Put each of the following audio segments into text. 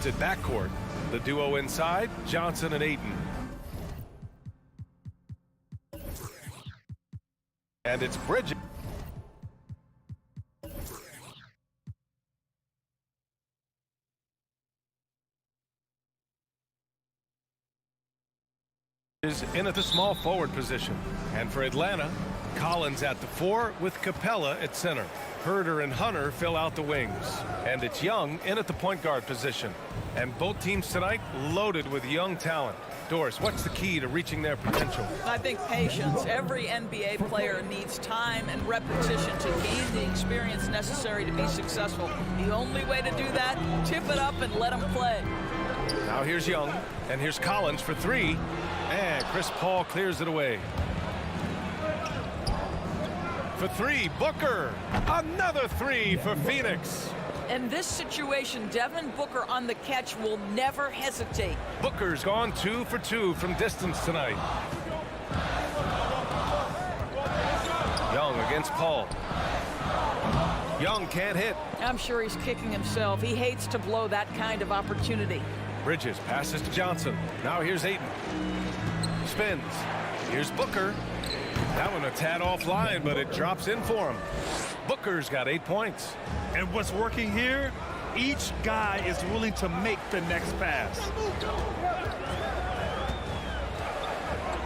talented backcourt. The duo inside, Johnson and Ayton. And it's Bridges. Is in at the small forward position. And for Atlanta, Collins at the 4 with Capella at center. Herder and Hunter fill out the wings. And it's Young in at the point guard position. And both teams tonight loaded with young talent. Doris, what's the key to reaching their potential? I think patience. Every NBA player needs time and repetition to gain the experience necessary to be successful. The only way to do that, tip it up and let them play. Now here's Young, and here's Collins for 3. And Chris Paul clears it away. For 3, Booker. Another 3 for Phoenix. In this situation, Devin Booker on the catch will never hesitate. Booker's gone 2 for 2 from distance tonight. Young against Paul. Young can't hit. I'm sure he's kicking himself. He hates to blow that kind of opportunity. Bridges passes to Johnson. Now here's Ayton. Spins. Here's Booker. That one a tad offline, but it drops in for him. Booker's got 8 points. And what's working here, each guy is willing to make the next pass.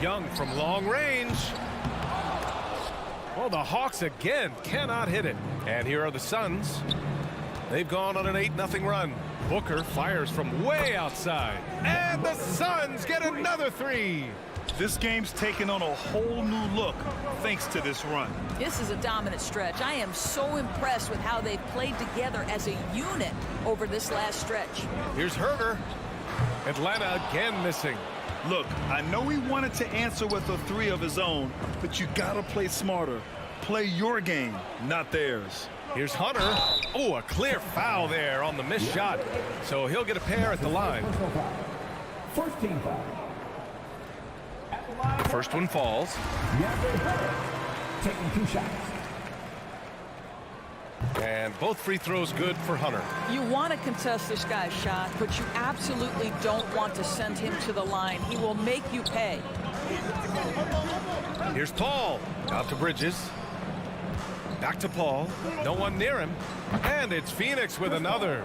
Young from long range. Well, the Hawks again cannot hit it. And here are the Suns. They've gone on an 8-0 run. Booker fires from way outside. And the Suns get another 3. This game's taken on a whole new look thanks to this run. This is a dominant stretch. I am so impressed with how they've played together as a unit over this last stretch. Here's Herder. Atlanta again missing. Look, I know he wanted to answer with a 3 of his own, but you gotta play smarter. Play your game, not theirs. Here's Hunter. Oh, a clear foul there on the missed shot. So he'll get a pair at the line. First team foul. The first one falls. Taking 2 shots. And both free throws good for Hunter. You want to contest this guy's shot, but you absolutely don't want to send him to the line. He will make you pay. Here's Paul. Out to Bridges. Back to Paul. No one near him. And it's Phoenix with another.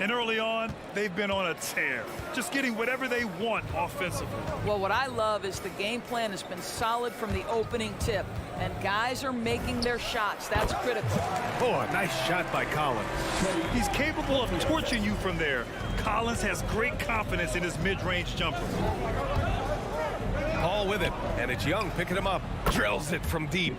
And early on, they've been on a tear, just getting whatever they want offensively. Well, what I love is the game plan has been solid from the opening tip, and guys are making their shots. That's critical. Oh, a nice shot by Collins. He's capable of torching you from there. Collins has great confidence in his mid-range jumper. Paul with it, and it's Young picking him up. Drills it from deep.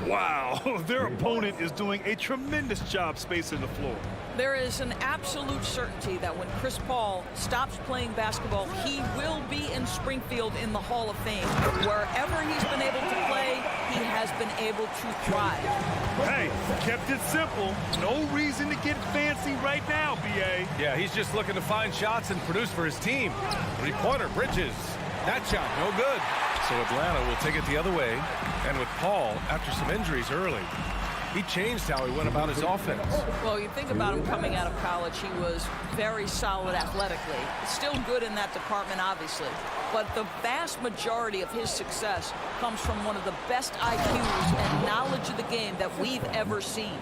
Wow, their opponent is doing a tremendous job spacing the floor. There is an absolute certainty that when Chris Paul stops playing basketball, he will be in Springfield in the Hall of Fame. Wherever he's been able to play, he has been able to thrive. Hey, kept it simple. No reason to get fancy right now, B.A. Yeah, he's just looking to find shots and produce for his team. 3-pointer, Bridges. That shot, no good. So Atlanta will take it the other way. And with Paul, after some injuries early, he changed how he went about his offense. Well, you think about him coming out of college, he was very solid athletically. Still good in that department, obviously. But the vast majority of his success comes from one of the best IQs and knowledge of the game that we've ever seen.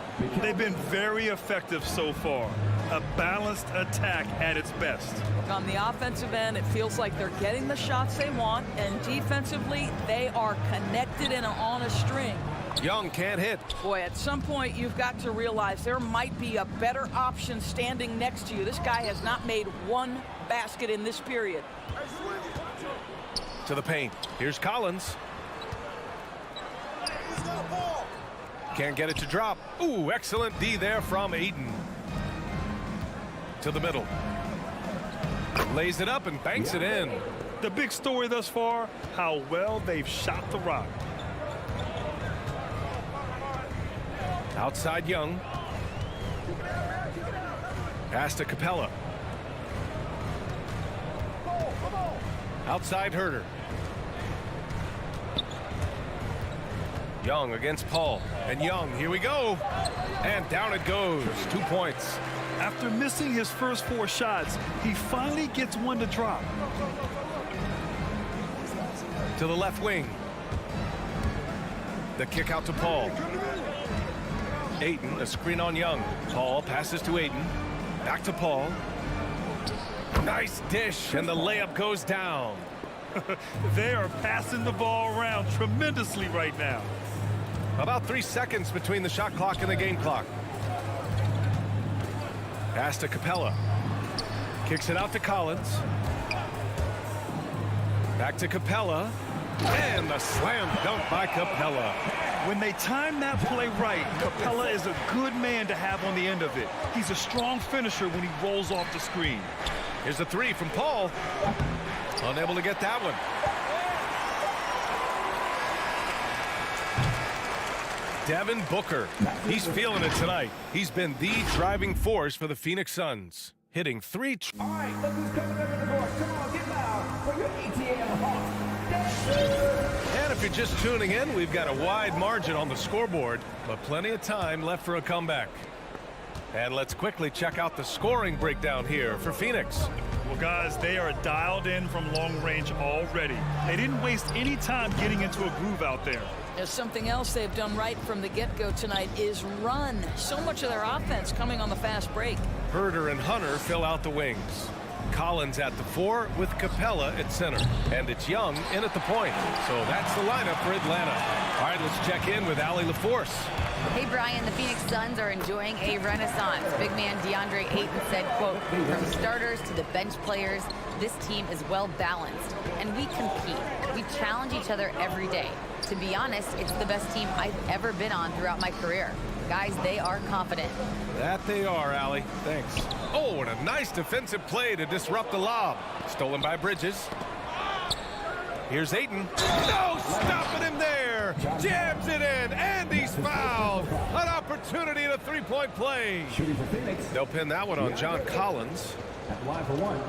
They've been very effective so far. A balanced attack at its best. On the offensive end, it feels like they're getting the shots they want, and defensively, they are connected and on a string. Young can't hit. Boy, at some point, you've got to realize there might be a better option standing next to you. This guy has not made one basket in this period. To the paint. Here's Collins. Can't get it to drop. Ooh, excellent D there from Ayton. To the middle. Lays it up and banks it in. The big story thus far, how well they've shot the rock. Outside Young. Pass to Capella. Outside Herder. Young against Paul. And Young, here we go. And down it goes. 2 points. After missing his first 4 shots, he finally gets one to drop. To the left wing. The kick out to Paul. Ayton, a screen on Young. Paul passes to Ayton. Back to Paul. Nice dish, and the layup goes down. They are passing the ball around tremendously right now. About 3 seconds between the shot clock and the game clock. Pass to Capella. Kicks it out to Collins. Back to Capella. And the slam dunk by Capella. When they time that play right, Capella is a good man to have on the end of it. He's a strong finisher when he rolls off the screen. Here's a 3 from Paul. Unable to get that one. Devin Booker. He's feeling it tonight. He's been the driving force for the Phoenix Suns. Hitting 3. All right, look who's coming up in the court. Come on, get loud for your ATL Hawks. And if you're just tuning in, we've got a wide margin on the scoreboard, but plenty of time left for a comeback. And let's quickly check out the scoring breakdown here for Phoenix. Well, guys, they are dialed in from long range already. They didn't waste any time getting into a groove out there. There's something else they've done right from the get-go tonight is run. So much of their offense coming on the fast break. Herder and Hunter fill out the wings. Collins at the 4 with Capella at center. And it's Young in at the point. So that's the lineup for Atlanta. All right, let's check in with Allie LaForce. Hey, Brian, the Phoenix Suns are enjoying a renaissance. Big man DeAndre Ayton said, quote, from starters to the bench players, this team is well balanced. And we compete. We challenge each other every day. To be honest, it's the best team I've ever been on throughout my career. Guys, they are confident. That they are, Allie. Thanks. Oh, and a nice defensive play to disrupt the lob. Stolen by Bridges. Here's Ayton. No, stopping him there. Jams it in, and he's fouled. An opportunity at a 3-point play. Shooting for Phoenix. They'll pin that one on John Collins. At the line for 1.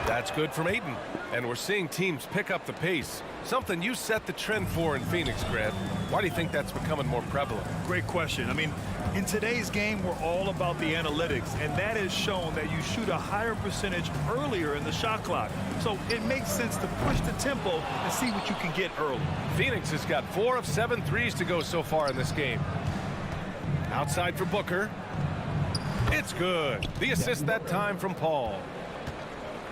That's good from Ayton. And we're seeing teams pick up the pace. Something you set the trend for in Phoenix, Grant. Why do you think that's becoming more prevalent? Great question. I mean, in today's game, we're all about the analytics, and that has shown that you shoot a higher percentage earlier in the shot clock. So it makes sense to push the tempo and see what you can get early. Phoenix has got 4 of 7 threes to go so far in this game. Outside for Booker. It's good. The assist that time from Paul.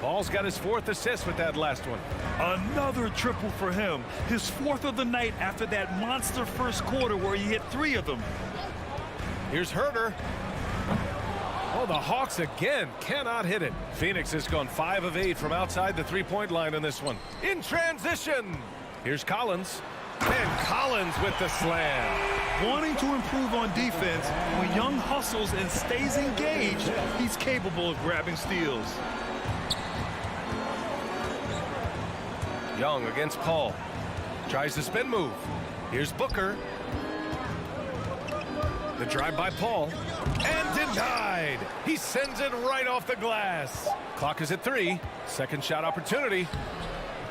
Paul's got his 4th assist with that last one. Another triple for him. His 4th of the night after that monster first quarter where he hit 3 of them. Here's Herder. Oh, the Hawks again cannot hit it. Phoenix has gone 5 of 8 from outside the 3-point line in this one. In transition. Here's Collins. And Collins with the slam. Wanting to improve on defense, when Young hustles and stays engaged, he's capable of grabbing steals. Young against Paul. Tries the spin move. Here's Booker. The drive by Paul. And denied. He sends it right off the glass. Clock is at 3. Second shot opportunity.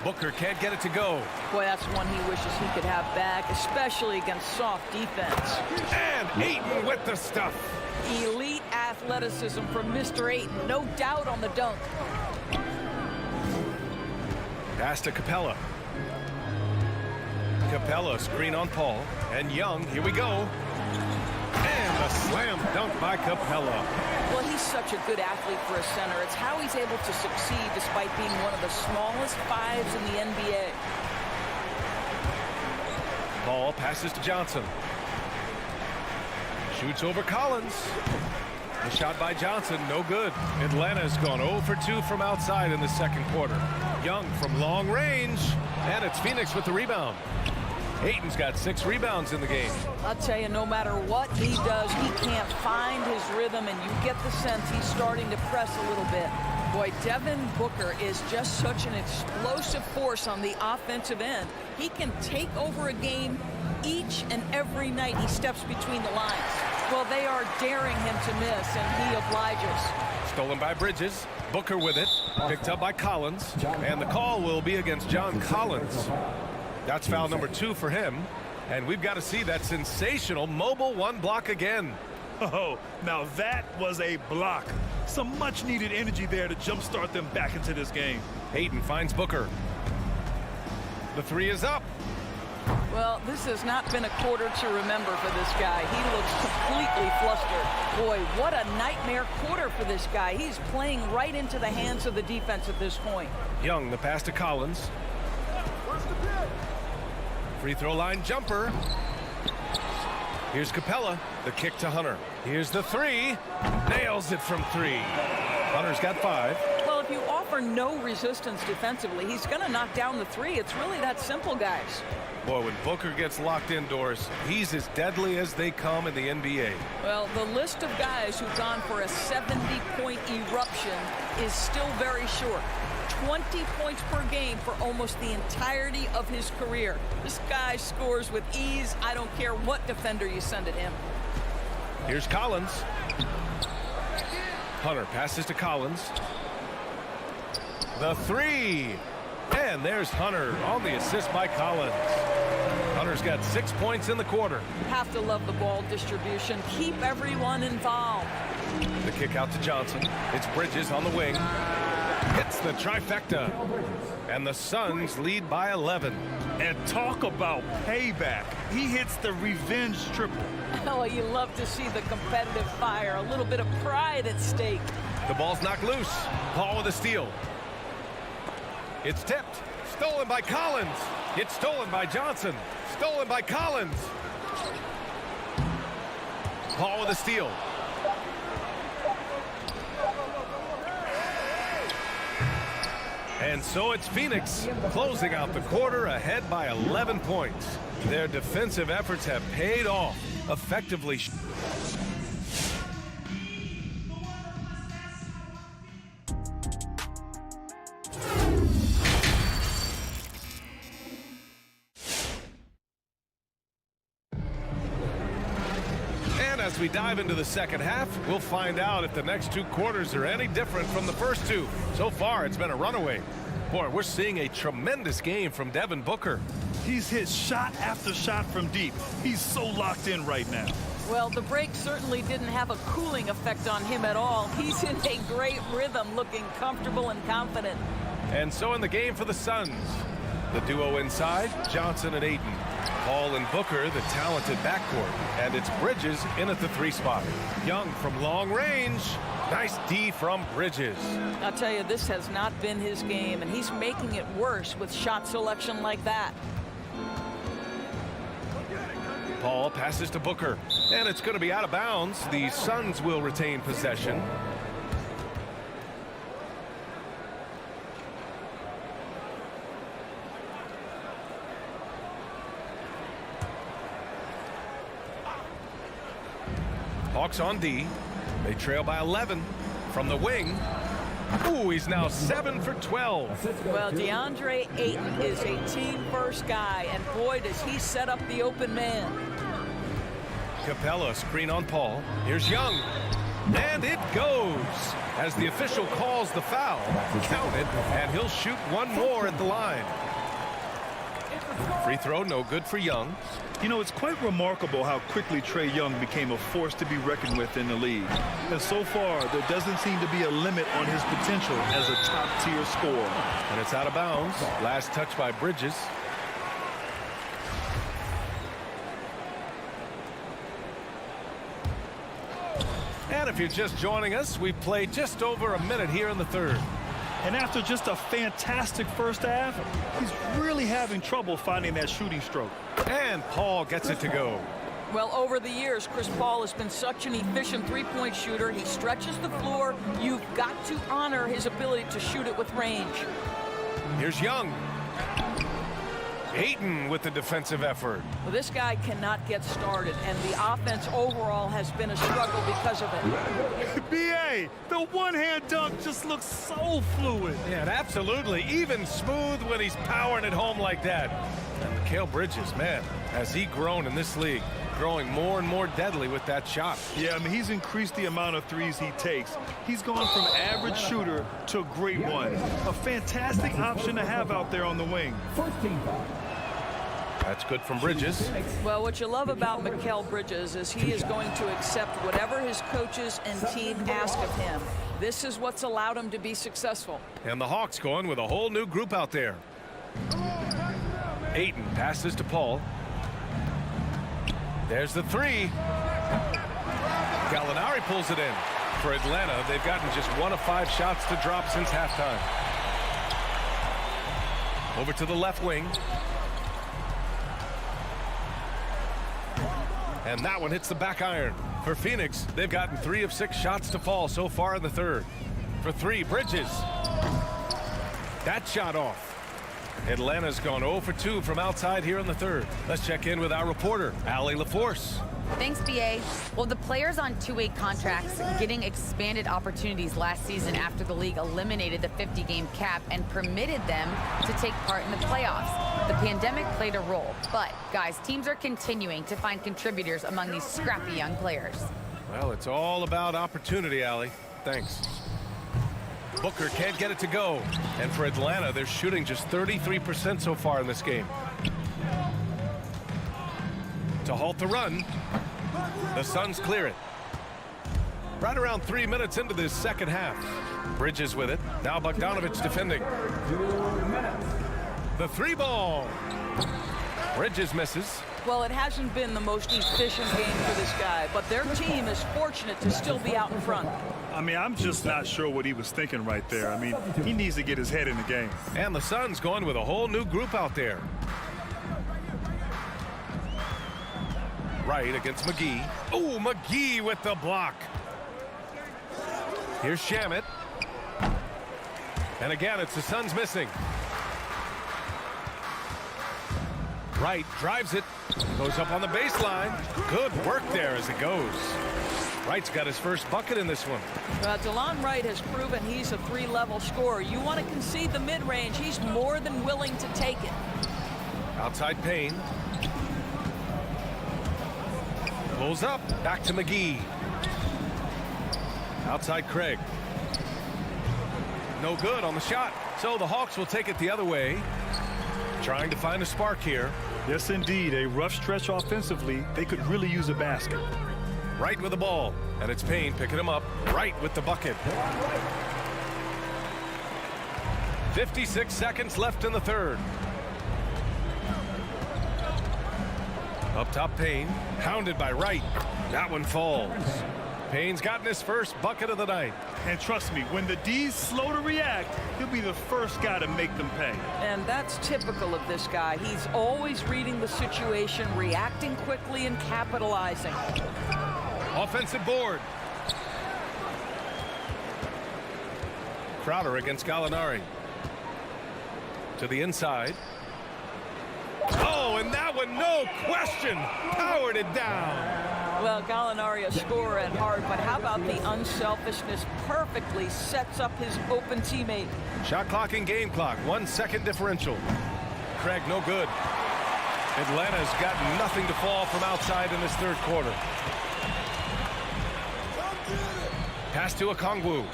Booker can't get it to go. Boy, that's one he wishes he could have back, especially against soft defense. And Ayton with the stuff. Elite athleticism from Mr. Ayton. No doubt on the dunk. Pass to Capella. Capella screen on Paul. And Young, here we go. And a slam dunk by Capella. Well, he's such a good athlete for a center. It's how he's able to succeed despite being one of the smallest 5s in the NBA. Paul passes to Johnson. Shoots over Collins. The shot by Johnson, no good. Atlanta's gone 0 for 2 from outside in the second quarter. Young from long range. And it's Phoenix with the rebound. Ayton's got 6 rebounds in the game. I'll tell you, no matter what he does, he can't find his rhythm, and you get the sense he's starting to press a little bit. Boy, Devin Booker is just such an explosive force on the offensive end. He can take over a game each and every night he steps between the lines. Well, they are daring him to miss, and he obliges. Stolen by Bridges. Booker with it. Picked up by Collins. And the call will be against John Collins. That's foul number 2 for him. And we've got to see that sensational mobile one block again. Oh, now that was a block. Some much-needed energy there to jumpstart them back into this game. Hayden finds Booker. The three is up. Well, this has not been a quarter to remember for this guy. He looks completely flustered. Boy, what a nightmare quarter for this guy. He's playing right into the hands of the defense at this point. Young, the pass to Collins. Free throw line jumper. Here's Capella, the kick to Hunter. Here's the three. Nails it from three. Hunter's got 5. Well, if you offer no resistance defensively, he's going to knock down the three. It's really that simple, guys. Boy, when Booker gets locked indoors, he's as deadly as they come in the NBA. Well, the list of guys who've gone for a 70-point eruption is still very short. 20 points per game for almost the entirety of his career. This guy scores with ease. I don't care what defender you send at him. Here's Collins. Hunter passes to Collins. The three. And there's Hunter on the assist by Collins. Hunter's got 6 points in the quarter. Have to love the ball distribution. Keep everyone involved. The kick out to Johnson. It's Bridges on the wing. Hits the trifecta. And the Suns lead by 11. And talk about payback. He hits the revenge triple. Oh, you love to see the competitive fire. A little bit of pride at stake. The ball's knocked loose. Paul with a steal. It's tipped. Stolen by Collins. It's stolen by Johnson. Stolen by Collins. Paul with a steal. And so it's Phoenix closing out the quarter ahead by 11 points. Their defensive efforts have paid off, effectively. As we dive into the second half, we'll find out if the next 2 quarters are any different from the first 2. So far, it's been a runaway. Boy, we're seeing a tremendous game from Devin Booker. He's hit shot after shot from deep. He's so locked in right now. Well, the break certainly didn't have a cooling effect on him at all. He's in a great rhythm, looking comfortable and confident. And so in the game for the Suns, the duo inside, Johnson and Ayton. Paul and Booker, the talented backcourt. And it's Bridges in at the 3 spot. Young from long range. Nice D from Bridges. I'll tell you, this has not been his game, and he's making it worse with shot selection like that. Paul passes to Booker. And it's going to be out of bounds. The Suns will retain possession. Hawks on D. They trail by 11 from the wing. Ooh, he's now 7 for 12. Well, DeAndre Ayton is a team-first guy, and boy, does he set up the open man. Capella screen on Paul. Here's Young. And it goes. As the official calls the foul, count it, and he'll shoot one more at the line. Free throw, no good for Young. You know, it's quite remarkable how quickly Trae Young became a force to be reckoned with in the league. And so far, there doesn't seem to be a limit on his potential as a top-tier scorer. And it's out of bounds. Last touch by Bridges. And if you're just joining us, we've played just over a minute here in the third. And after just a fantastic first half, he's really having trouble finding that shooting stroke. And Paul gets it to go. Well, over the years, Chris Paul has been such an efficient three-point shooter. He stretches the floor. You've got to honor his ability to shoot it with range. Here's Young. Ayton with the defensive effort. Well, this guy cannot get started, and the offense overall has been a struggle because of it. B.A., the one-hand dunk just looks so fluid. Yeah, absolutely. Even smooth when he's powering it home like that. And Mikal Bridges, man, has he grown in this league? Growing more and more deadly with that shot. Yeah, I mean, he's increased the amount of threes he takes. He's gone from average shooter to a great one. A fantastic option to have out there on the wing. First team foul. That's good from Bridges. Well, what you love about Mikal Bridges is he is going to accept whatever his coaches and team ask of him. This is what's allowed him to be successful. And the Hawks going with a whole new group out there. Ayton passes to Paul. There's the three. Gallinari pulls it in. For Atlanta, they've gotten just 1 of 5 shots to drop since halftime. Over to the left wing. And that one hits the back iron. For Phoenix, they've gotten 3 of 6 shots to fall so far in the third. For 3, Bridges. That shot off. Atlanta's gone 0 for 2 from outside here in the third. Let's check in with our reporter, Allie LaForce. Thanks, BA. Well, the players on two-way contracts getting expanded opportunities last season after the league eliminated the 50-game cap and permitted them to take part in the playoffs. The pandemic played a role, but, guys, teams are continuing to find contributors among these scrappy young players. Well, it's all about opportunity, Allie. Thanks. Booker can't get it to go. And for Atlanta, they're shooting just 33% so far in this game. To halt the run, the Suns clear it. Right around 3 minutes into this second half. Bridges with it. Now Bogdanovic defending. The 3-ball. Bridges misses. Well, it hasn't been the most efficient game for this guy, but their team is fortunate to still be out in front. I mean, I'm just not sure what he was thinking right there. I mean, he needs to get his head in the game. And the Suns going with a whole new group out there. Right against McGee. Oh, McGee with the block. Here's Shamet. And again, it's the Suns missing. Wright drives it. Goes up on the baseline. Good work there as it goes. Wright's got his first bucket in this one. DeLon Wright has proven he's a 3-level scorer. You want to concede the mid-range. He's more than willing to take it. Outside Payne. Pulls up. Back to McGee. Outside Craig. No good on the shot. So the Hawks will take it the other way. Trying to find a spark here. Yes, indeed. A rough stretch offensively. They could really use a basket. Wright with the ball. And it's Payne picking him up. Wright with the bucket. 56 seconds left in the third. Up top Payne. Hounded by Wright. That one falls. Payne's gotten his first bucket of the night. And trust me, when the D's slow to react, he'll be the first guy to make them pay. And that's typical of this guy. He's always reading the situation, reacting quickly, and capitalizing. Offensive board. Crowder against Gallinari. To the inside. Oh, and that one, no question, powered it down. Well, Gallinari, a scorer at heart, but how about the unselfishness? Perfectly sets up his open teammate. Shot clock and game clock, 1 second differential. Craig, no good. Atlanta's got nothing to fall from outside in this third quarter. Pass to Okongwu.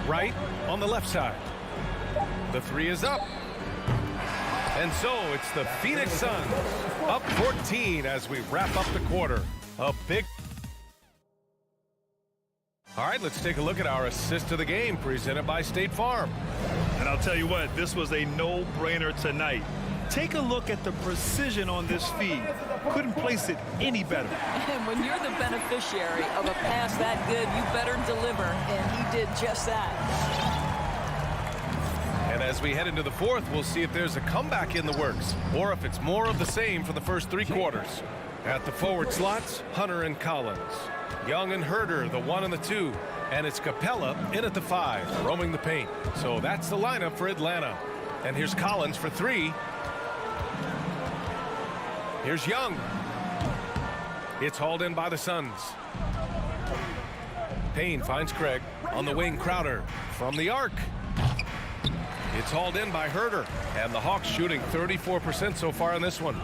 Right on the left side. The 3 is up. And so it's the Phoenix Suns up 14 as we wrap up the quarter. A big... All right, let's take a look at our assist of the game presented by State Farm. And I'll tell you what, this was a no-brainer tonight. Take a look at the precision on this feed. Couldn't place it any better. And when you're the beneficiary of a pass that good, you better deliver, and he did just that. And as we head into the fourth, we'll see if there's a comeback in the works or if it's more of the same for the first 3 quarters. At the forward slots, Hunter and Collins. Young and Herder, the 1 and the 2. And it's Capella in at the 5, roaming the paint. So that's the lineup for Atlanta. And here's Collins for 3. Here's Young. It's hauled in by the Suns. Payne finds Craig. On the wing, Crowder. From the arc. It's hauled in by Herder. And the Hawks shooting 34% so far in this one.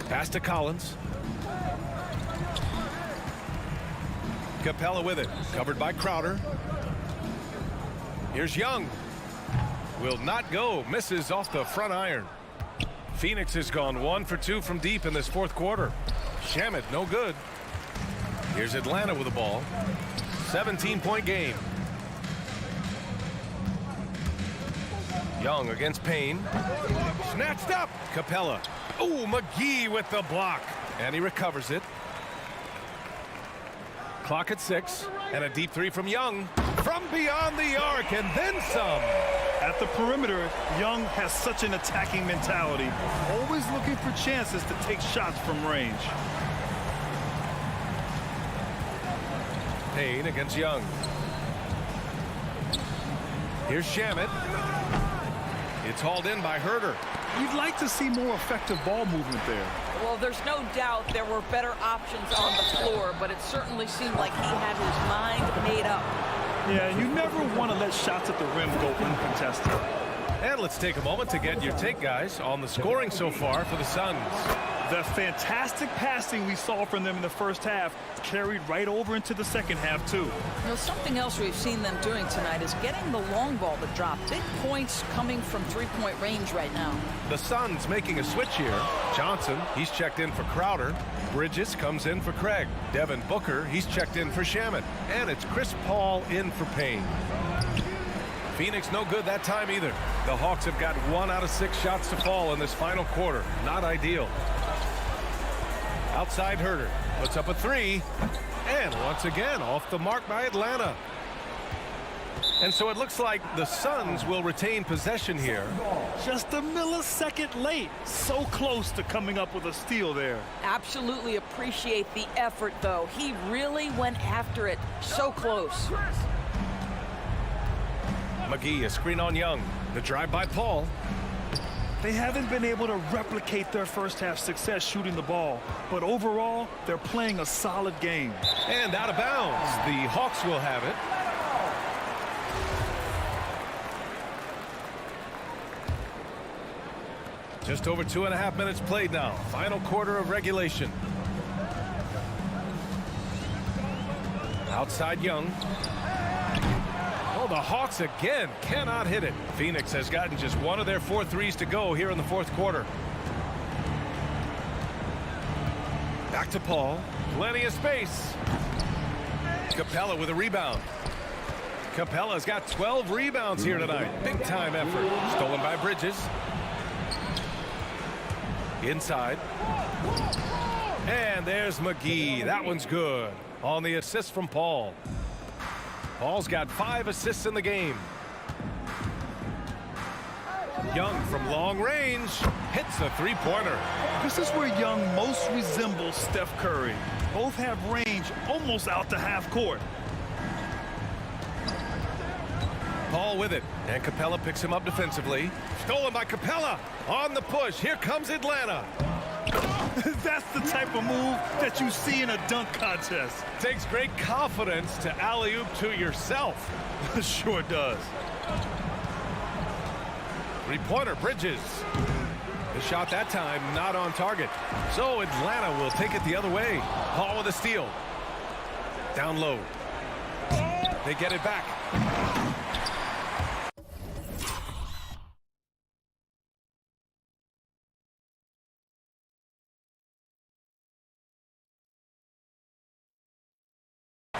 Pass to Collins. Capella with it. Covered by Crowder. Here's Young. will not go. Misses off the front iron. Phoenix has gone 1 for 2 from deep in this fourth quarter. Shamet, no good. Here's Atlanta with the ball. 17-point game. Young against Payne. Snatched up. Capella. Oh, McGee with the block. And he recovers it. Clock at 6. And a deep three from Young. From beyond the arc and then some. At the perimeter, Young has such an attacking mentality. Always looking for chances to take shots from range. Payne against Young. Here's Shamet. It's hauled in by Herter. You'd like to see more effective ball movement there. Well, there's no doubt there were better options on the floor, but it certainly seemed like he had his mind made up. Yeah, and you never want to let shots at the rim go uncontested. And let's take a moment to get your take, guys, on the scoring so far for the Suns. The fantastic passing we saw from them in the first half carried right over into the second half, too. You know, something else we've seen them doing tonight is getting the long ball to drop. Big points coming from three-point range right now. The Suns making a switch here. Johnson, he's checked in for Crowder. Bridges comes in for Craig. Devin Booker, he's checked in for Shamet. And it's Chris Paul in for Payne. Phoenix no good that time either. The Hawks have got 1 out of 6 shots to fall in this final quarter. Not ideal. Outside Herter puts up a 3. And once again off the mark by Atlanta. And so it looks like the Suns will retain possession here. Just a millisecond late. So close to coming up with a steal there. Absolutely appreciate the effort, though. He really went after it. So close. McGee, a screen on Young. The drive by Paul. They haven't been able to replicate their first half success shooting the ball, but overall, they're playing a solid game. And out of bounds. The Hawks will have it. Just over 2.5 minutes played now. Final quarter of regulation. Outside Young. Oh, the Hawks again cannot hit it. Phoenix has gotten just 1 of their 4 threes to go here in the fourth quarter. Back to Paul. Plenty of space. Capella with a rebound. Capella's got 12 rebounds here tonight. Big time effort. Stolen by Bridges. Inside. And there's McGee. That one's good. On the assist from Paul. Paul's got 5 assists in the game. Young from long range hits a three-pointer. This is where Young most resembles Steph Curry. Both have range almost out to half court. Paul with it, and Capella picks him up defensively. Stolen by Capella. On the push. Here comes Atlanta. That's the type of move that you see in a dunk contest. Takes great confidence to alley-oop to yourself. Sure does. Three-pointer, Bridges. The shot that time not on target. So Atlanta will take it the other way. Paul with a steal. Down low. They get it back.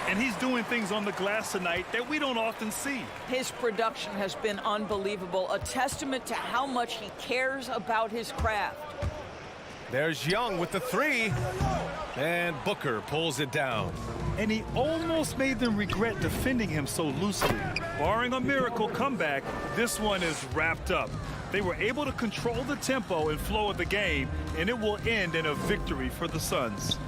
And he's doing things on the glass tonight that we don't often see. His production has been unbelievable, a testament to how much he cares about his craft. There's Young with the 3. And Booker pulls it down. And he almost made them regret defending him so loosely. Barring a miracle comeback, this one is wrapped up. They were able to control the tempo and flow of the game, and it will end in a victory for the Suns.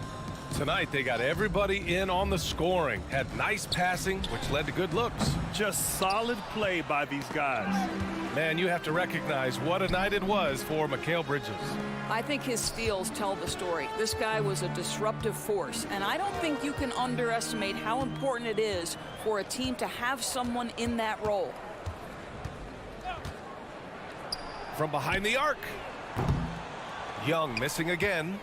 Tonight, they got everybody in on the scoring. Had nice passing, which led to good looks. Just solid play by these guys. Man, you have to recognize what a night it was for Mikal Bridges. I think his steals tell the story. This guy was a disruptive force, and I don't think you can underestimate how important it is for a team to have someone in that role. From behind the arc. Young missing again.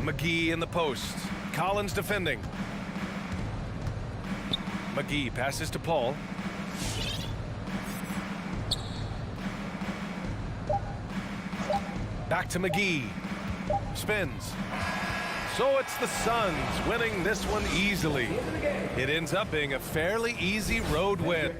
McGee in the post. Collins defending. McGee passes to Paul. Back to McGee. Spins. So it's the Suns winning this one easily. It ends up being a fairly easy road win.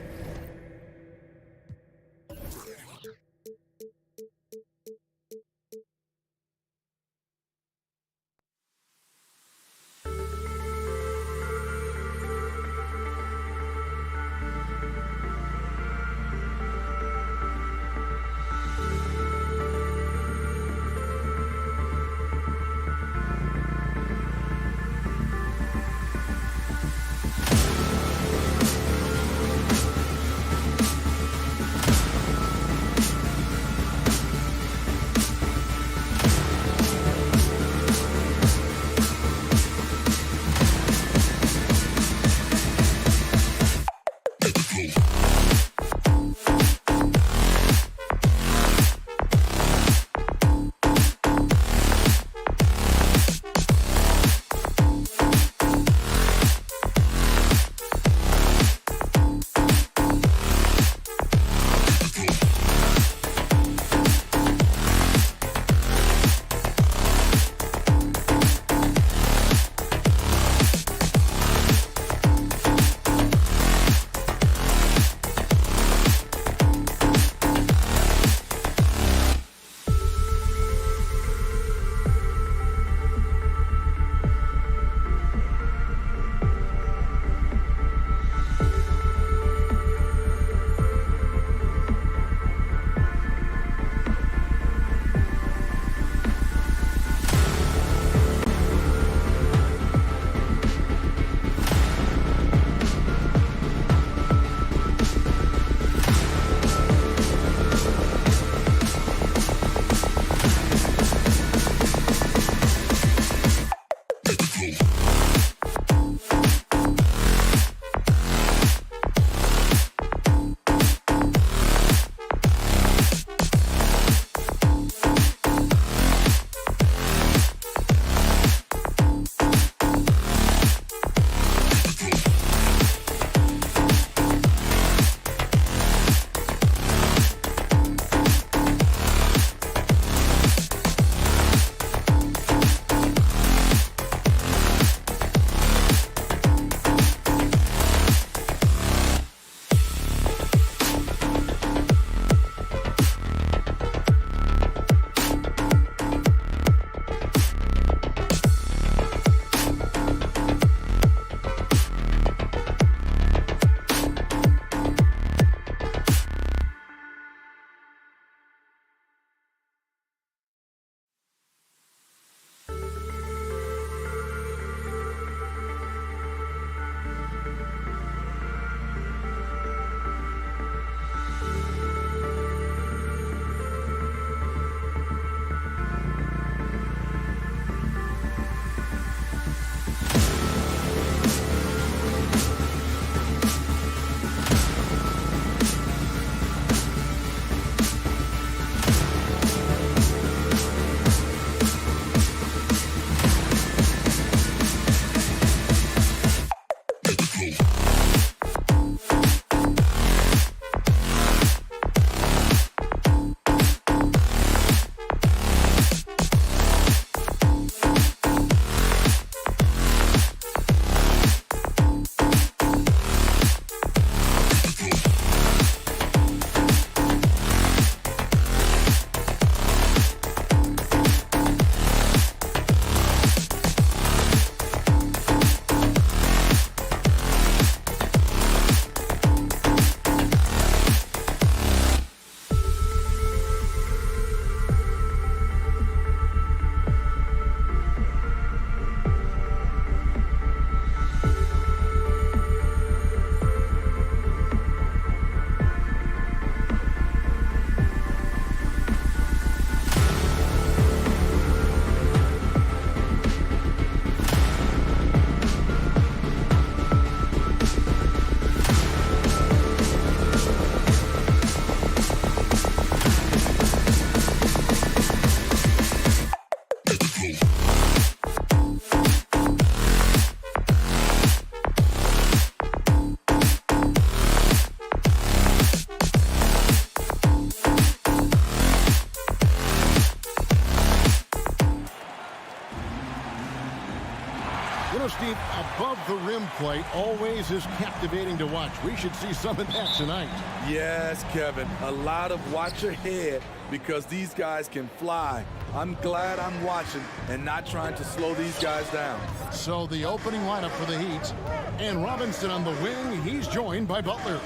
the rim play always is captivating to watch. We should see some of that tonight. Yes, Kevin. A lot of watch your head because these guys can fly. I'm glad I'm watching and not trying to slow these guys down. So the opening lineup for the Heat. And Robinson on the wing. He's joined by Butler.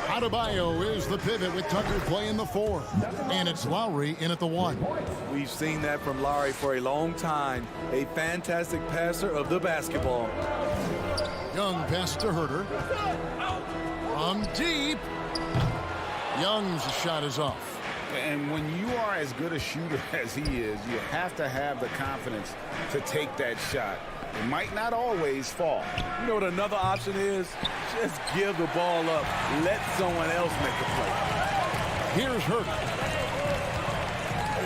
Adebayo is the pivot with Tucker playing the 4. And it's Lowry in at the 1. We've seen that from Lowry for a long time. A fantastic passer of the basketball. Young pass to Herter. From deep. Young's shot is off. And when you are as good a shooter as he is, you have to have the confidence to take that shot. It might not always fall. You know what another option is? Just give the ball up. Let someone else make a play. Here's Herter.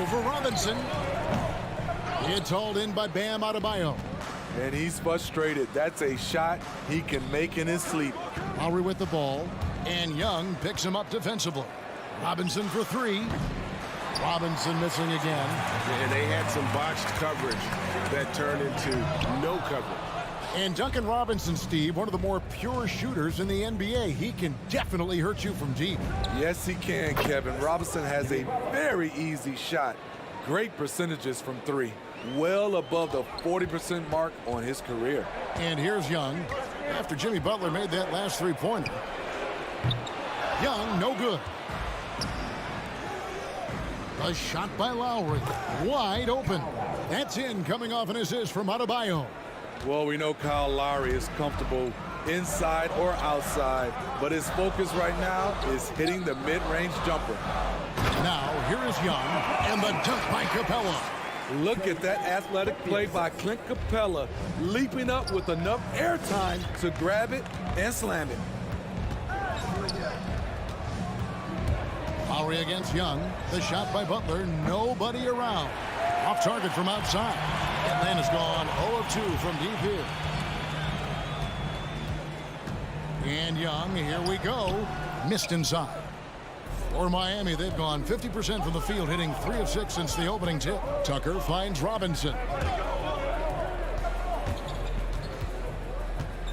Over Robinson. It's hauled in by Bam Adebayo. And he's frustrated. That's a shot he can make in his sleep. Lowry with the ball. And Young picks him up defensively. Robinson for 3. Robinson missing again. And they had some botched coverage that turned into no coverage. And Duncan Robinson, Steve, one of the more pure shooters in the NBA. He can definitely hurt you from deep. Yes, he can, Kevin. Robinson has a very easy shot. Great percentages from 3. Well above the 40% mark on his career. And here's Young. After Jimmy Butler made that last 3-pointer. Young, no good. A shot by Lowry. Wide open. That's in, coming off an assist from Adebayo. Well, we know Kyle Lowry is comfortable inside or outside, but his focus right now is hitting the mid-range jumper. Now, here is Young, and the dunk by Capella. Look at that athletic play by Clint Capella, leaping up with enough airtime to grab it and slam it. Lowry against Young. The shot by Butler. Nobody around. Off target from outside. Atlanta's gone 0 of 2 from deep here. And Young, here we go. Missed inside. For Miami, they've gone 50% from the field, hitting 3 of 6 since the opening tip. Tucker finds Robinson.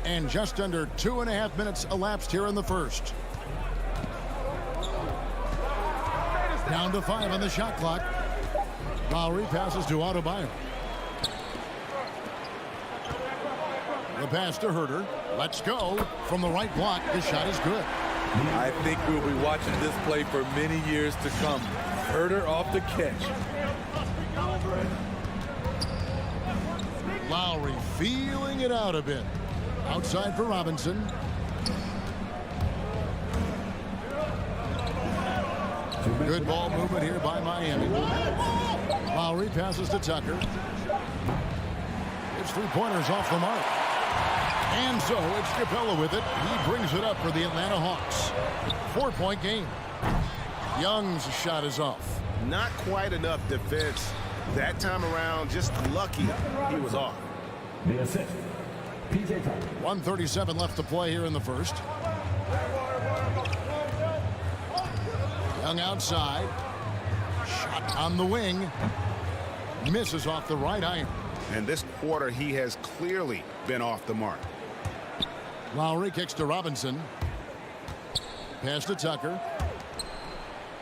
And just under 2.5 minutes elapsed here in the first. Down to 5 on the shot clock. Lowry passes to Adebayo. The pass to Herter. Let's go. From the right block, the shot is good. I think we'll be watching this play for many years to come. Herter off the catch. Lowry feeling it out a bit. Outside for Robinson. Good ball movement here by Miami. Lowry passes to Tucker. It's 3-pointers off the mark. And so it's Capella with it. He brings it up for the Atlanta Hawks. 4-point game. Young's shot is off. Not quite enough defense. That time around, just lucky he was off. The assist, PJ Tucker. 1:37 left to play here in the first. Young outside. Shot on the wing. Misses off the right iron. And this quarter, he has clearly been off the mark. Lowry kicks to Robinson. Pass to Tucker.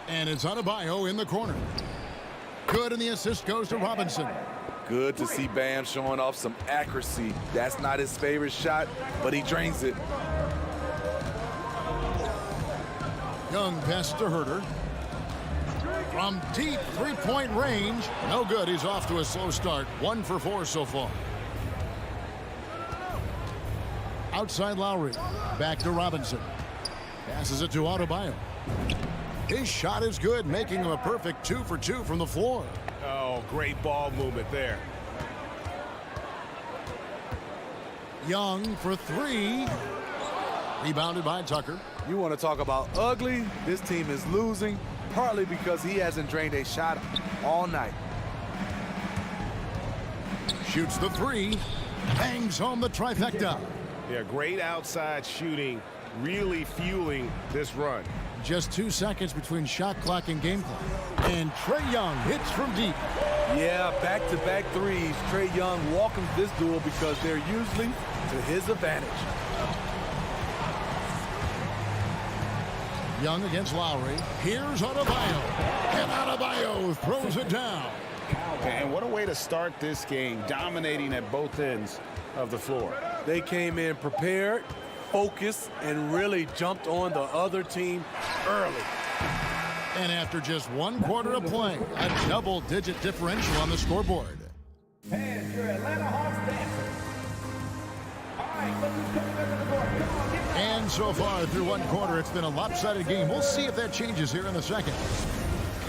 And it's Adebayo in the corner. Good, and the assist goes to Robinson. Good to see Bam showing off some accuracy. That's not his favorite shot, but he drains it. Young pass to Herter. From deep 3-point range. No good. He's off to a slow start. 1 for 4 so far. Outside Lowry. Back to Robinson. Passes it to Adebayo. His shot is good, making him a perfect 2 for 2 from the floor. Oh, great ball movement there. Young for 3. Rebounded by Tucker. You want to talk about ugly? This team is losing, partly because he hasn't drained a shot all night. Shoots the 3. Bangs home the trifecta. Yeah, great outside shooting, really fueling this run. Just 2 seconds between shot clock and game clock. And Trae Young hits from deep. Yeah, back-to-back threes. Trae Young welcomes this duel because they're usually to his advantage. Young against Lowry. Here's Adebayo. And Adebayo throws it down. And what a way to start this game, dominating at both ends of the floor. They came in prepared, focused, and really jumped on the other team early. And after just 1 quarter of play, a double-digit differential on the scoreboard. And your Atlanta Hawks dancers. All right, look who's coming under the board. Come on, get down. And so far through 1 quarter, it's been a lopsided game. We'll see if that changes here in the second.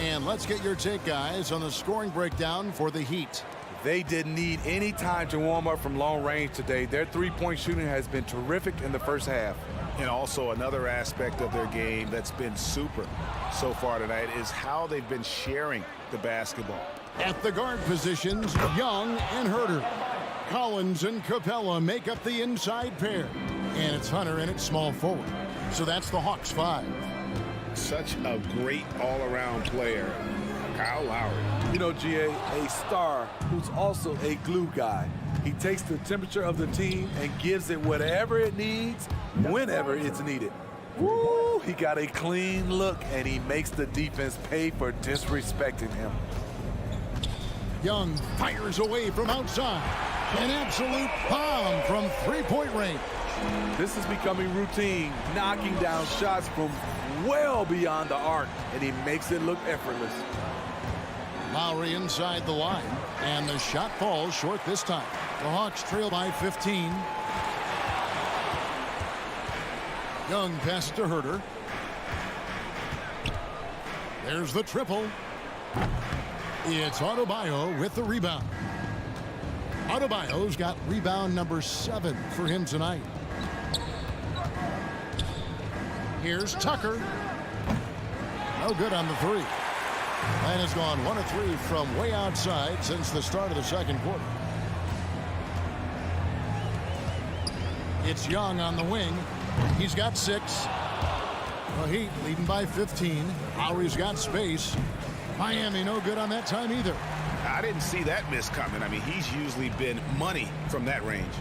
And let's get your take, guys, on the scoring breakdown for the Heat. They didn't need any time to warm up from long range today. Their three-point shooting has been terrific in the first half. And also another aspect of their game that's been super so far tonight is how they've been sharing the basketball. At the guard positions, Young and Herter. Collins and Capella make up the inside pair. And it's Hunter in at small forward. So that's the Hawks 5. Such a great all-around player, Kyle Lowry. You know, GA, a star who's also a glue guy. He takes the temperature of the team and gives it whatever it needs, whenever it's needed. Woo! He got a clean look, and he makes the defense pay for disrespecting him. Young fires away from outside. An absolute bomb from three-point range. This is becoming routine, knocking down shots from well beyond the arc, and he makes it look effortless. Lowry inside the line, and the shot falls short this time. The Hawks trail by 15. Young passes to Herter. There's the triple. It's Adebayo with the rebound. Adebayo's got rebound number 7 for him tonight. Here's Tucker. No good on the 3. And has gone 1 of 3 from way outside since the start of the second quarter. It's Young on the wing. He's got 6. The Heat leading by 15. Lowry's got space. Miami no good on that time either. I didn't see that miss coming. I mean, he's usually been money from that range.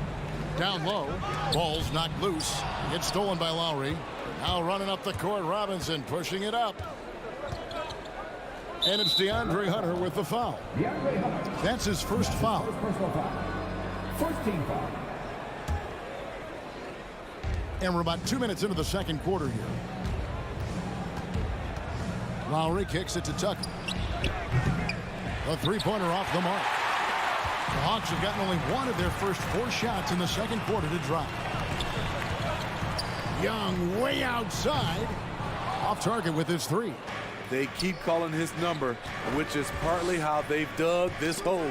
Down low. Ball's knocked loose. It's stolen by Lowry. Now running up the court, Robinson pushing it up. And it's DeAndre Hunter with the foul. DeAndre Hunter. That's his first foul. Personal foul. First team foul. And we're about 2 minutes into the second quarter here. Lowry kicks it to Tucker. A three-pointer off the mark. The Hawks have gotten only 1 of their first 4 shots in the second quarter to drop. Young way outside. Off target with his 3. They keep calling his number, which is partly how they've dug this hole.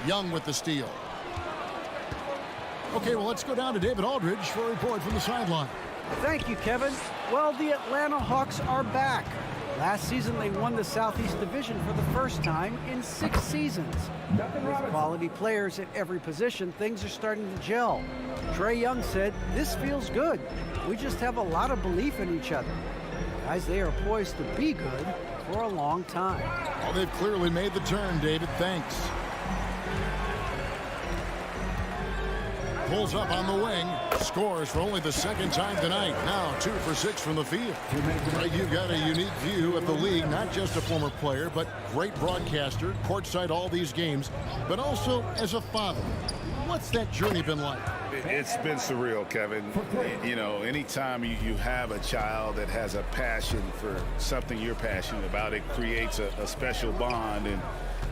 Young with the steal. Okay, well, let's go down to David Aldridge for a report from the sideline. Thank you, Kevin. Well, the Atlanta Hawks are back. Last season, they won the Southeast Division for the first time in 6 seasons. With quality players at every position, things are starting to gel. Trae Young said, "This feels good. We just have a lot of belief in each other." Guys, they are poised to be good for a long time. Well, they've clearly made the turn, David. Thanks. Pulls up on the wing. Scores for only the second time tonight. Now 2 for 6 from the field. Greg, you've got a unique view of the league. Not just a former player, but great broadcaster, courtside all these games, but also as a father. What's that journey been like? It's been surreal, Kevin. You know, anytime you have a child that has a passion for something you're passionate about, it creates a special bond. And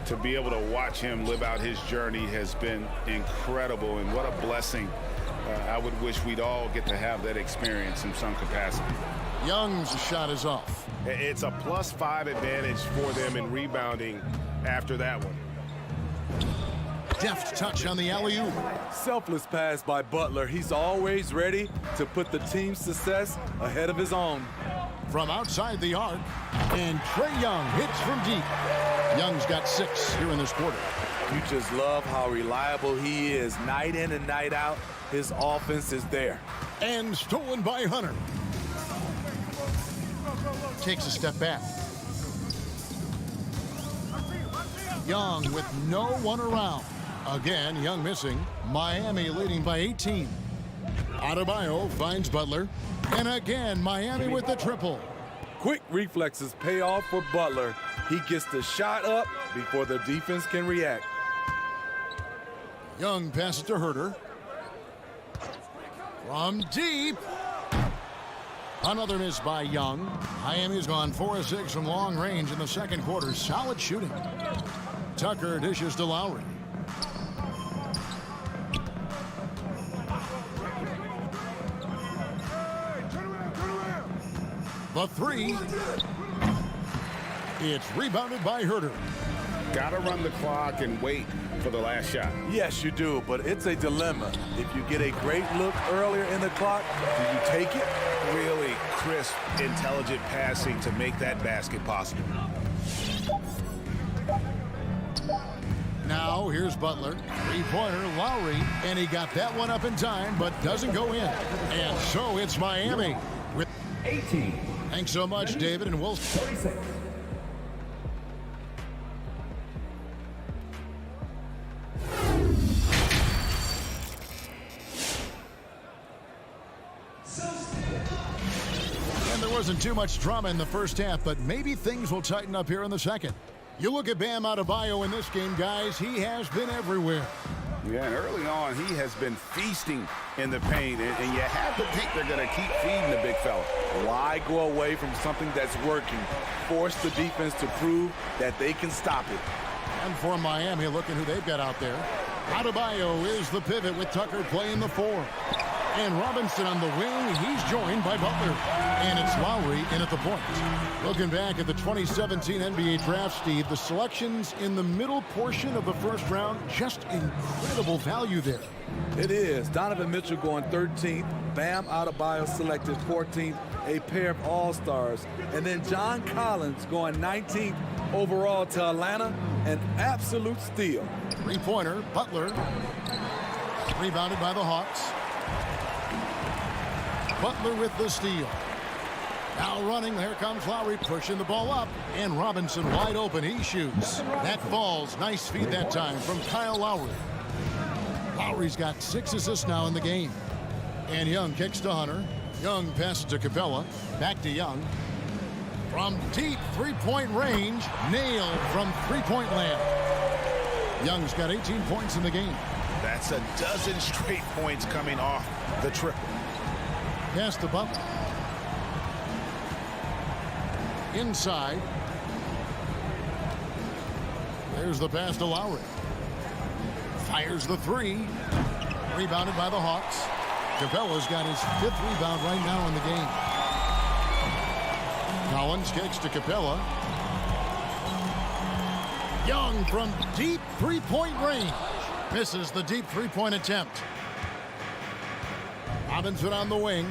to be able to watch him live out his journey has been incredible. And what a blessing. I would wish we'd all get to have that experience in some capacity. Young's shot is off. It's a +5 advantage for them in rebounding after that one. Deft touch on the alley-oop. Selfless pass by Butler. He's always ready to put the team's success ahead of his own. From outside the arc, and Trae Young hits from deep. Young's got 6 here in this quarter. You just love how reliable he is. Night in and night out, his offense is there. And stolen by Hunter. Takes a step back. Young with no one around. Again, Young missing. Miami leading by 18. Adebayo finds Butler. And again, Miami with the triple. Quick reflexes pay off for Butler. He gets the shot up before the defense can react. Young passes to Herter. From deep. Another miss by Young. Miami's gone 4 of 6 from long range in the second quarter. Solid shooting. Tucker dishes to Lowry. The three. It's rebounded by Herter. Got to run the clock and wait for the last shot. Yes, you do, but it's a dilemma. If you get a great look earlier in the clock, do you take it? Really crisp, intelligent passing to make that basket possible. Now here's Butler. Three-pointer, Lowry, and he got that one up in time, but doesn't go in. And so it's Miami. With 18. Thanks so much, David, and we'll... 36. And there wasn't too much drama in the first half, but maybe things will tighten up here in the second. You look at Bam Adebayo in this game, guys. He has been everywhere. Yeah, and early on, he has been feasting in the paint, and you have to think they're going to keep feeding the big fella. Why go away from something that's working? Force the defense to prove that they can stop it. And for Miami, look at who they've got out there. Adebayo is the pivot with Tucker playing the 4. And Robinson on the wing. He's joined by Butler. And it's Lowry in at the point. Looking back at the 2017 NBA draft, Steve, the selections in the middle portion of the first round, just incredible value there. It is. Donovan Mitchell going 13th. Bam Adebayo selected 14th. A pair of all-stars. And then John Collins going 19th overall to Atlanta. An absolute steal. Three-pointer, Butler. Rebounded by the Hawks. Butler with the steal. Now running, here comes Lowry pushing the ball up. And Robinson wide open, he shoots. That falls, nice feed that time from Kyle Lowry. Lowry's got 6 assists now in the game. And Young kicks to Hunter. Young passes to Capella. Back to Young. From deep three-point range, nailed from three-point land. Young's got 18 points in the game. That's a dozen straight points coming off the triple. Pass to Butler. Inside. There's the pass to Lowry. Fires the 3. Rebounded by the Hawks. Capella's got his 5th rebound right now in the game. Collins kicks to Capella. Young from deep three-point range. Misses the deep three-point attempt. Robinson on the wing.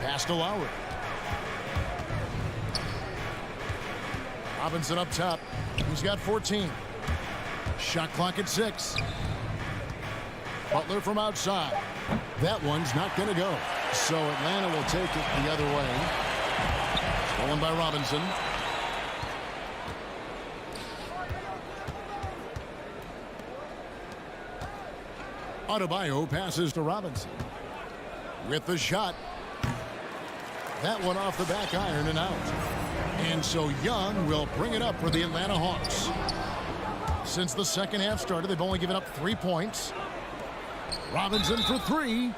Pass to Lowry. Robinson up top. He's got 14. Shot clock at 6. Butler from outside. That one's not going to go. So Atlanta will take it the other way. Stolen by Robinson. Adebayo passes to Robinson. With the shot. That one off the back iron and out. And so Young will bring it up for the Atlanta Hawks. Since the second half started, they've only given up 3 points. Robinson for 3.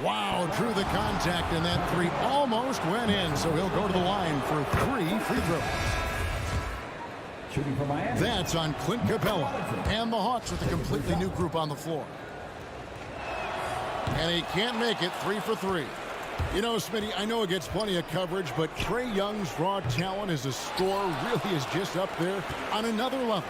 Wow, drew the contact, and that 3 almost went in. So he'll go to the line for 3 free throws. Shooting for Miami. That's on Clint Capella. And the Hawks with a completely new group on the floor. And he can't make it. 3 for 3. You know, Smitty, I know it gets plenty of coverage, but Trae Young's raw talent as a scorer really is just up there on another level.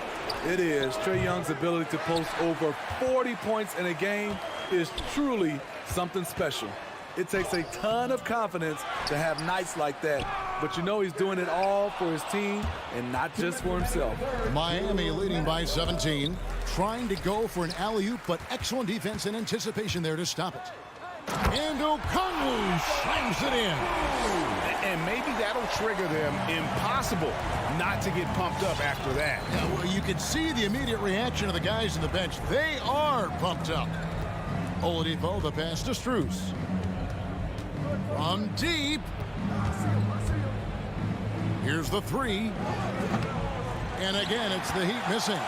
It is. Trae Young's ability to post over 40 points in a game is truly something special. It takes a ton of confidence to have nights like that. But you know he's doing it all for his team and not just for himself. Miami leading by 17. Trying to go for an alley-oop, but excellent defense and anticipation there to stop it. And Okongwu slams it in. And maybe that'll trigger them. Impossible not to get pumped up after that. Yeah, well, you can see the immediate reaction of the guys in the bench. They are pumped up. Oladipo, the pass to Strus. From deep. Here's the three. And again, it's the Heat missing.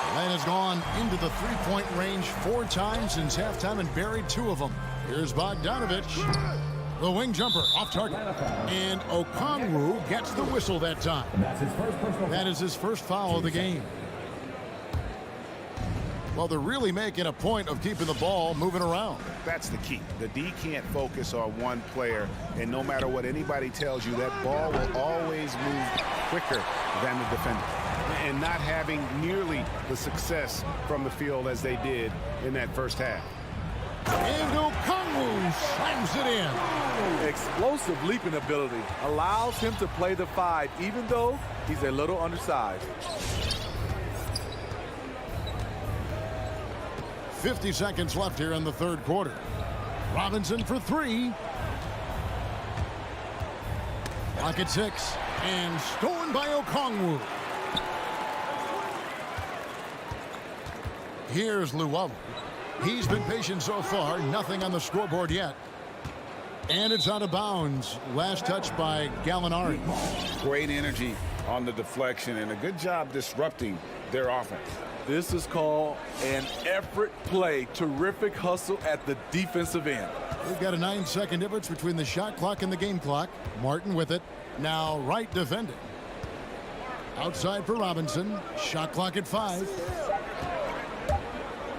Atlanta's gone into the three-point range 4 times since halftime and buried 2 of them. Here's Bogdanovich. The wing jumper off target. And Okongwu gets the whistle that time. That is his first foul of the game. Well, they're really making a point of keeping the ball moving around. That's the key. The D can't focus on one player, and no matter what anybody tells you, that ball will always move quicker than the defender. And not having nearly the success from the field as they did in that first half. And Okongwu slams it in. Explosive leaping ability allows him to play the 5, even though he's a little undersized. 50 seconds left here in the third quarter. Robinson for 3. Clock at 6. And stolen by Okongwu. Here's Luwawu. He's been patient so far. Nothing on the scoreboard yet. And it's out of bounds. Last touch by Gallinari. Great energy on the deflection and a good job disrupting their offense. This is called an effort play. Terrific hustle at the defensive end. We've got a 9-second difference between the shot clock and the game clock. Martin with it. Now Wright defending. Outside for Robinson. Shot clock at 5.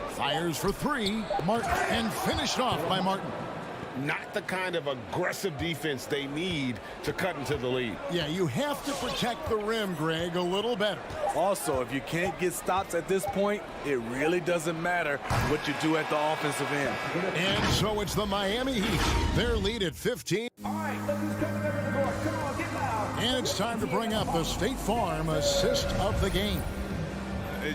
Fires for 3. Martin. And finished off by Martin. Not the kind of aggressive defense they need to cut into the lead. Yeah, you have to protect the rim, Greg, a little better. Also, if you can't get stops at this point, it really doesn't matter what you do at the offensive end. And so it's the Miami Heat. Their lead at 15. All right, look who's coming over the court. Come on, get loud. And it's time to bring up the State Farm assist of the game.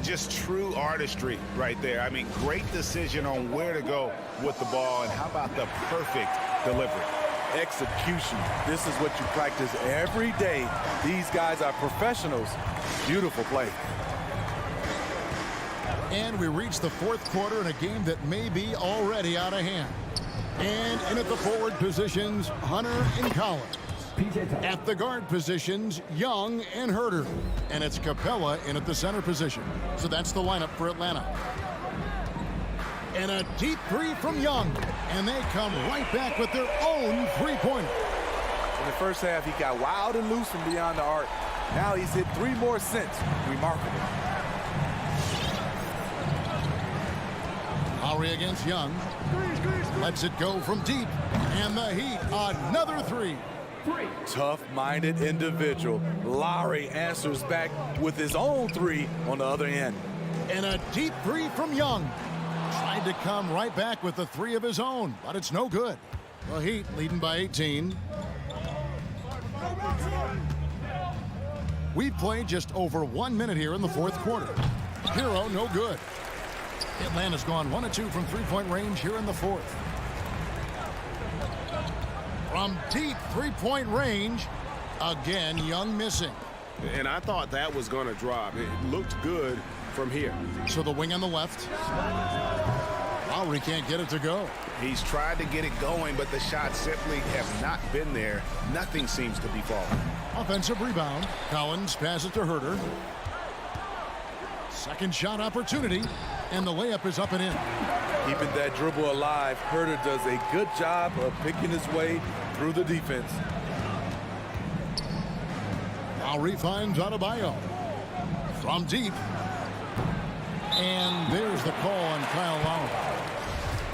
Just true artistry right there. I mean, great decision on where to go with the ball, and how about the perfect delivery? Execution. This is what you practice every day. These guys are professionals. Beautiful play. And we reach the fourth quarter in a game that may be already out of hand. And in at the forward positions, Hunter and Collins. At the guard positions, Young and Herter. And it's Capella in at the center position. So that's the lineup for Atlanta. And a deep 3 from Young. And they come right back with their own three-pointer. In the first half, he got wild and loose from beyond the arc. Now he's hit 3 more since. Remarkable. Lowry against Young. Lets it go from deep. And the Heat, another 3. Tough-minded individual. Lowry answers back with his own 3 on the other end. And a deep 3 from Young. Tried to come right back with the 3 of his own, but it's no good. The Heat leading by 18. We've played just over 1 minute here in the fourth quarter. Hero, no good. Atlanta's gone 1 of 2 from three-point range here in the fourth. From deep three-point range, again, Young missing. And I thought that was going to drop. It looked good from here. So the wing on the left. Lowry can't get it to go. He's tried to get it going, but the shots simply have not been there. Nothing seems to be falling. Offensive rebound. Collins passes to Herter. Second shot opportunity, and the layup is up and in. Keeping that dribble alive, Herter does a good job of picking his way through the defense. Lowry finds Adebayo. From deep. And there's the call on Kyle Lowry.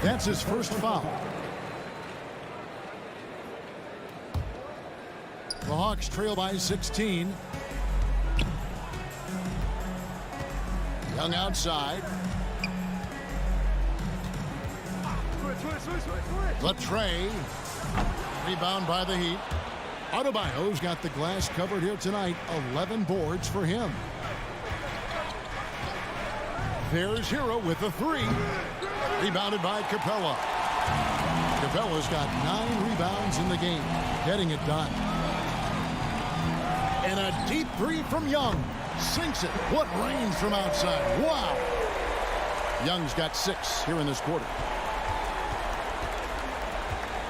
That's his first foul. The Hawks trail by 16. Young outside. Latre. Rebound by the Heat. Adebayo's got the glass covered here tonight. 11 boards for him. There's Hero with the 3. Rebounded by Capella. Capella's got 9 rebounds in the game. Getting it done. And a deep 3 from Young. Sinks it. What range from outside. Wow. Young's got 6 here in this quarter.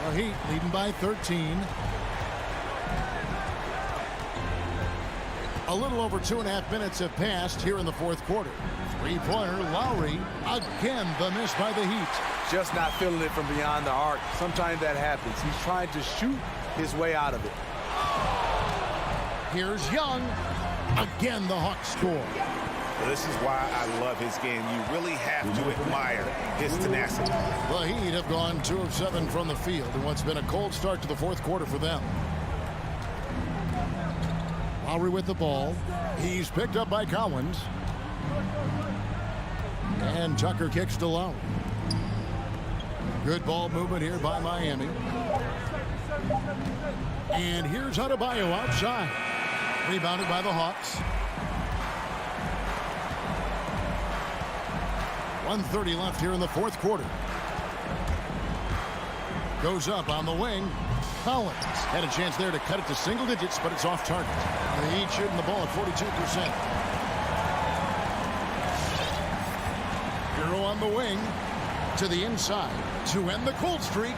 The Heat leading by 13. A little over 2.5 minutes have passed here in the fourth quarter. Three-pointer, Lowry. Again, the miss by the Heat. Just not feeling it from beyond the arc. Sometimes that happens. He's trying to shoot his way out of it. Here's Young. Again, the Hawks score. Well, this is why I love his game. You really have to admire his tenacity. The Heat have gone 2 of 7 from the field in what's been a cold start to the fourth quarter for them. Lowry with the ball. He's picked up by Collins. And Tucker kicks to Lowry. Good ball movement here by Miami. And here's Adebayo outside. Rebounded by the Hawks. 1:30 left here in the fourth quarter. Goes up on the wing. Collins had a chance there to cut it to single digits, but it's off target. The Heat shooting the ball at 42%. Hero on the wing to the inside to end the cold streak.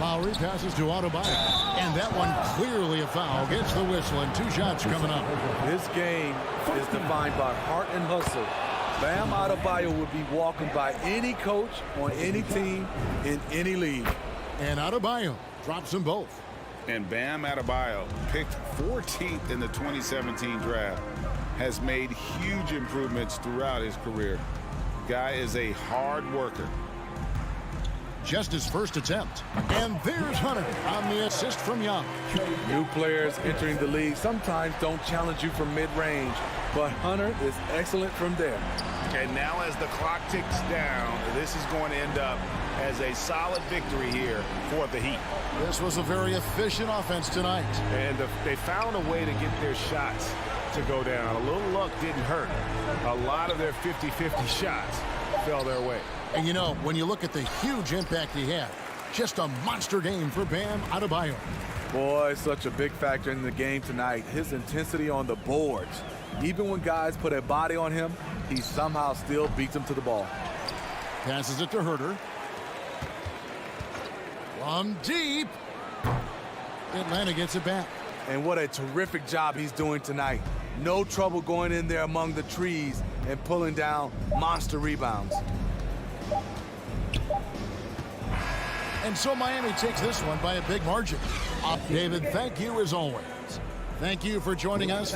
Lowry passes to Adebayo, and that one clearly a foul. Gets the whistle, and 2 shots coming up. This game is defined by heart and hustle. Bam Adebayo would be walking by any coach on any team in any league. And Adebayo drops them both. And Bam Adebayo, picked 14th in the 2017 draft, has made huge improvements throughout his career. Guy is a hard worker. Just his first attempt. And there's Hunter on the assist from Young. New players entering the league sometimes don't challenge you from mid-range, but Hunter is excellent from there. And now as the clock ticks down, this is going to end up as a solid victory here for the Heat. This was a very efficient offense tonight. And they found a way to get their shots to go down. A little luck didn't hurt. A lot of their 50-50 shots fell their way. And you know, when you look at the huge impact he had, just a monster game for Bam Adebayo. Boy, such a big factor in the game tonight. His intensity on the boards. Even when guys put a body on him, he somehow still beats them to the ball. Passes it to Herter. From deep. Atlanta gets it back. And what a terrific job he's doing tonight. No trouble going in there among the trees and pulling down monster rebounds. And so Miami takes this one by a big margin. David, thank you as always. Thank you for joining us.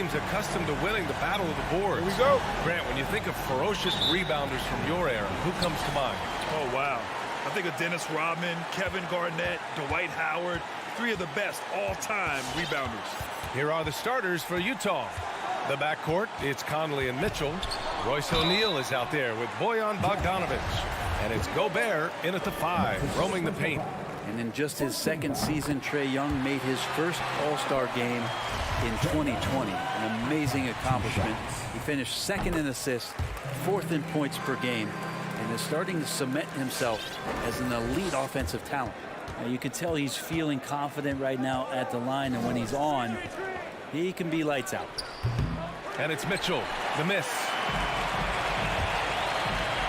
teams accustomed to winning the battle of the boards. Here we go. Grant, when you think of ferocious rebounders from your era, who comes to mind? Oh, wow. I think of Dennis Rodman, Kevin Garnett, Dwight Howard, 3 of the best all-time rebounders. Here are the starters for Utah. The backcourt, it's Conley and Mitchell. Royce O'Neal is out there with Bojan Bogdanovic. And it's Gobert in at the 5, roaming the paint. And in just his second season, Trae Young made his first All-Star game in 2020. An amazing accomplishment. He finished second in assists, 4th in points per game, and is starting to cement himself as an elite offensive talent. Now, you can tell he's feeling confident right now at the line, and when he's on, he can be lights out. And it's Mitchell, the miss.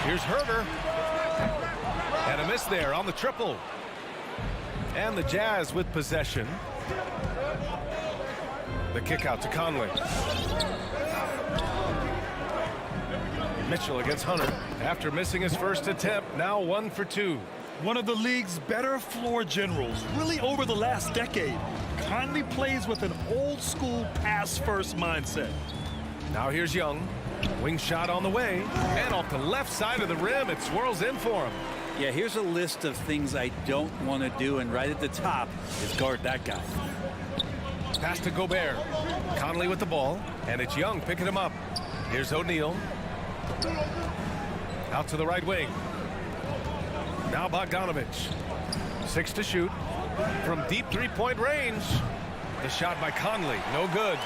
Here's Herter. And a miss there on the triple. And the Jazz with possession. The kick out to Conley. Mitchell against Hunter. After missing his first attempt, now 1 for 2. One of the league's better floor generals, really over the last decade. Conley plays with an old-school pass-first mindset. Now here's Young. Wing shot on the way. And off the left side of the rim, it swirls in for him. Yeah, here's a list of things I don't want to do, and right at the top is guard that guy. Pass to Gobert. Conley with the ball, and it's Young picking him up. Here's O'Neal. Out to the right wing. Now Bogdanovic. 6 to shoot. From deep three-point range. The shot by Conley, no good.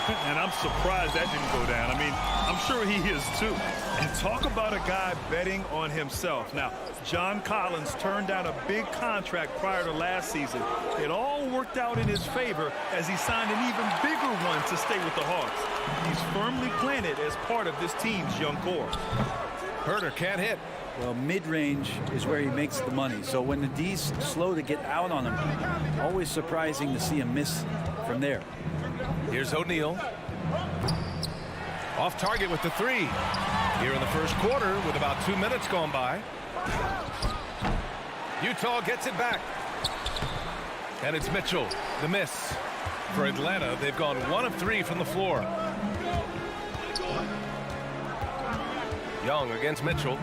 And I'm surprised that didn't go down. I mean, I'm sure he is too. And talk about a guy betting on himself. Now, John Collins turned down a big contract prior to last season. It all worked out in his favor as he signed an even bigger one to stay with the Hawks. He's firmly planted as part of this team's young core. Herter can't hit. Well, mid-range is where he makes the money. So when the D's slow to get out on him, always surprising to see him miss from there. Here's O'Neal. Off target with the 3. Here in the first quarter with about 2 minutes gone by. Utah gets it back. And it's Mitchell, the miss. For Atlanta, they've gone 1 of 3 from the floor. Young against Mitchell.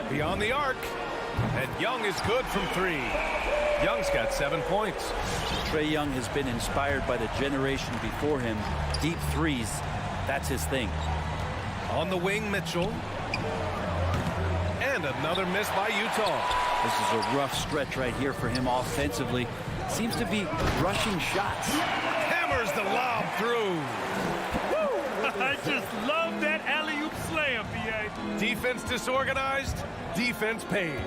Beyond the arc. And Young is good from 3. Young's got 7 points. Trae Young has been inspired by the generation before him. Deep threes, that's his thing. On the wing, Mitchell. And another miss by Utah. This is a rough stretch right here for him offensively. Seems to be rushing shots. Hammers the lob through. I just love that alley-oop slam, B.A. Defense disorganized, defense pays.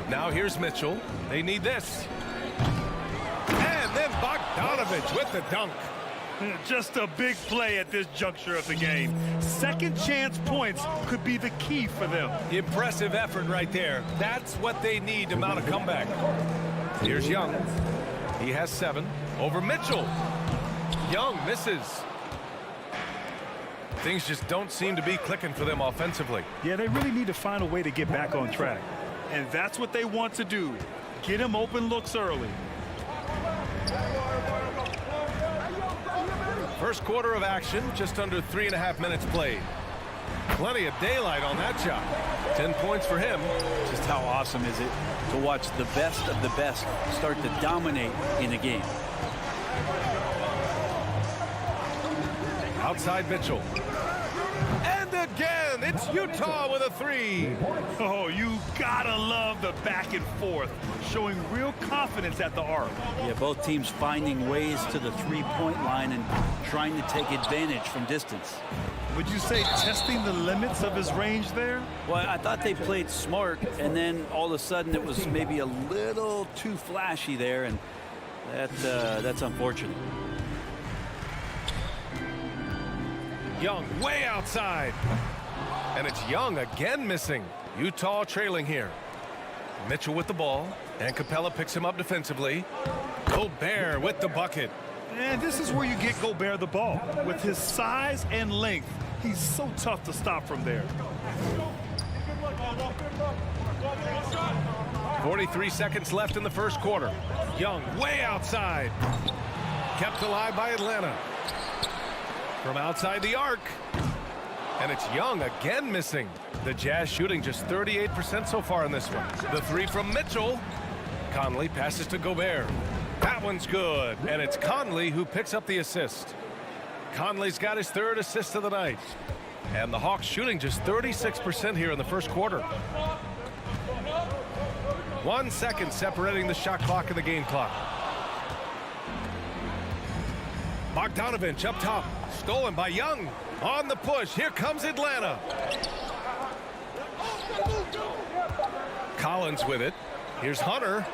Now here's Mitchell. They need this. And then Bogdanovic with the dunk. Just a big play at this juncture of the game. Second chance points could be the key for them. Impressive effort right there. That's what they need to mount a comeback. Here's Young. He has 7 over Mitchell. Young misses. Things just don't seem to be clicking for them offensively. Yeah, they really need to find a way to get back on track. And that's what they want to do. Get him open looks early. First quarter of action, just under 3.5 minutes played. Plenty of daylight on that shot. 10 points for him. Just how awesome is it to watch the best of the best start to dominate in a game. Outside Mitchell. And again, it's Utah with a 3. Oh, you gotta love the back and forth, showing real confidence at the arc. Yeah, both teams finding ways to the three-point line and trying to take advantage from distance. Would you say testing the limits of his range there? Well, I thought they played smart, and then all of a sudden it was maybe a little too flashy there, and that's unfortunate. Young way outside. And it's Young again missing. Utah trailing here. Mitchell with the ball. And Capella picks him up defensively. Gobert with the bucket. And this is where you get Gobert the ball. With his size and length, he's so tough to stop from there. 43 seconds left in the first quarter. Young way outside. Kept alive by Atlanta. from outside the arc. And it's Young again missing. The Jazz shooting just 38% so far in this one. The three from Mitchell. Conley passes to Gobert. That one's good. And it's Conley who picks up the assist. Conley's got his third assist of the night. And the Hawks shooting just 36% here in the first quarter. 1 second separating the shot clock and the game clock. Bogdanovich up top. Stolen by Young. On the push. Here comes Atlanta. Collins with it. Here's Hunter.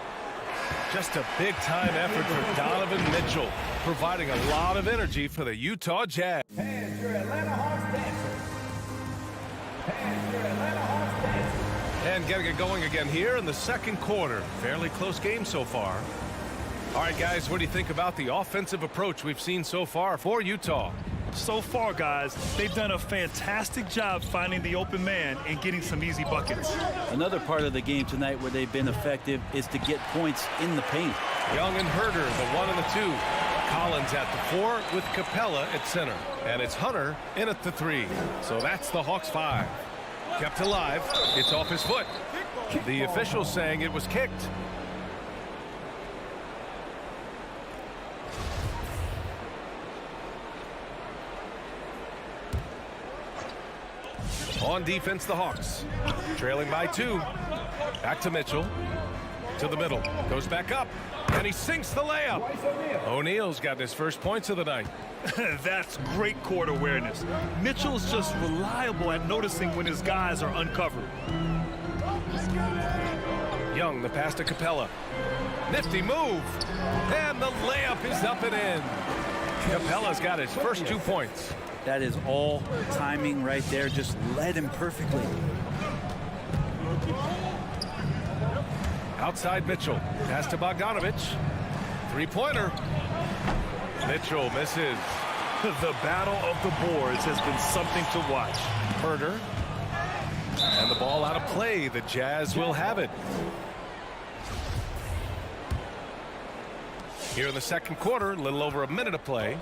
Just a big-time effort for Donovan Mitchell, providing a lot of energy for the Utah Jazz. And your Atlanta Hawks dancers. And your Atlanta Hawks dancers. And getting it going again here in the second quarter. Fairly close game so far. All right, guys, what do you think about the offensive approach we've seen so far for Utah? So far, guys, they've done a fantastic job finding the open man and getting some easy buckets. Another part of the game tonight where they've been effective is to get points in the paint. Young and Herder, the 1 and the 2. Collins at the 4 with Capella at center. And it's Hunter in at the 3. So that's the Hawks 5. Kept alive. It's off his foot. The official saying it was kicked. On defense, the Hawks. Trailing by 2. Back to Mitchell. To the middle. Goes back up. And he sinks the layup. O'Neal's got his first points of the night. That's great court awareness. Mitchell's just reliable at noticing when his guys are uncovered. Young, the pass to Capella. Nifty move. And the layup is up and in. Capella's got his first 2 points. That is all timing right there. Just led him perfectly. Outside Mitchell. Pass to Bogdanovich. Three-pointer. Mitchell misses. The battle of the boards has been something to watch. Herder. And the ball out of play. The Jazz will have it. Here in the second quarter, a little over a minute of play.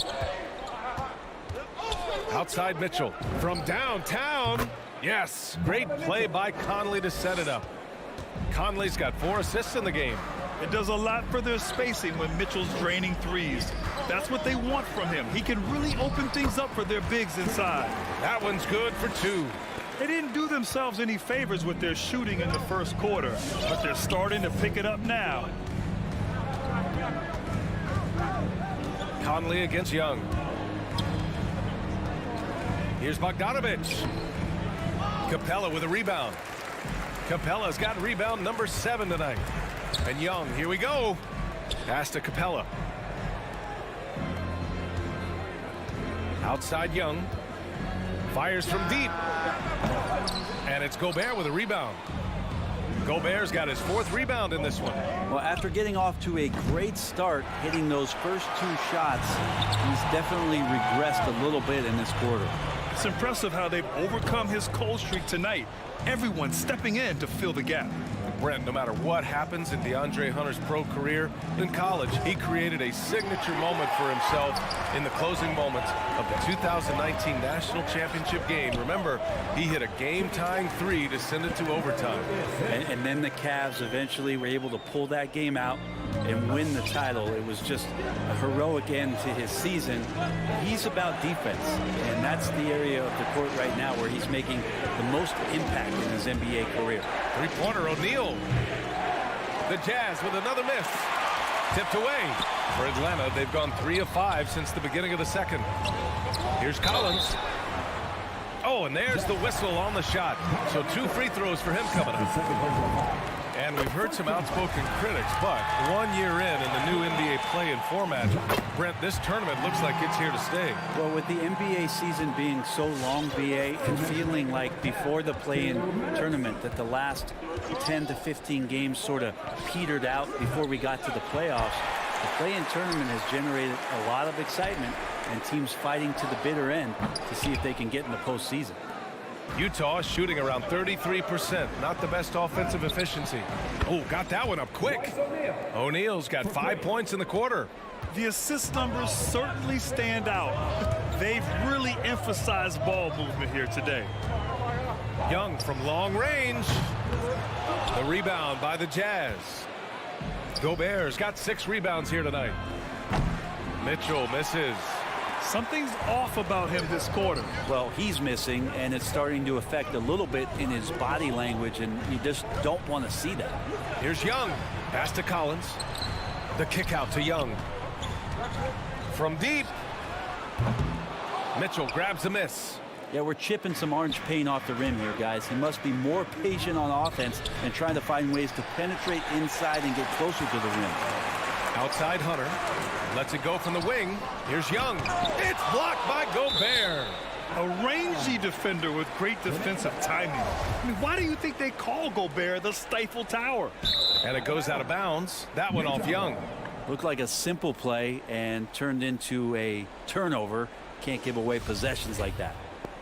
Outside Mitchell from downtown. Yes, great play by Conley to set it up. Conley's got 4 assists in the game. It does a lot for their spacing when Mitchell's draining threes. That's what they want from him. He can really open things up for their bigs inside. That one's good for 2. They didn't do themselves any favors with their shooting in the first quarter, but they're starting to pick it up now. Conley against Young. Here's Bogdanovich. Capella with a rebound. Capella's got rebound number 7 tonight. And Young, here we go. Pass to Capella. Outside Young. Fires from deep. And it's Gobert with a rebound. Gobert's got his 4th rebound in this one. Well, after getting off to a great start, hitting those first 2 shots, he's definitely regressed a little bit in this quarter. It's impressive how they've overcome his cold streak tonight. Everyone stepping in to fill the gap. Brent, no matter what happens in DeAndre Hunter's pro career, in college, he created a signature moment for himself in the closing moments of the 2019 National Championship game. Remember, he hit a game-tying 3 to send it to overtime. And then the Cavs eventually were able to pull that game out and win the title. It was just a heroic end to his season. He's about defense, and that's the area of the court right now where he's making the most impact in his NBA career. Three-pointer, O'Neal. The Jazz with another miss. Tipped away. For Atlanta, they've gone 3 of 5 since the beginning of the second. Here's Collins. Oh, and there's the whistle on the shot. So 2 free throws for him coming up. And we've heard some outspoken critics, but 1 year in the new NBA play-in format, Brent, this tournament looks like it's here to stay. Well, with the NBA season being so long, BA, and feeling like before the play-in tournament that the last 10 to 15 games sort of petered out before we got to the playoffs, the play-in tournament has generated a lot of excitement and teams fighting to the bitter end to see if they can get in the postseason. Utah shooting around 33%. Not the best offensive efficiency. Oh, got that one up quick. O'Neal's got 5 points in the quarter. The assist numbers certainly stand out. They've really emphasized ball movement here today. Young from long range. The rebound by the Jazz. Gobert's got 6 rebounds here tonight. Mitchell misses. Something's off about him this quarter. Well, he's missing, and it's starting to affect a little bit in his body language, and you just don't want to see that. Here's Young. Pass to Collins. The kick out to Young. From deep. Mitchell grabs a miss. Yeah, we're chipping some orange paint off the rim here, guys. He must be more patient on offense and trying to find ways to penetrate inside and get closer to the rim. Outside Hunter. Lets it go from the wing. Here's Young. It's blocked by Gobert. A rangy defender with great defensive timing. I mean, why do you think they call Gobert the Stifle Tower? And it goes out of bounds. That one off Young. Looked like a simple play and turned into a turnover. Can't give away possessions like that.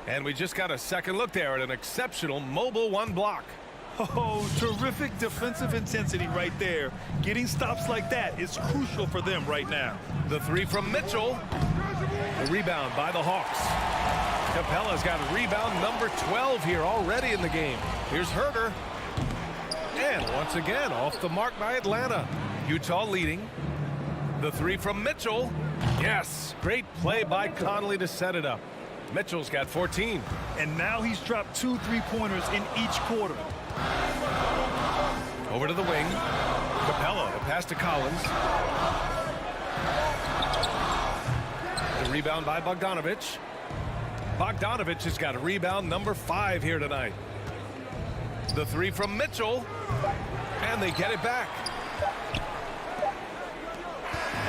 And we just got a second look there at an exceptional mobile 1 block. Oh, terrific defensive intensity right there. Getting stops like that is crucial for them right now. The 3 from Mitchell. The rebound by the Hawks. Capella's got a rebound number 12 here already in the game. Here's Herter. And once again, off the mark by Atlanta. Utah leading. The 3 from Mitchell. Yes, great play by Conley to set it up. Mitchell's got 14. And now he's dropped 2 3-pointers in each quarter. Over to the wing. Capella, a pass to Collins. The rebound by Bogdanovich. Bogdanovich has got a rebound number 5 here tonight. The 3 from Mitchell. And they get it back.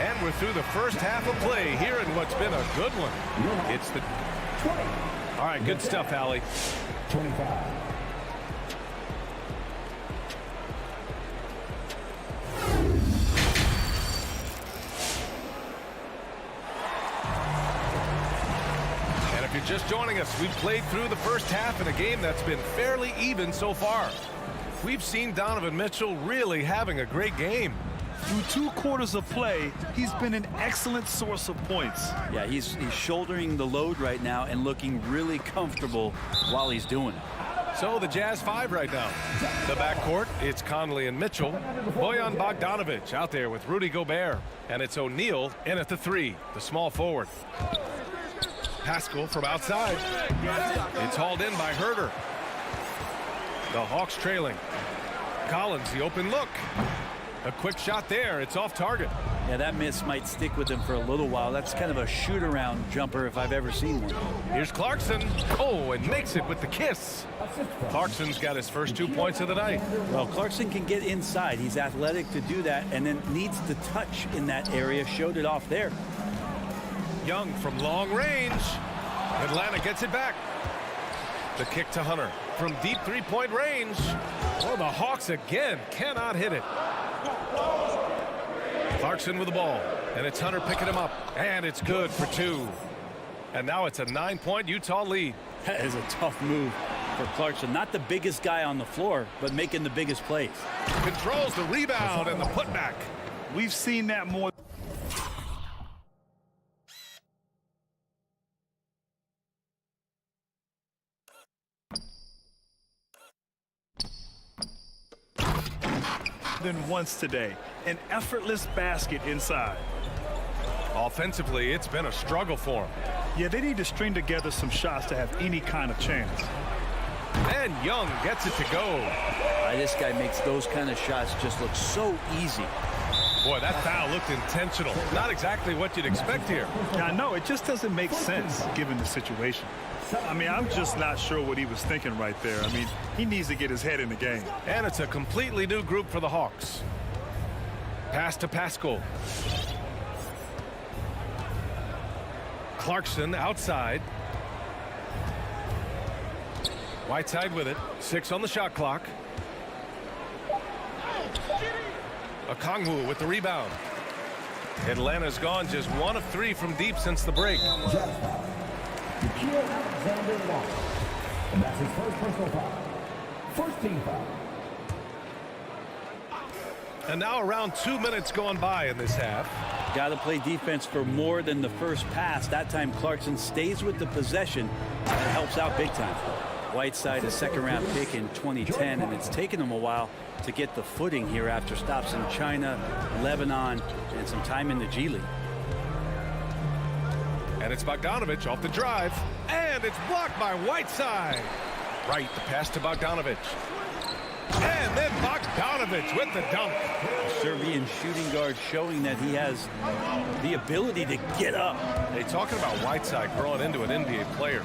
And we're through the first half of play here in what's been a good one. It's the... 20. All right, good stuff, Allie. 25. And if you're just joining us, we've played through the first half in a game that's been fairly even so far. We've seen Donovan Mitchell really having a great game. Through 2 quarters of play, he's been an excellent source of points. Yeah, he's shouldering the load right now and looking really comfortable while he's doing it. So the Jazz 5 right now. The backcourt, it's Conley and Mitchell. Bojan Bogdanovich out there with Rudy Gobert. And it's O'Neal in at the 3, the small forward. Pascal from outside. It's hauled in by Herter. The Hawks trailing. Collins, the open look. A quick shot there. It's off target. Yeah, that miss might stick with him for a little while. That's kind of a shoot-around jumper if I've ever seen one. Here's Clarkson. Oh, and makes it with the kiss. Clarkson's got his first 2 points of the night. Well, Clarkson can get inside. He's athletic to do that, and then needs to touch in that area. Showed it off there. Young from long range. Atlanta gets it back. The kick to Hunter from deep 3-point range. Well, the Hawks again cannot hit it. Clarkson with the ball, and it's Hunter picking him up, and it's good for 2. And now it's a 9-point Utah lead. That is a tough move for Clarkson. Not the biggest guy on the floor, but making the biggest plays. Controls the rebound and the putback. We've seen that more. Than once today. An effortless basket inside. Offensively, it's been a struggle for him. Yeah, they need to string together some shots to have any kind of chance. And Young gets it to go. This guy makes those kind of shots just look so easy. Boy, that foul looked intentional. Not exactly what you'd expect here. Yeah, I know. It just doesn't make sense given the situation. I mean, I'm just not sure what he was thinking right there. I mean, he needs to get his head in the game. And it's a completely new group for the Hawks. Pass to Pascal. Clarkson outside. Whiteside with it. 6 on the shot clock. Okongwu with the rebound. Atlanta's gone just 1 of 3 from deep since the break. And that's his first personal foul. First team foul. And now around 2 minutes gone by in this half. Got to play defense for more than the first pass. That time Clarkson stays with the possession. That helps out big time. Whiteside, a second-round pick in 2010, and it's taken him a while to get the footing here after stops in China, Lebanon, and some time in the G League. And it's Bogdanovich off the drive, and it's blocked by Whiteside. Right, the pass to Bogdanovich. And then Bogdanovich with the dunk. Serbian shooting guard showing that he has the ability to get up. Hey, talking about Whiteside growing into an NBA player,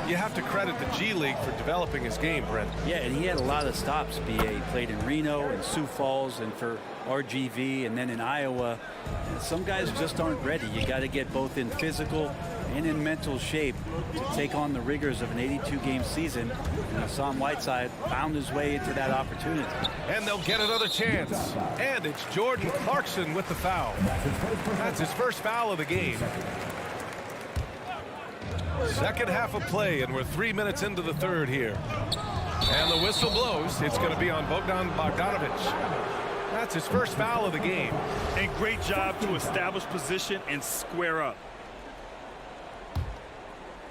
you have to credit the G League for developing his game, Brent. Yeah, and he had a lot of stops. He played in Reno and Sioux Falls and for RGV and then in Iowa. And some guys just aren't ready. You got to get both in physical and in mental shape to take on the rigors of an 82-game season. And Hassan Whiteside found his way into that opportunity. And they'll get another chance. And it's Jordan Clarkson with the foul. That's his first foul of the game. Second half of play, and we're 3 minutes into the third here. And the whistle blows. It's going to be on Bogdanovich. That's his first foul of the game. A great job to establish position and square up.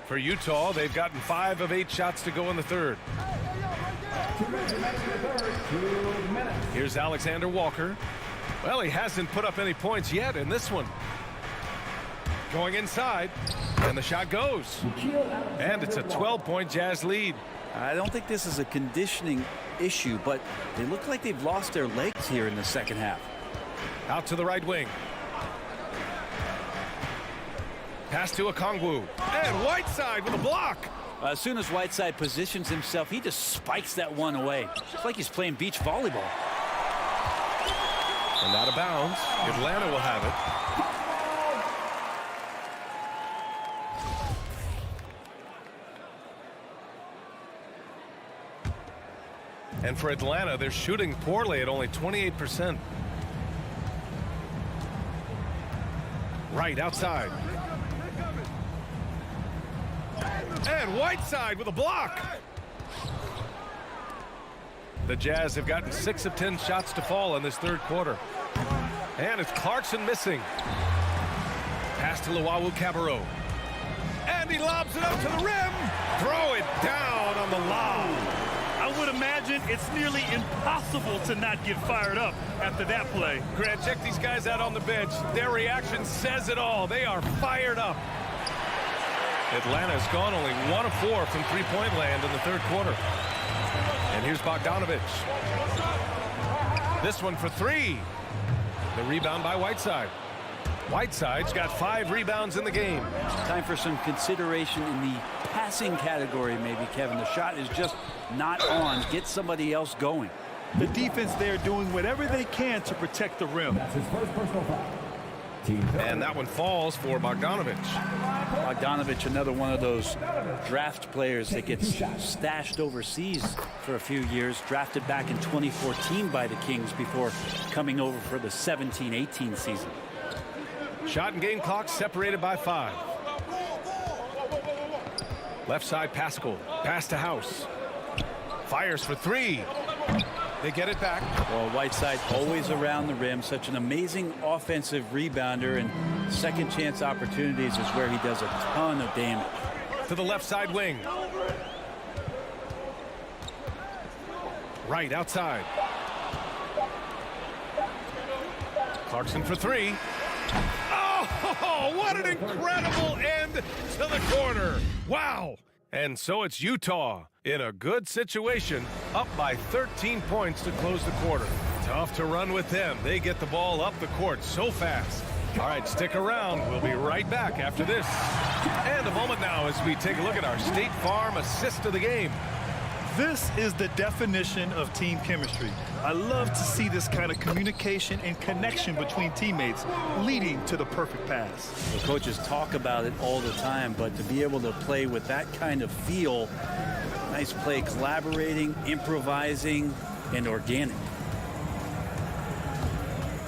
For Utah, they've gotten 5 of 8 shots to go in the third. Here's Alexander Walker. Well, he hasn't put up any points yet in this one. Going inside, and the shot goes. And it's a 12-point Jazz lead. I don't think this is a conditioning issue, but they look like they've lost their legs here in the second half. Out to the right wing. Pass to Okongwu. And Whiteside with a block. As soon as Whiteside positions himself, he just spikes that one away. It's like he's playing beach volleyball. And out of bounds. Atlanta will have it. And for Atlanta, they're shooting poorly at only 28%. Right outside. And Whiteside with a block. The Jazz have gotten 6 of 10 shots to fall in this third quarter. And it's Clarkson missing. Pass to Luwawu-Cabarrot. And he lobs it up to the rim. Throw it down on the lob. I would imagine it's nearly impossible to not get fired up after that play. Grant, check these guys out on the bench. Their reaction says it all. They are fired up. Atlanta's gone only 1 of 4 from three-point land in the third quarter. And here's Bogdanovich. This one for 3. The rebound by Whiteside. Whiteside's got 5 rebounds in the game. Time for some consideration in the passing category, maybe, Kevin. The shot is just not on. Get somebody else going. The defense there doing whatever they can to protect the rim. That's his first personal foul. And that one falls for Bogdanovich. Bogdanovich, another one of those draft players that gets stashed overseas for a few years. Drafted back in 2014 by the Kings before coming over for the 17-18 season. Shot and game clock separated by 5. Left side, Pascal. Pass to House. Fires for 3. They get it back. Well, Whiteside always around the rim. Such an amazing offensive rebounder, and second chance opportunities is where he does a ton of damage. To the left side wing. Right outside. Clarkson for 3. Oh, what an incredible end to the quarter. Wow. And so it's Utah in a good situation, up by 13 points to close the quarter. Tough to run with them. They get the ball up the court so fast. All right, stick around. We'll be right back after this. And a moment now as we take a look at our State Farm assist of the game. This is the definition of team chemistry. I love to see this kind of communication and connection between teammates leading to the perfect pass. The coaches talk about it all the time, but to be able to play with that kind of feel, nice play, collaborating, improvising, and organic.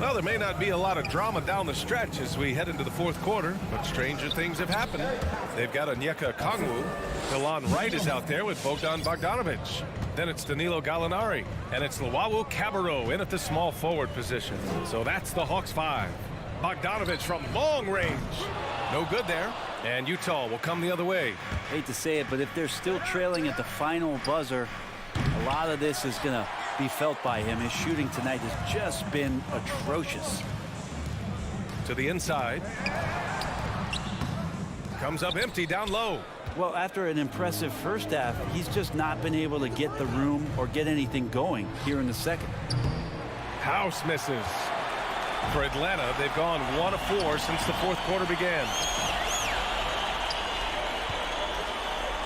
Well, there may not be a lot of drama down the stretch as we head into the fourth quarter, but stranger things have happened. They've got Onyeka Okongwu. Delon Wright is out there with Bogdan Bogdanovich. Then it's Danilo Gallinari, and it's Luwawu-Cabarrot in at the small forward position. So that's the Hawks 5. Bogdanovich from long range. No good there. And Utah will come the other way. Hate to say it, but if they're still trailing at the final buzzer, a lot of this is going to be felt by him. His shooting tonight has just been atrocious. To the inside. Comes up empty down low. Well, after an impressive first half, he's just not been able to get the room or get anything going here in the second. House misses. For Atlanta, they've gone 1 of 4 since the fourth quarter began.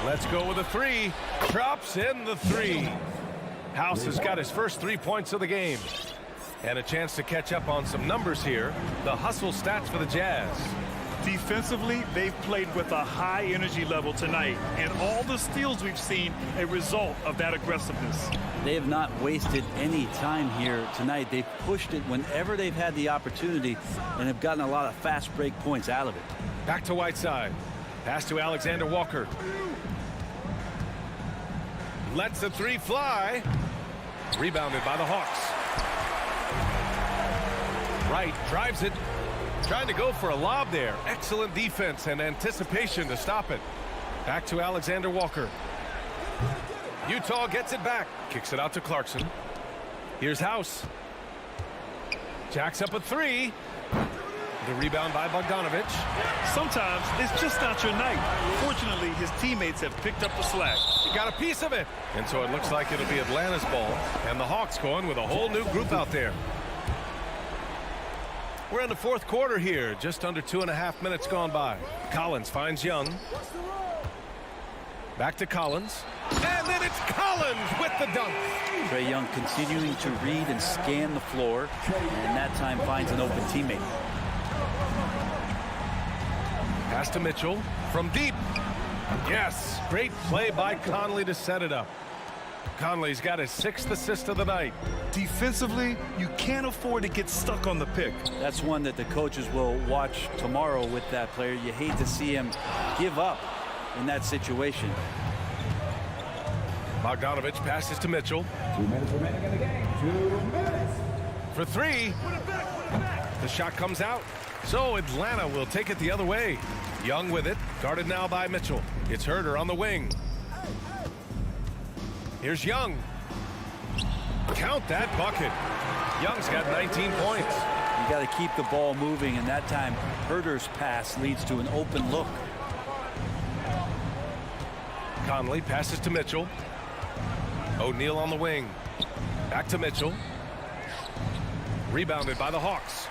Let's go with a 3. Drops in the 3. House has got his first 3 points of the game. And a chance to catch up on some numbers here. The hustle stats for the Jazz. Defensively, they've played with a high energy level tonight, and all the steals we've seen a result of that aggressiveness. They have not wasted any time here tonight. They've pushed it whenever they've had the opportunity and have gotten a lot of fast break points out of it. Back to Whiteside. Pass to Alexander Walker. Lets the 3 fly. Rebounded by the Hawks. Wright drives it. Trying to go for a lob there. Excellent defense and anticipation to stop it. Back to Alexander Walker. Utah gets it back. Kicks it out to Clarkson. Here's House. Jacks up a 3. The rebound by Bogdanovich. Sometimes it's just not your night. Fortunately, his teammates have picked up the slack. He got a piece of it. And so it looks like it'll be Atlanta's ball. And the Hawks going with a whole new group out there. We're in the fourth quarter here. Just under 2.5 minutes gone by. Collins finds Young. Back to Collins. And then it's Collins with the dunk. Trae Young continuing to read and scan the floor, and that time finds an open teammate. Pass to Mitchell from deep. Yes, great play by Conley to set it up. Conley's got his 6th assist of the night. Defensively, you can't afford to get stuck on the pick. That's one that the coaches will watch tomorrow with that player. You hate to see him give up in that situation. Bogdanovich passes to Mitchell. 2 minutes remaining in the game. 2 minutes. For 3. The shot comes out. So Atlanta will take it the other way. Young with it. Guarded now by Mitchell. It's Herder on the wing. Here's Young. Count that bucket. Young's got 19 points. You got to keep the ball moving, and that time Herder's pass leads to an open look. Conley passes to Mitchell. O'Neal on the wing. Back to Mitchell. Rebounded by the Hawks.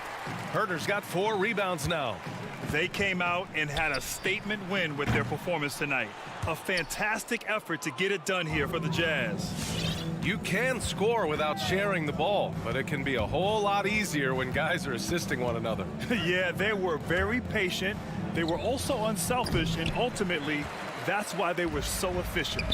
Herder's got 4 rebounds now. They came out and had a statement win with their performance tonight. A fantastic effort to get it done here for the Jazz. You can score without sharing the ball, but it can be a whole lot easier when guys are assisting one another. Yeah, they were very patient. They were also unselfish, and ultimately, that's why they were so efficient.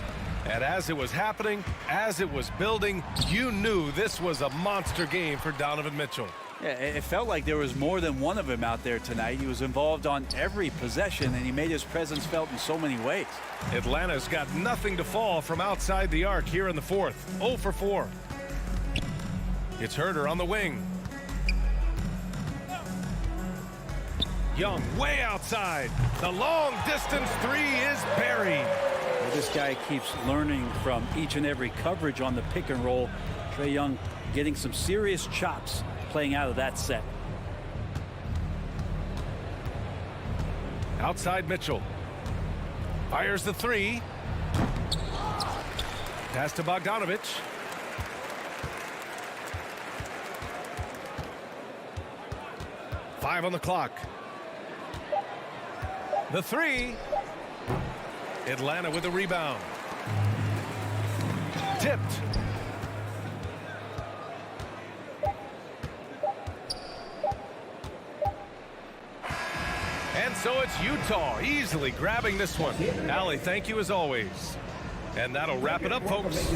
And as it was happening, as it was building, you knew this was a monster game for Donovan Mitchell. Yeah, it felt like there was more than one of him out there tonight. He was involved on every possession, and he made his presence felt in so many ways. Atlanta's got nothing to fall from outside the arc here in the fourth. 0 for 4. It's Herder on the wing. Young way outside. The long distance 3 is buried. Well, this guy keeps learning from each and every coverage on the pick and roll. Trae Young getting some serious chops playing out of that set. Outside Mitchell. Fires the 3. Pass to Bogdanovich. Five on the clock. The 3. Atlanta with the rebound. Tipped. And so it's Utah easily grabbing this one. Allie, thank you as always. And that'll wrap it up, folks.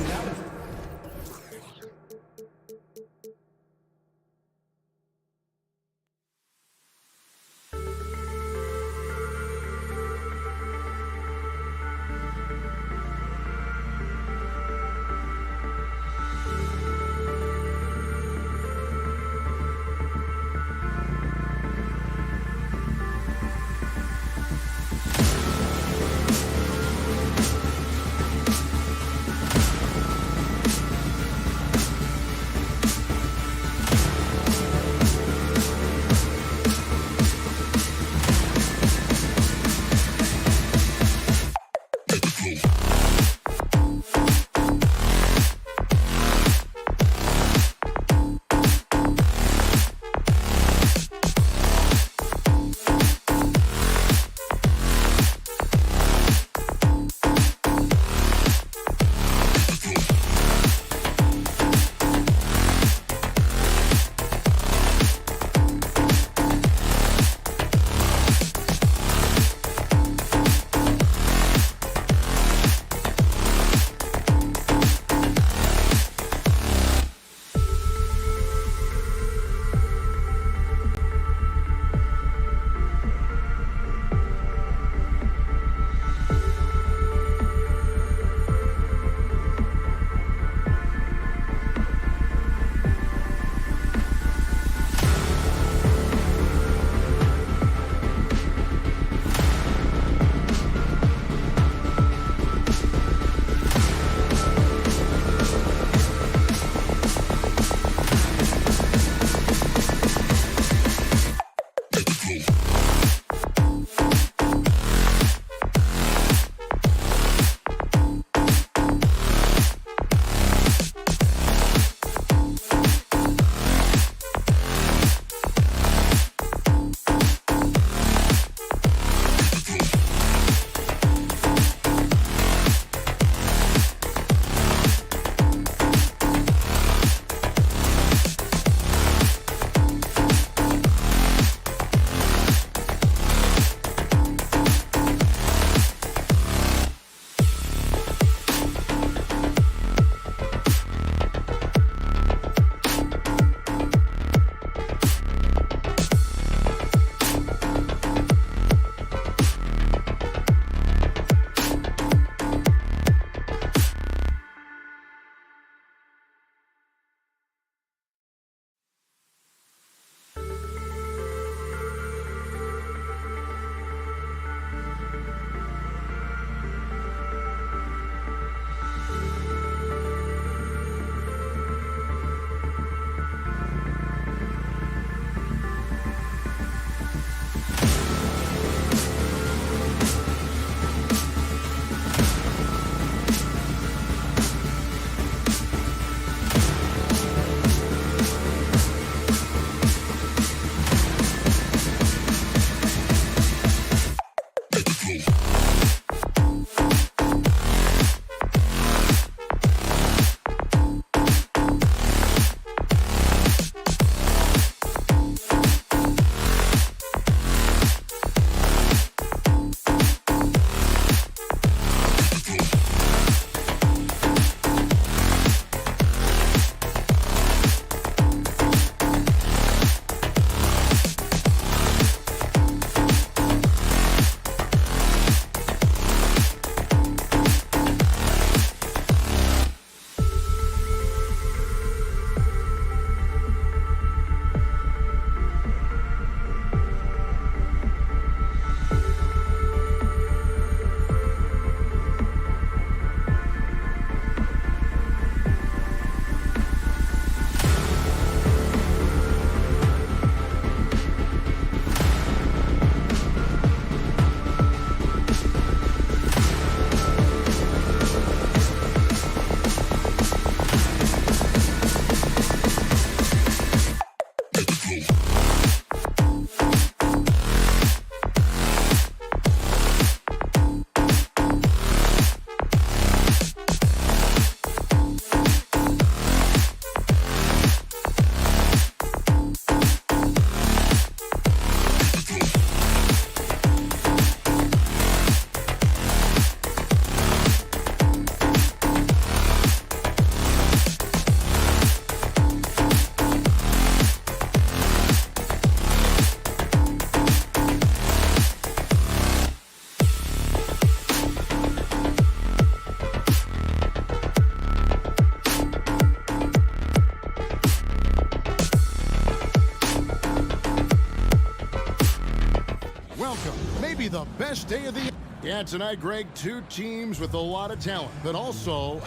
maybe the best day of the year. Yeah, tonight, Greg, two teams with a lot of talent, but also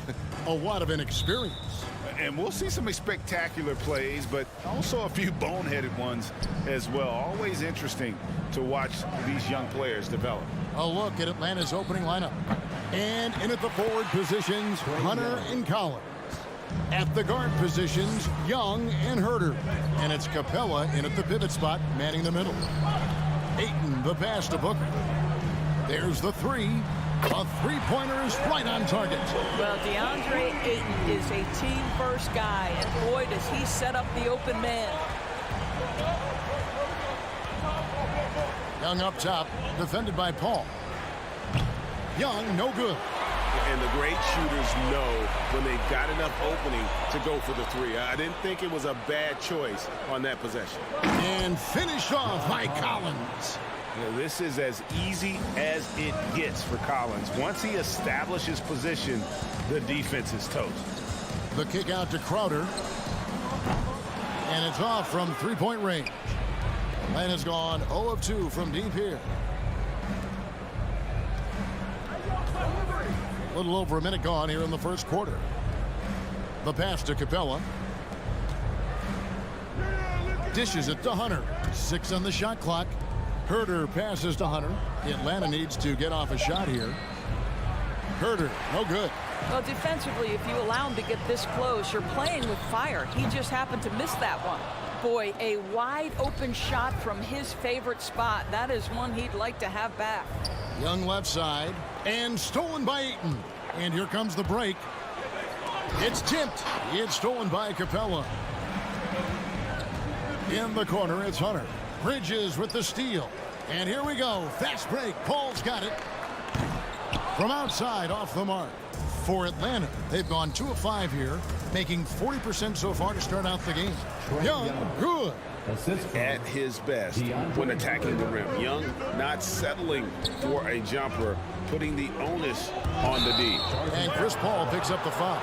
a lot of inexperience. And we'll see some spectacular plays, but also a few boneheaded ones as well. Always interesting to watch these young players develop. A look at Atlanta's opening lineup. And in at the forward positions, Hunter and Collins. At the guard positions, Young and Herder. And it's Capella in at the pivot spot, manning the middle. Ayton, the pass to Booker. There's the three. A three-pointer is right on target. Well, DeAndre Ayton is a team-first guy, and boy, does he set up the open man. Young up top, defended by Paul. Young, no good. And the great shooters know when they've got enough opening to go for the three. I didn't think it was a bad choice on that possession. And finished off by Collins. This is as easy as it gets for Collins. Once he establishes position, the defense is toast. The kick out to Crowder. And it's off from three-point range. Atlanta's gone 0 of 2 from deep here. A little over a minute gone here in the first quarter. The pass to Capella. Dishes it to Hunter. 6 on the shot clock. Herder passes to Hunter. Atlanta needs to get off a shot here. Herder, no good. Well, defensively, if you allow him to get this close, you're playing with fire. He just happened to miss that one. Boy, a wide open shot from his favorite spot. That is one he'd like to have back. Young left side. And stolen by Ayton. And here comes the break. It's tipped. It's stolen by Capella. In the corner, it's Hunter. Bridges with the steal. And here we go. Fast break. Paul's got it. From outside, off the mark. For Atlanta, they've gone 2 of 5 here, making 40% so far to start out the game. Young, good. At his best when attacking the rim. Young not settling for a jumper, putting the onus on the D. And Chris Paul picks up the foul.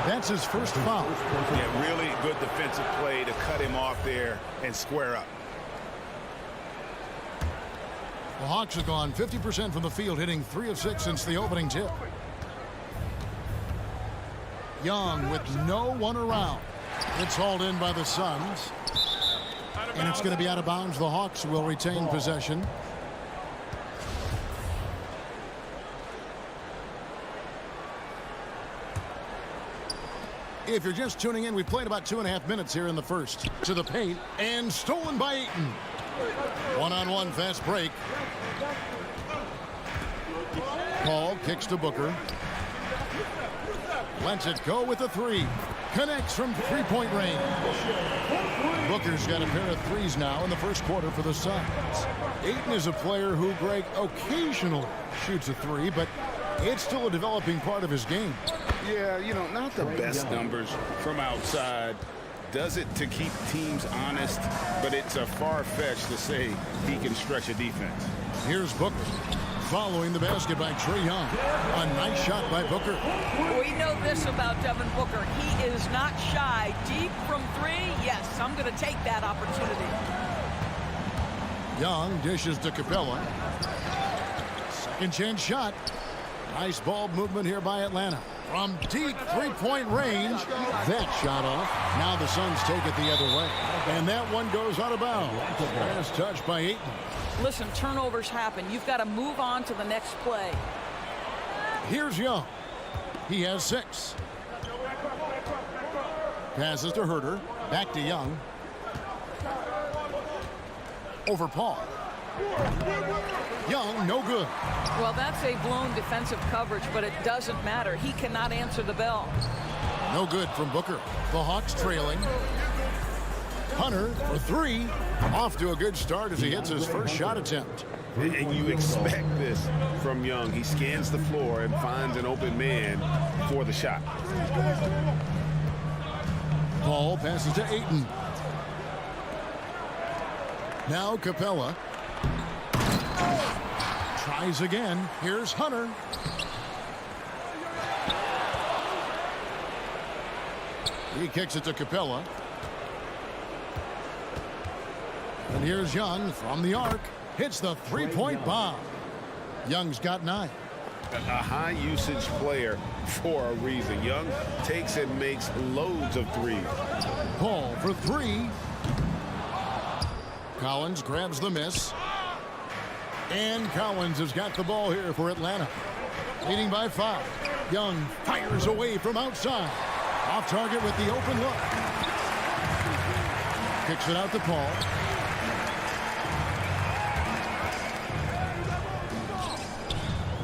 That's his first foul. Yeah, really good defensive play to cut him off there and square up. The Hawks have gone 50% from the field, hitting 3 of 6 since the opening tip. Young with no one around. It's hauled in by the Suns. And it's going to be out of bounds. The Hawks will retain possession. If you're just tuning in, we played about 2.5 minutes here in the first. To the paint, and stolen by Ayton. One-on-one fast break. Paul kicks to Booker. Lets it go with a three. Connects from three-point range. Booker's got a pair of threes now in the first quarter for the Suns. Ayton is a player who, Greg, occasionally shoots a three, but it's still a developing part of his game. Yeah, you know, not the best numbers from outside. Does it to keep teams honest, but it's a far-fetched to say he can stretch a defense. Here's Booker. Following the basket by Trae Young. A nice shot by Booker. We know this about Devin Booker. He is not shy. Deep from three, yes, I'm going to take that opportunity. Young dishes to Capella. Second chance shot. Nice ball movement here by Atlanta. From deep three-point range, that shot off. Now the Suns take it the other way. And that one goes out of bounds. Last touch by Ayton. Listen, turnovers happen. You've got to move on to the next play. Here's Young. He has 6. Passes to Herder. Back to Young. Over Paul. Young, no good. Well, that's a blown defensive coverage, but it doesn't matter. He cannot answer the bell. No good from Booker. The Hawks trailing. Hunter for 3. Off to a good start as he hits his first shot attempt. And you expect this from Young. He scans the floor and finds an open man for the shot. Paul passes to Ayton. Now Capella. Tries again. Here's Hunter. He kicks it to Capella. And here's Young from the arc. hits the three-point bomb. Young's got 9. A high-usage player for a reason. Young takes and makes loads of threes. Paul for 3. Collins grabs the miss. And Collins has got the ball here for Atlanta. Leading by 5. Young fires away from outside. Off target with the open look. Kicks it out to Paul.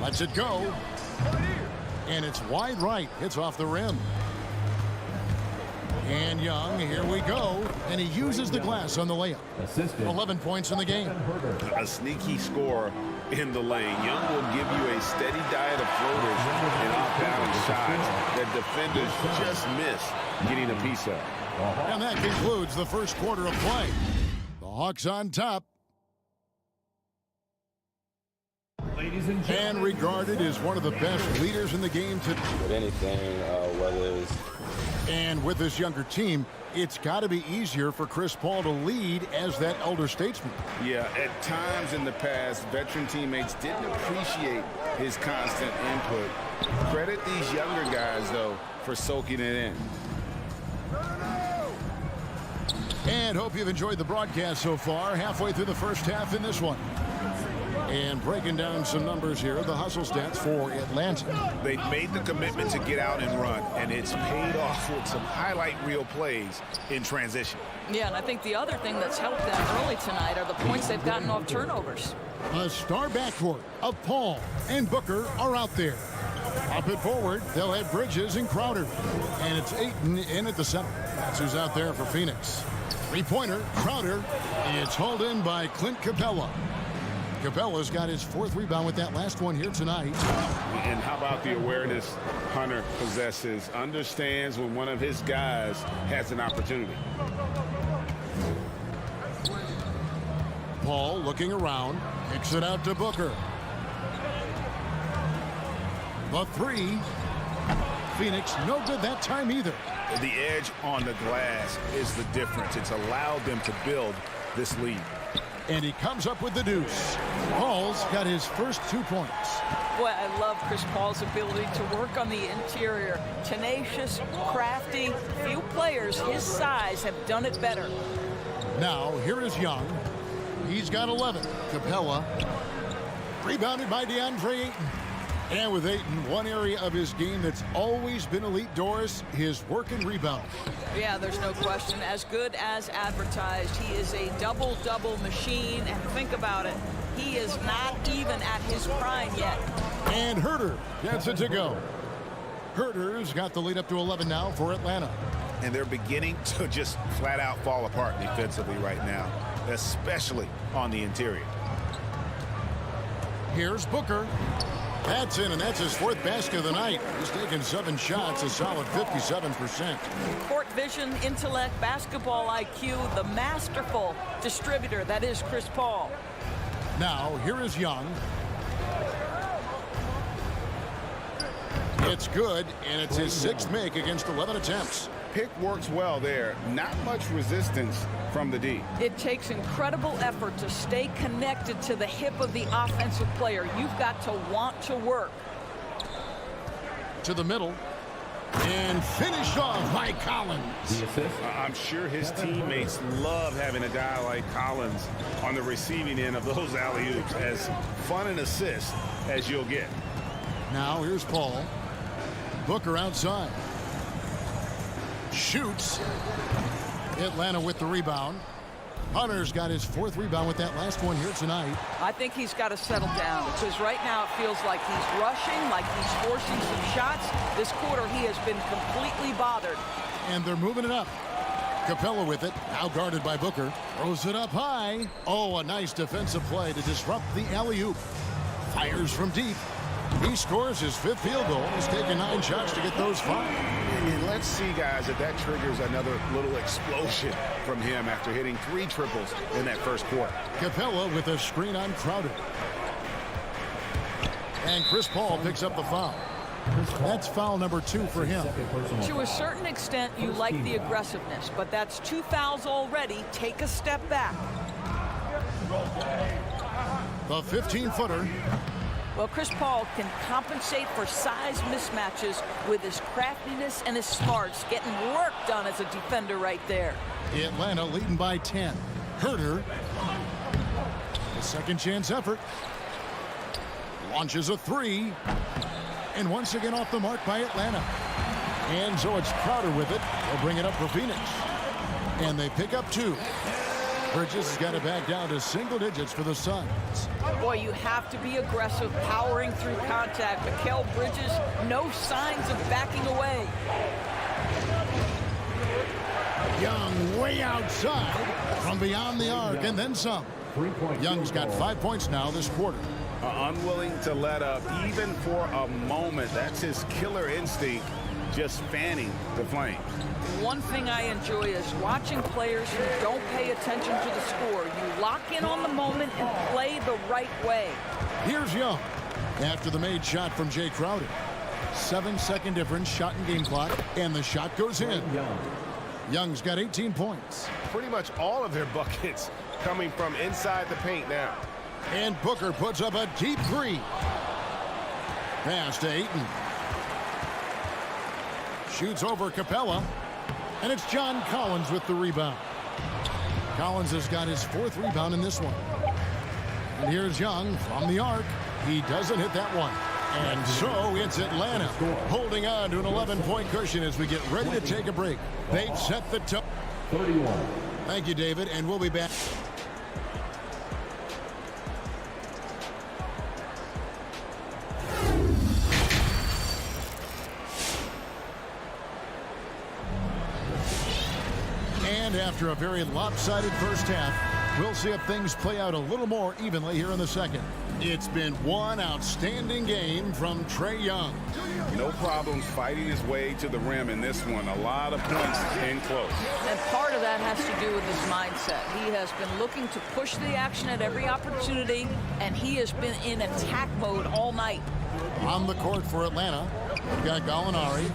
Lets it go. And it's wide right. Hits off the rim. And Young, here we go. And he uses the glass on the layup. 11 points in the game. A sneaky score in the lane. Young will give you a steady diet of floaters and off-balance shots that defenders just miss getting a piece of. And that concludes the first quarter of play. The Hawks on top. And regarded as one of the best leaders in the game today. With anything, whether it's... And with this younger team, it's got to be easier for Chris Paul to lead as that elder statesman. Yeah, at times in the past, veteran teammates didn't appreciate his constant input. Credit these younger guys, though, for soaking it in. And hope you've enjoyed the broadcast so far. Halfway through the first half in this one. And breaking down some numbers here, the hustle stats for Atlanta. They've made the commitment to get out and run, and it's paid off with some highlight reel plays in transition. Yeah, and I think the other thing that's helped them early tonight are the points they've gotten off turnovers. A star backcourt of Paul and Booker are out there. Up it forward, they'll have Bridges and Crowder. And it's Ayton in at the center. That's who's out there for Phoenix. Three-pointer, Crowder. It's hauled in by Clint Capella. Capella's got his 4th rebound with that last one here tonight. And how about the awareness Hunter possesses? Understands when one of his guys has an opportunity. Paul looking around, kicks it out to Booker. The 3. Phoenix no good that time either. The edge on the glass is the difference. It's allowed them to build this lead. And he comes up with the deuce. Paul's got his first 2 points. Boy, I love Chris Paul's ability to work on the interior. Tenacious, crafty. Few players his size have done it better. Now, here is Young. He's got 11. Capella. Rebounded by DeAndre Ayton. And with Ayton, one area of his game that's always been elite, Doris, his work and rebound. Yeah, there's no question. As good as advertised, he is a double-double machine. And think about it, he is not even at his prime yet. And Herter gets it to go. Herter's got the lead up to 11 now for Atlanta. And they're beginning to just flat out fall apart defensively right now, especially on the interior. Here's Booker. That's in, and that's his 4th basket of the night. He's taken 7 shots, a solid 57%. Court vision, intellect, basketball IQ, the masterful distributor that is Chris Paul. Now, here is Young. It's good, and it's his 6th make against 11 attempts. Pick works well there. Not much resistance from the D. It takes incredible effort to stay connected to the hip of the offensive player. You've got to want to work. To the middle. And finished off by Collins. I'm sure his teammates love having a guy like Collins on the receiving end of those alley-oops. As fun an assist as you'll get. Now here's Paul. Booker outside. Shoots. Atlanta with the rebound. Hunter's got his 4th rebound with that last one here tonight. I think he's got to settle down because right now it feels like he's rushing, like he's forcing some shots. This quarter he has been completely bothered. And they're moving it up. Capella with it, now guarded by Booker. Throws it up high. Oh, a nice defensive play to disrupt the alley-oop. Fires from deep. He scores his 5th field goal. He's taken 9 shots to get those 5. And let's see, guys, if that triggers another little explosion from him after hitting 3 triples in that first quarter. Capella with a screen on Crowder. And Chris Paul picks up the foul. That's foul number 2 for him. To a certain extent, you like the aggressiveness, but that's 2 fouls already. Take a step back. The 15-footer. Well, Chris Paul can compensate for size mismatches with his craftiness and his smarts, getting work done as a defender right there. Atlanta leading by 10. Herter. A second chance effort. Launches a three. And once again off the mark by Atlanta. And so it's Crowder with it. They'll bring it up for Phoenix. And they pick up 2. Bridges has got it back down to single digits for the Suns. Boy, you have to be aggressive, powering through contact. Mikal Bridges, no signs of backing away. Young way outside from beyond the arc and then some. Young's got 5 points now this quarter. Unwilling to let up even for a moment. That's his killer instinct, just fanning the flames. One thing I enjoy is watching players who don't pay attention to the score. You lock in on the moment and play the right way. Here's Young after the made shot from Jay Crowder. 7-second difference, shot and game clock, and the shot goes in. Young's got 18 points. Pretty much all of their buckets coming from inside the paint now. And Booker puts up a deep three. Pass to Ayton. Shoots over Capella. And it's John Collins with the rebound. Collins has got his 4th rebound in this one. And here's Young from the arc. He doesn't hit that one. And so it's Atlanta holding on to an 11-point cushion as we get ready to take a break. They've set the tone. 31. Thank you, David, and we'll be back. And after a very lopsided first half, we'll see if things play out a little more evenly here in the second. It's been one outstanding game from Trae Young. No problems fighting his way to the rim in this one. A lot of points in close. And part of that has to do with his mindset. He has been looking to push the action at every opportunity, and he has been in attack mode all night. On the court for Atlanta, we've got Gallinari.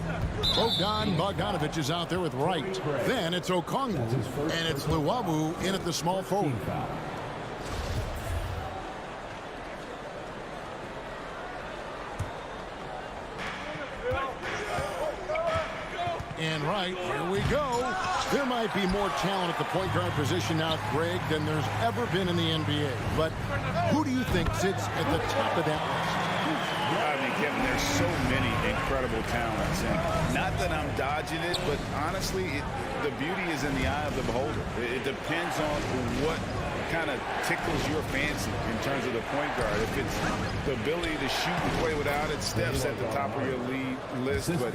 Bogdanovic is out there with Wright. Then it's Okongwu, and it's Luwawu in at the small forward. And right, here we go. There might be more talent at the point guard position now, Greg, than there's ever been in the NBA. But who do you think sits at the top of that list? I mean, Kevin, there's so many incredible talents. And not that I'm dodging it, but honestly, the beauty is in the eye of the beholder. It depends on what kind of tickles your fancy in terms of the point guard. If it's the ability to shoot and play without it, Steph's at the top of your league list. But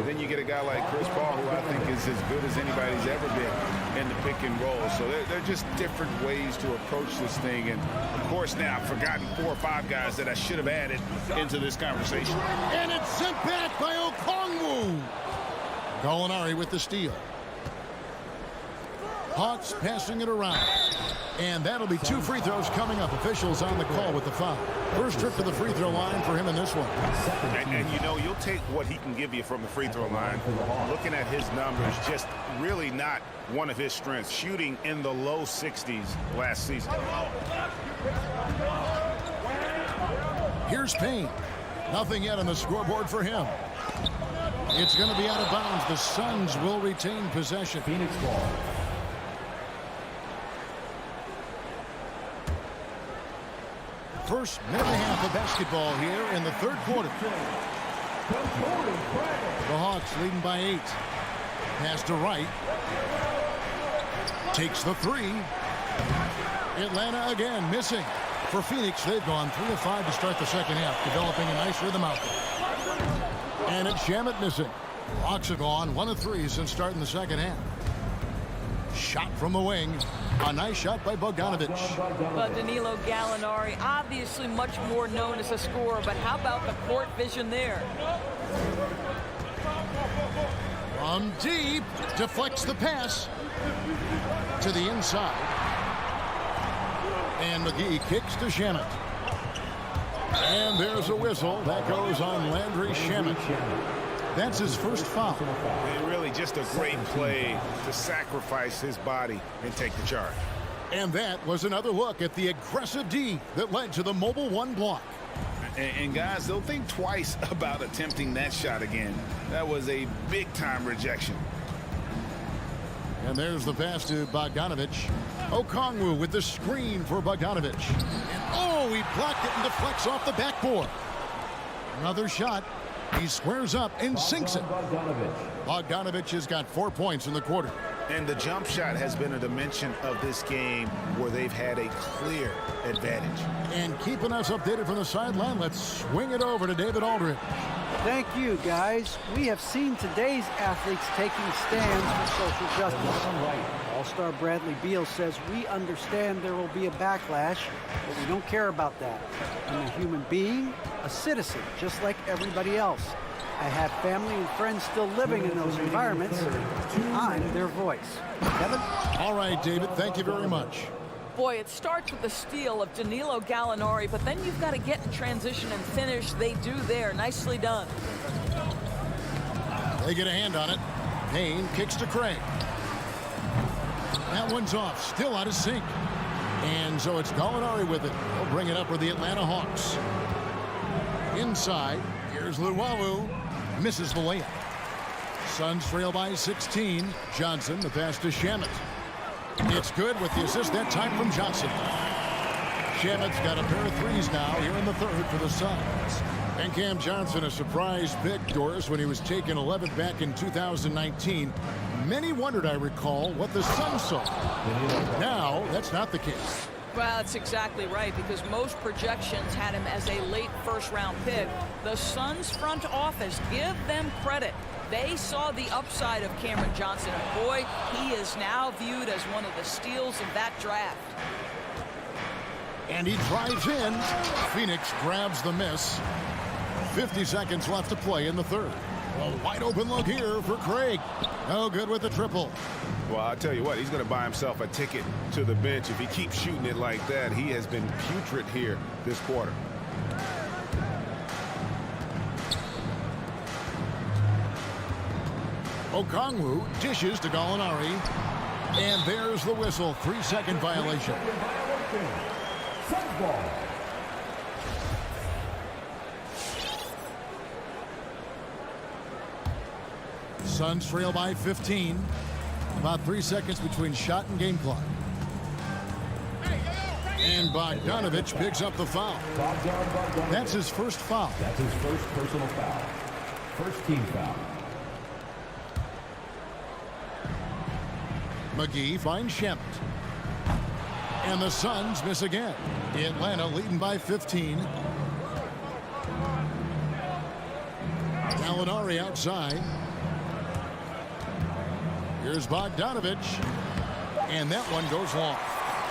then you get a guy like Chris Paul, who I think is as good as anybody's ever been in the pick and roll. So they're just different ways to approach this thing. And, of course, now I've forgotten 4 or 5 guys that I should have added into this conversation. And it's sent back by Okongwu. Gallinari with the steal. Hawks passing it around. And that'll be 2 free throws coming up. Officials on the call with the foul. First trip to the free throw line for him in this one. And you know, you'll take what he can give you from the free throw line. Looking at his numbers, just really not one of his strengths. Shooting in the low 60s last season. Here's Payne. Nothing yet on the scoreboard for him. It's going to be out of bounds. The Suns will retain possession. Phoenix ball. First minute and a half of basketball here in the third quarter. The Hawks leading by 8. Pass to Wright. Takes the 3. Atlanta again missing. For Phoenix, they've gone 3 of 5 to start the second half, developing a nice rhythm out there. And it's Shamet missing. Hawks have gone 1 of 3 since starting the second half. Shot from the wing. A nice shot by Bogdanovic. Well, Danilo Gallinari, obviously much more known as a scorer, but how about the court vision there? From deep, deflects the pass to the inside. And McGee kicks to Shamet. And there's a whistle. That goes on Landry Shamet. That's his first foul. Really just a great play to sacrifice his body and take the charge. And that was another look at the aggressive D that led to the Mobile One block. And guys, they'll think twice about attempting that shot again. That was a big-time rejection. And there's the pass to Bogdanovich. Okongwu with the screen for Bogdanovich. And oh, he blocked it and deflects off the backboard. Another shot. He squares up and sinks it. Bogdanovich has got 4 points in the quarter. And the jump shot has been a dimension of this game where they've had a clear advantage. And keeping us updated from the sideline, let's swing it over to David Aldridge. Thank you, guys. We have seen today's athletes taking stands for social justice. All-Star Bradley Beal says, we understand there will be a backlash, but we don't care about that. I'm a human being, a citizen, just like everybody else. I have family and friends still living in those environments. I'm their voice. Kevin? All right, David, thank you very much. Boy, it starts with the steal of Danilo Gallinari, but then you've got to get in transition and finish. They do there. Nicely done. They get a hand on it. Payne kicks to Craig. That one's off, still out of sync. And so it's Gallinari with it. He'll bring it up with the Atlanta Hawks. Inside, here's Luwawu. Misses the layup. Suns trail by 16. Johnson, the pass to Shamet. It's good with the assist that time from Johnson. Shamet's got a pair of threes now here in the third for the Suns. And Cam Johnson, a surprise pick, Doris, when he was taken 11th back in 2019. Many wondered, I recall, what the Suns saw. Now, that's not the case. Well, that's exactly right, because most projections had him as a late first-round pick. The Suns front office, give them credit. They saw the upside of Cameron Johnson. And boy, he is now viewed as one of the steals of that draft. And he drives in. Phoenix grabs the miss. 50 seconds left to play in the third. A wide open look here for Craig. No good with the triple. Well, I'll tell you what, he's going to buy himself a ticket to the bench. If he keeps shooting it like that, he has been putrid here this quarter. Okongwu dishes to Gallinari. And there's the whistle. 3-second violation. Suns ball. Suns trail by 15. About 3 seconds between shot and game clock. And Bogdanovich picks up the foul. That's his first foul. That's his first personal foul. First team foul. McGee finds Shamet. And the Suns miss again. Atlanta leading by 15. Gallinari outside. Here's Bogdanovich. And that one goes long.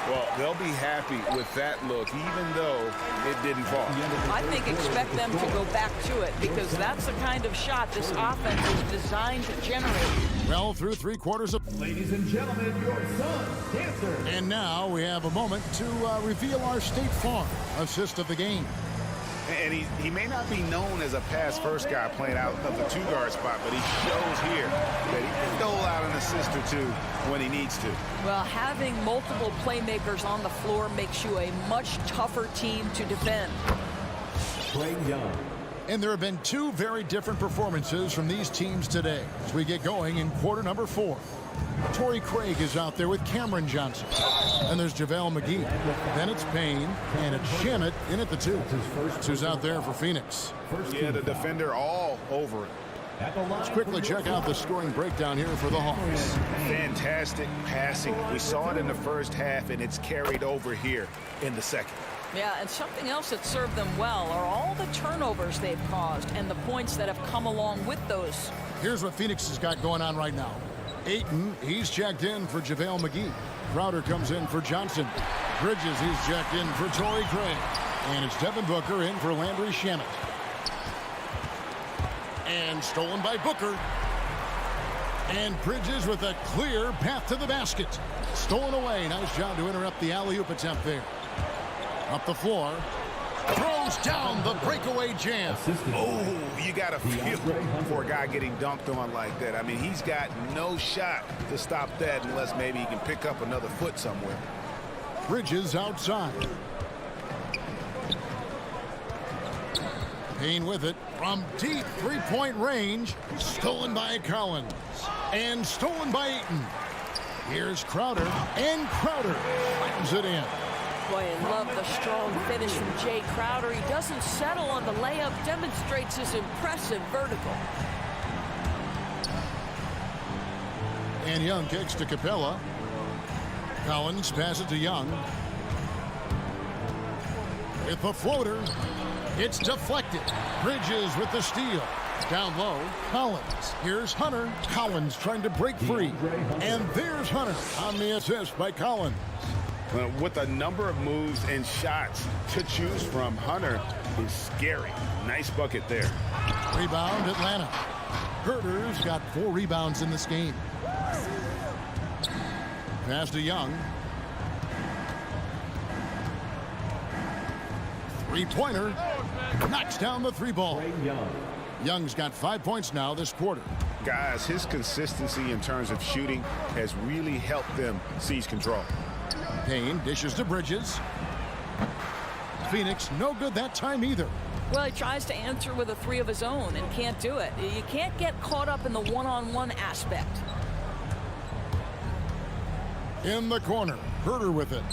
Well, they'll be happy with that look, even though it didn't fall. I think expect them to go back to it, because that's the kind of shot this offense is designed to generate. Well, through 3 quarters of... Ladies and gentlemen, your Suns dancer. And now we have a moment to reveal our State Farm assist of the game. And he may not be known as a pass-first guy playing out of the two-guard spot, but he shows here that he can dole out an assist or two when he needs to. Well, having multiple playmakers on the floor makes you a much tougher team to defend. Trae Young. And there have been 2 very different performances from these teams today as we get going in quarter number 4. Torrey Craig is out there with Cameron Johnson. And there's JaVale McGee. Then it's Payne. And it's Shamet in at the 2. Who's out there for Phoenix. Yeah, the defender all over it. Let's quickly check out the scoring breakdown here for the Hawks. Fantastic passing. We saw it in the first half, and it's carried over here in the second. Yeah, and something else that served them well are all the turnovers they've caused and the points that have come along with those. Here's what Phoenix has got going on right now. Ayton, he's checked in for JaVale McGee. Crowder comes in for Johnson. Bridges, he's checked in for Torrey Craig. And it's Devin Booker in for Landry Shamet. And stolen by Booker. And Bridges with a clear path to the basket. Stolen away. Nice job to interrupt the alley-oop attempt there. Up the floor. Throws down the breakaway jam. Oh, you got to feel for a guy getting dunked on like that. I mean, he's got no shot to stop that unless maybe he can pick up another foot somewhere. Bridges outside. Payne with it from deep three-point range. Stolen by Collins. And stolen by Ayton. Here's Crowder. And Crowder slams it in. Boy, I love the strong finish from Jay Crowder. He doesn't settle on the layup, demonstrates his impressive vertical. And Young kicks to Capella. Collins passes to Young. With the floater. It's deflected. Bridges with the steal. Down low, Collins. Here's Hunter. Collins trying to break free. And there's Hunter on the assist by Collins. With a number of moves and shots to choose from, Hunter is scary. Nice bucket there. Rebound, Atlanta. Herder's got 4 rebounds in this game. Pass to Young. Three-pointer. Knocks down the 3-ball. Young's got 5 points now this quarter. Guys, his consistency in terms of shooting has really helped them seize control. Payne dishes to Bridges. Phoenix no good that time either. Well, he tries to answer with a 3 of his own and can't do it. You can't get caught up in the one-on-one aspect. In the corner, Herder with it.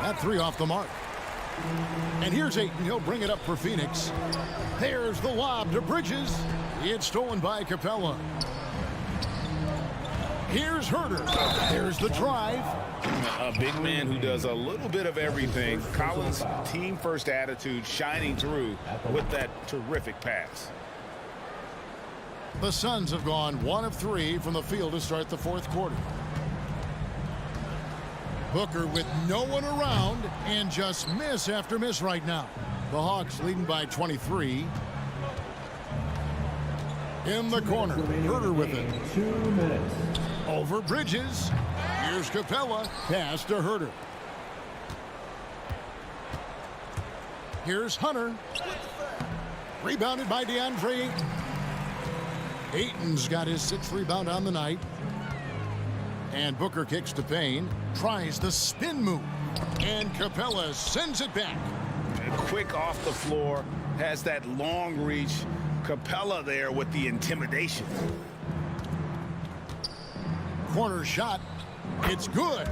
That 3 off the mark. And here's Ayton. He'll bring it up for Phoenix. There's the lob to Bridges. It's stolen by Capella. Here's Herder. There's the drive. A big man who does a little bit of everything. Collins' team-first attitude shining through with that terrific pass. The Suns have gone 1 of 3 from the field to start the 4th quarter. Booker with no one around and just miss after miss right now. The Hawks leading by 23. In the corner, Herder with it. 2 minutes. Over Bridges. Here's Capella. Pass to Herder. Here's Hunter. Rebounded by DeAndre Ayton. Ayton's got his 6th rebound on the night. And Booker kicks to Payne. Tries the spin move. And Capella sends it back. Quick off the floor. Has that long reach. Capella there with the intimidation. Corner shot. It's good.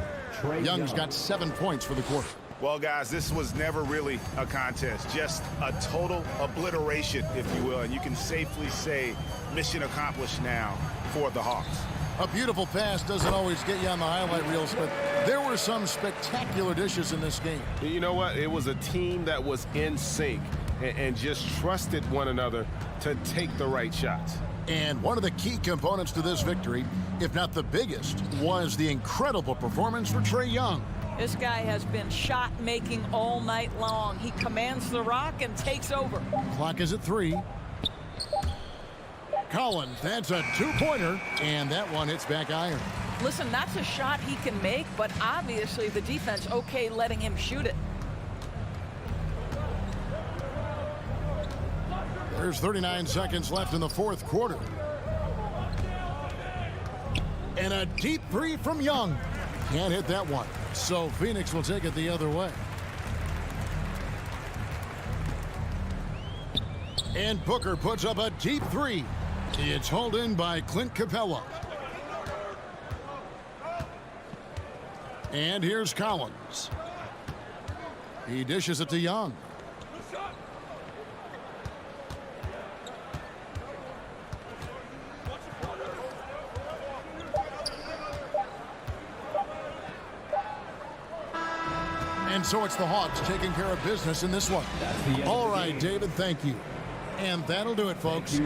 Young's got 7 points for the quarter. Well, guys, this was never really a contest. Just a total obliteration, if you will. And you can safely say mission accomplished now for the Hawks. A beautiful pass doesn't always get you on the highlight reels, but there were some spectacular dishes in this game. You know what? It was a team that was in sync and just trusted one another to take the right shots. And one of the key components to this victory, if not the biggest, was the incredible performance for Trae Young. This guy has been shot-making all night long. He commands the rock and takes over. Clock is at 3. Collins, that's a 2-pointer, and that one hits back iron. Listen, that's a shot he can make, but obviously the defense okay letting him shoot it. There's 39 seconds left in the 4th quarter. And a deep 3 from Young. Can't hit that one. So Phoenix will take it the other way. And Booker puts up a deep 3. It's hauled in by Clint Capella. And here's Collins. He dishes it to Young. And so it's the Hawks taking care of business in this one. All right, David, thank you. And that'll do it, folks.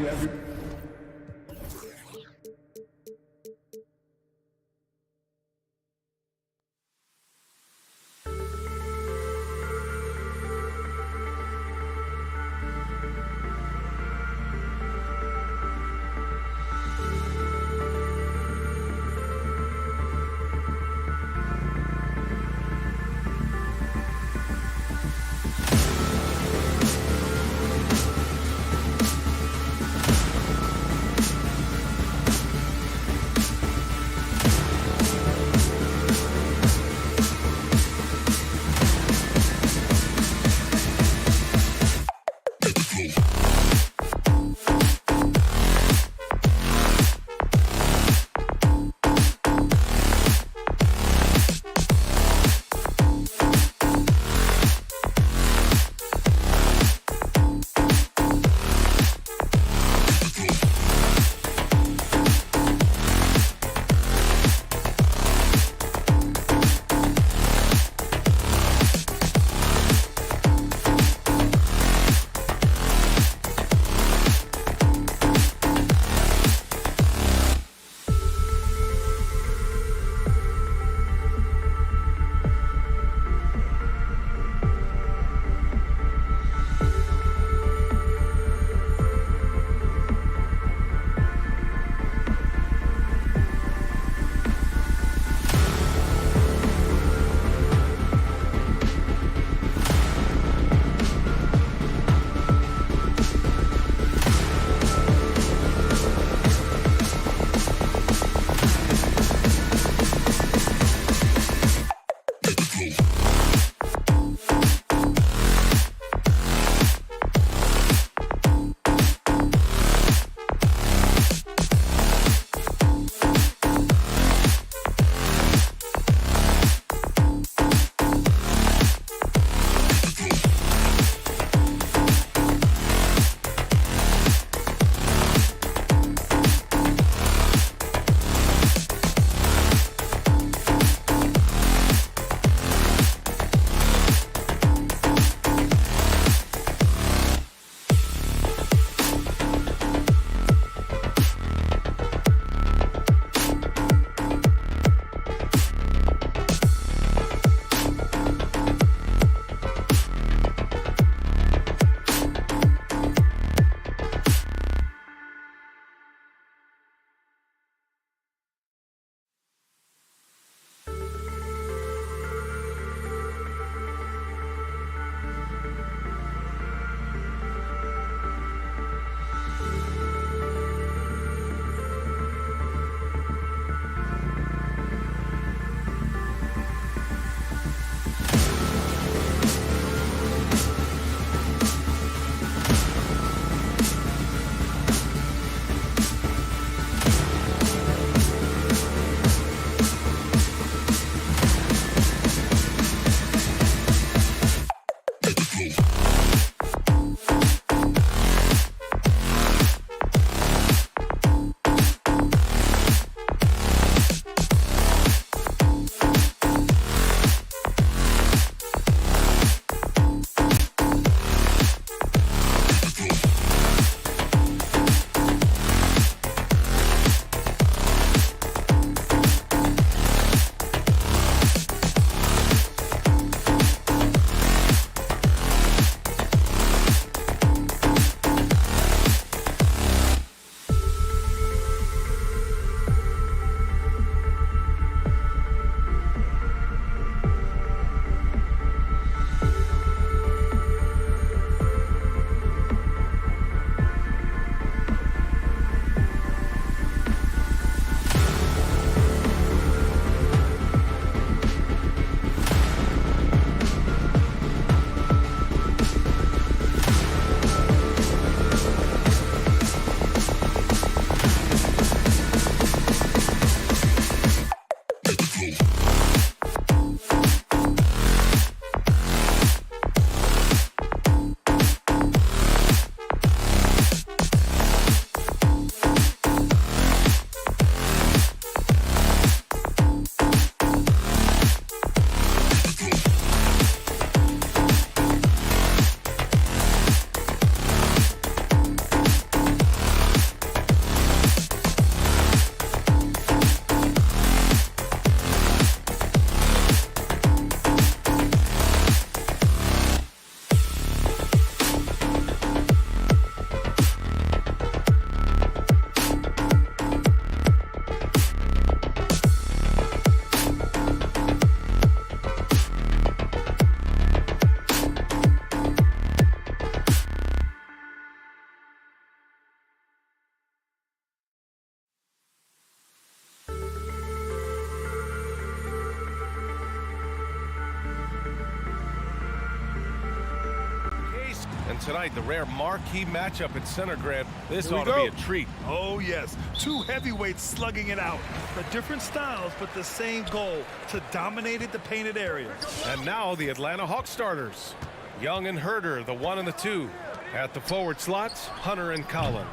tonight, the rare marquee matchup at center, Grant. This Here we ought to go. be a treat. Oh, yes. Two heavyweights slugging it out. The different styles, but the same goal, to dominate at the painted area. And now the Atlanta Hawks starters. Young and Herder, the 1 and the 2. At the forward slots, Hunter and Collins.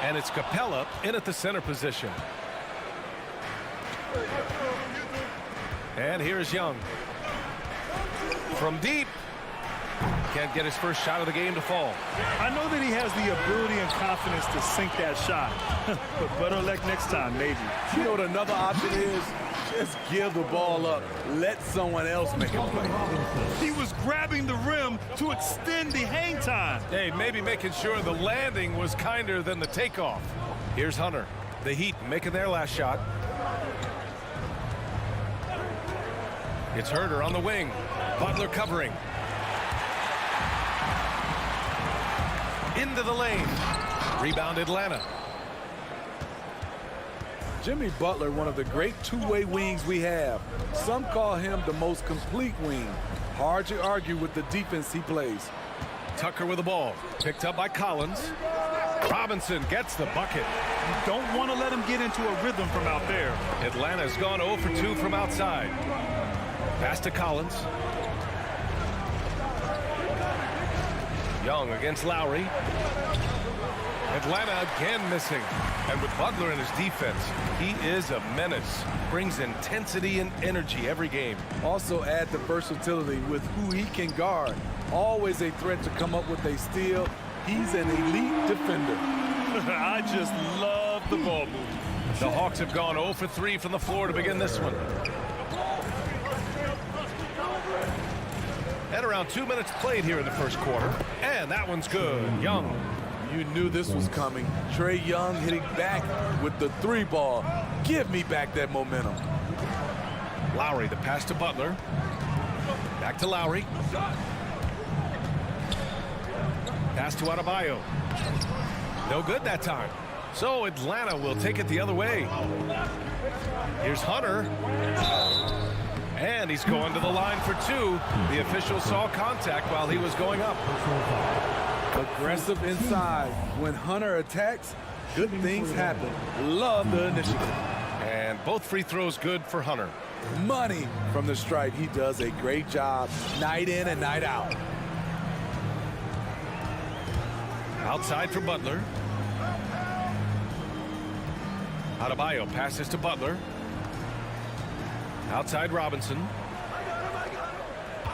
And it's Capella in at the center position. And here's Young. From deep. Can't get his first shot of the game to fall. I know that he has the ability and confidence to sink that shot. But better luck next time, maybe. You know what another option is? Just give the ball up. Let someone else make a play. He was grabbing the rim to extend the hang time. Hey, maybe making sure the landing was kinder than the takeoff. Here's Hunter. The Heat making their last shot. It's Herder on the wing. Butler covering. Into the lane. Rebound Atlanta. Jimmy Butler, one of the great two-way wings we have. Some call him the most complete wing. Hard to argue with the defense he plays. Tucker with the ball. Picked up by Collins. Robinson gets the bucket. You don't want to let him get into a rhythm from out there. Atlanta's gone 0 for 2 from outside. Pass to Collins. Young against Lowry. Atlanta again missing. And with Butler in his defense, he is a menace. Brings intensity and energy every game. Also add the versatility with who he can guard. Always a threat to come up with a steal. He's an elite defender. I just love the ball move. The Hawks have gone 0 for 3 from the floor to begin this one. And around 2 minutes played here in the first quarter. And that one's good. Young. You knew this was coming. Trae Young hitting back with the 3-ball. Give me back that momentum. Lowry, the pass to Butler. Back to Lowry. Pass to Adebayo. No good that time. So Atlanta will take it the other way. Here's Hunter. And he's going to the line for 2. The official saw contact while he was going up. Aggressive inside. When Hunter attacks, good things happen. Love the initiative. And both free throws good for Hunter. Money from the stripe. He does a great job night in and night out. Outside for Butler. Adebayo passes to Butler. Outside Robinson.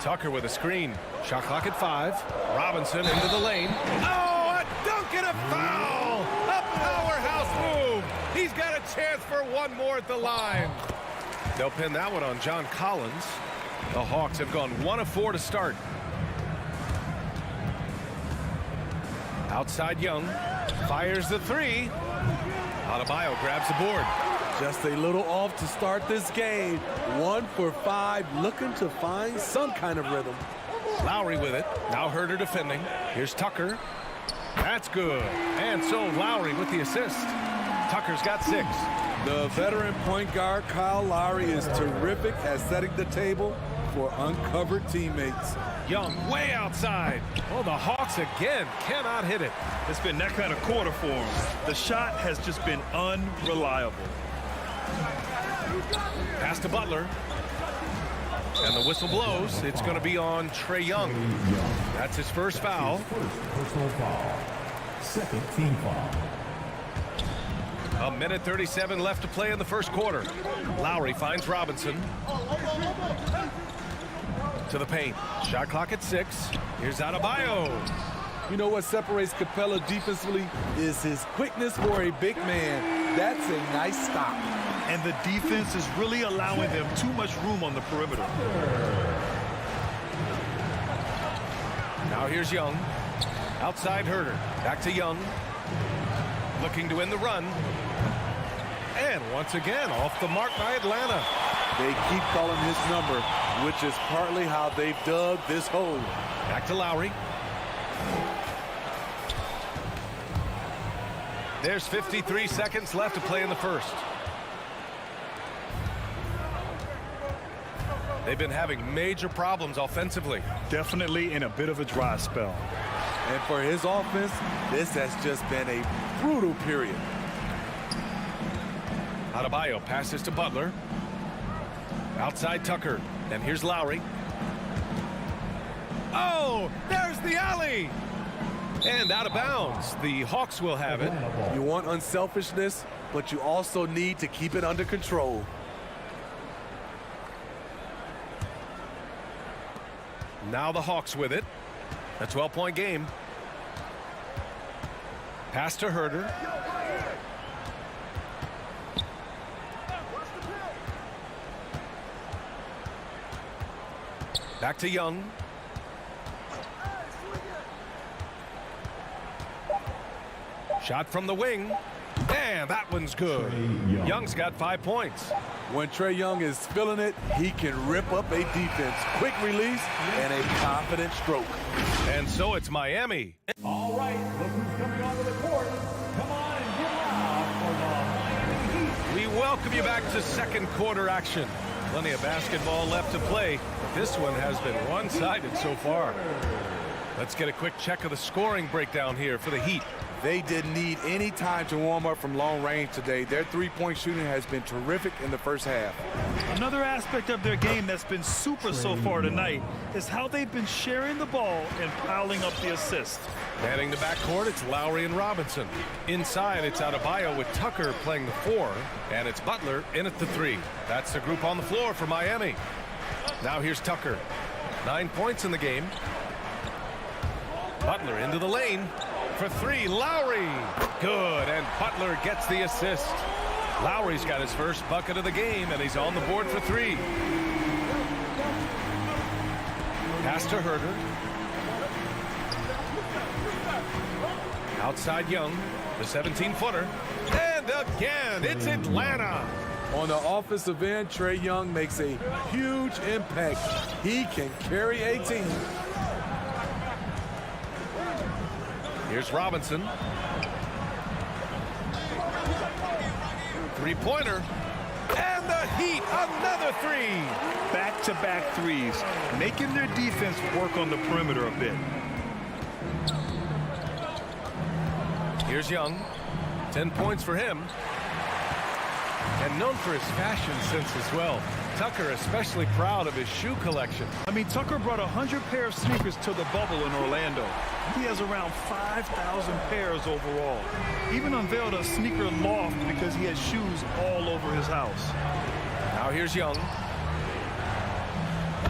Tucker with a screen. Shot clock at 5. Robinson into the lane. Oh, a dunk and a foul! A powerhouse move! He's got a chance for one more at the line. They'll pin that one on John Collins. The Hawks have gone 1 of 4 to start. Outside Young. Fires the 3. Adebayo grabs the board. Just a little off to start this game. 1 for 5, looking to find some kind of rhythm. Lowry with it. Now Herder defending. Here's Tucker. That's good. And so Lowry with the assist. Tucker's got 6. The veteran point guard Kyle Lowry is terrific at setting the table for uncovered teammates. Young way outside. Oh, the Hawks again cannot hit it. It's been that kind of quarter for him. The shot has just been unreliable. Pass to Butler. And the whistle blows. It's going to be on Trae Young. That's his first foul. Personal foul. Second team foul. 1:37 left to play in the first quarter. Lowry finds Robinson. To the paint. Shot clock at 6. Here's Adebayo. You know what separates Capella defensively is his quickness for a big man. That's a nice stop. And the defense is really allowing them too much room on the perimeter. Now here's Young. Outside Herder. Back to Young. Looking to win the run. And once again, off the mark by Atlanta. They keep calling his number, which is partly how they've dug this hole. Back to Lowry. There's 53 seconds left to play in the first. They've been having major problems offensively. Definitely in a bit of a dry spell. And for his offense, this has just been a brutal period. Adebayo passes to Butler. Outside Tucker. And here's Lowry. Oh, there's the alley. And out of bounds. The Hawks will have it. You want unselfishness, but you also need to keep it under control. Now the Hawks with it. A 12-point game. Pass to Herter. Back to Young. Shot from the wing. And that one's good. Young's got 5 points. When Trae Young is feeling it, he can rip up a defense. Quick release and a confident stroke. And so it's Miami. All right, look who's coming onto the court. Come on and get loud for the Miami Heat. We welcome you back to second quarter action. Plenty of basketball left to play, but this one has been one-sided so far. Let's get a quick check of the scoring breakdown here for the Heat. They didn't need any time to warm up from long range today. Their three-point shooting has been terrific in the first half. Another aspect of their game that's been super so far tonight is how they've been sharing the ball and piling up the assists. Heading to backcourt, it's Lowry and Robinson. Inside, it's Adebayo with Tucker playing the 4, and it's Butler in at the 3. That's the group on the floor for Miami. Now here's Tucker. 9 points in the game. Butler into the lane. For 3, Lowry. Good, and Butler gets the assist. Lowry's got his first bucket of the game, and he's on the board for 3. Pass to Herter. Outside Young, the 17-footer. And again, it's Atlanta. On the offensive end, Trae Young makes a huge impact. He can carry a team. Here's Robinson. Three-pointer. And the Heat, another 3. Back-to-back threes, making their defense work on the perimeter a bit. Here's Young. 10 points for him. And known for his fashion sense as well. Tucker especially proud of his shoe collection. I mean, Tucker brought 100 pair of sneakers to the bubble in Orlando. He has around 5,000 pairs overall. Even unveiled a sneaker loft because he has shoes all over his house. Now here's Young.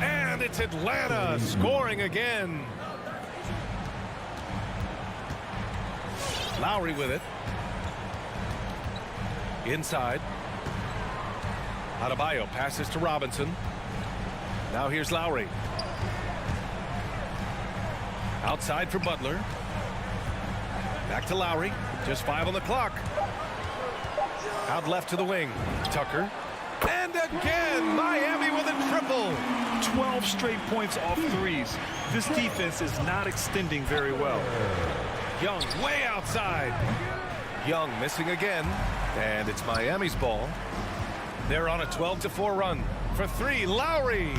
And it's Atlanta scoring again. Lowry with it. Inside. Adebayo passes to Robinson. Now here's Lowry. Outside for Butler. Back to Lowry. Just 5 on the clock. Out left to the wing. Tucker. And again, Miami with a triple. 12 straight points off threes. This defense is not extending very well. Young way outside. Young missing again. And it's Miami's ball. They're on a 12-4 run. For 3, Lowry.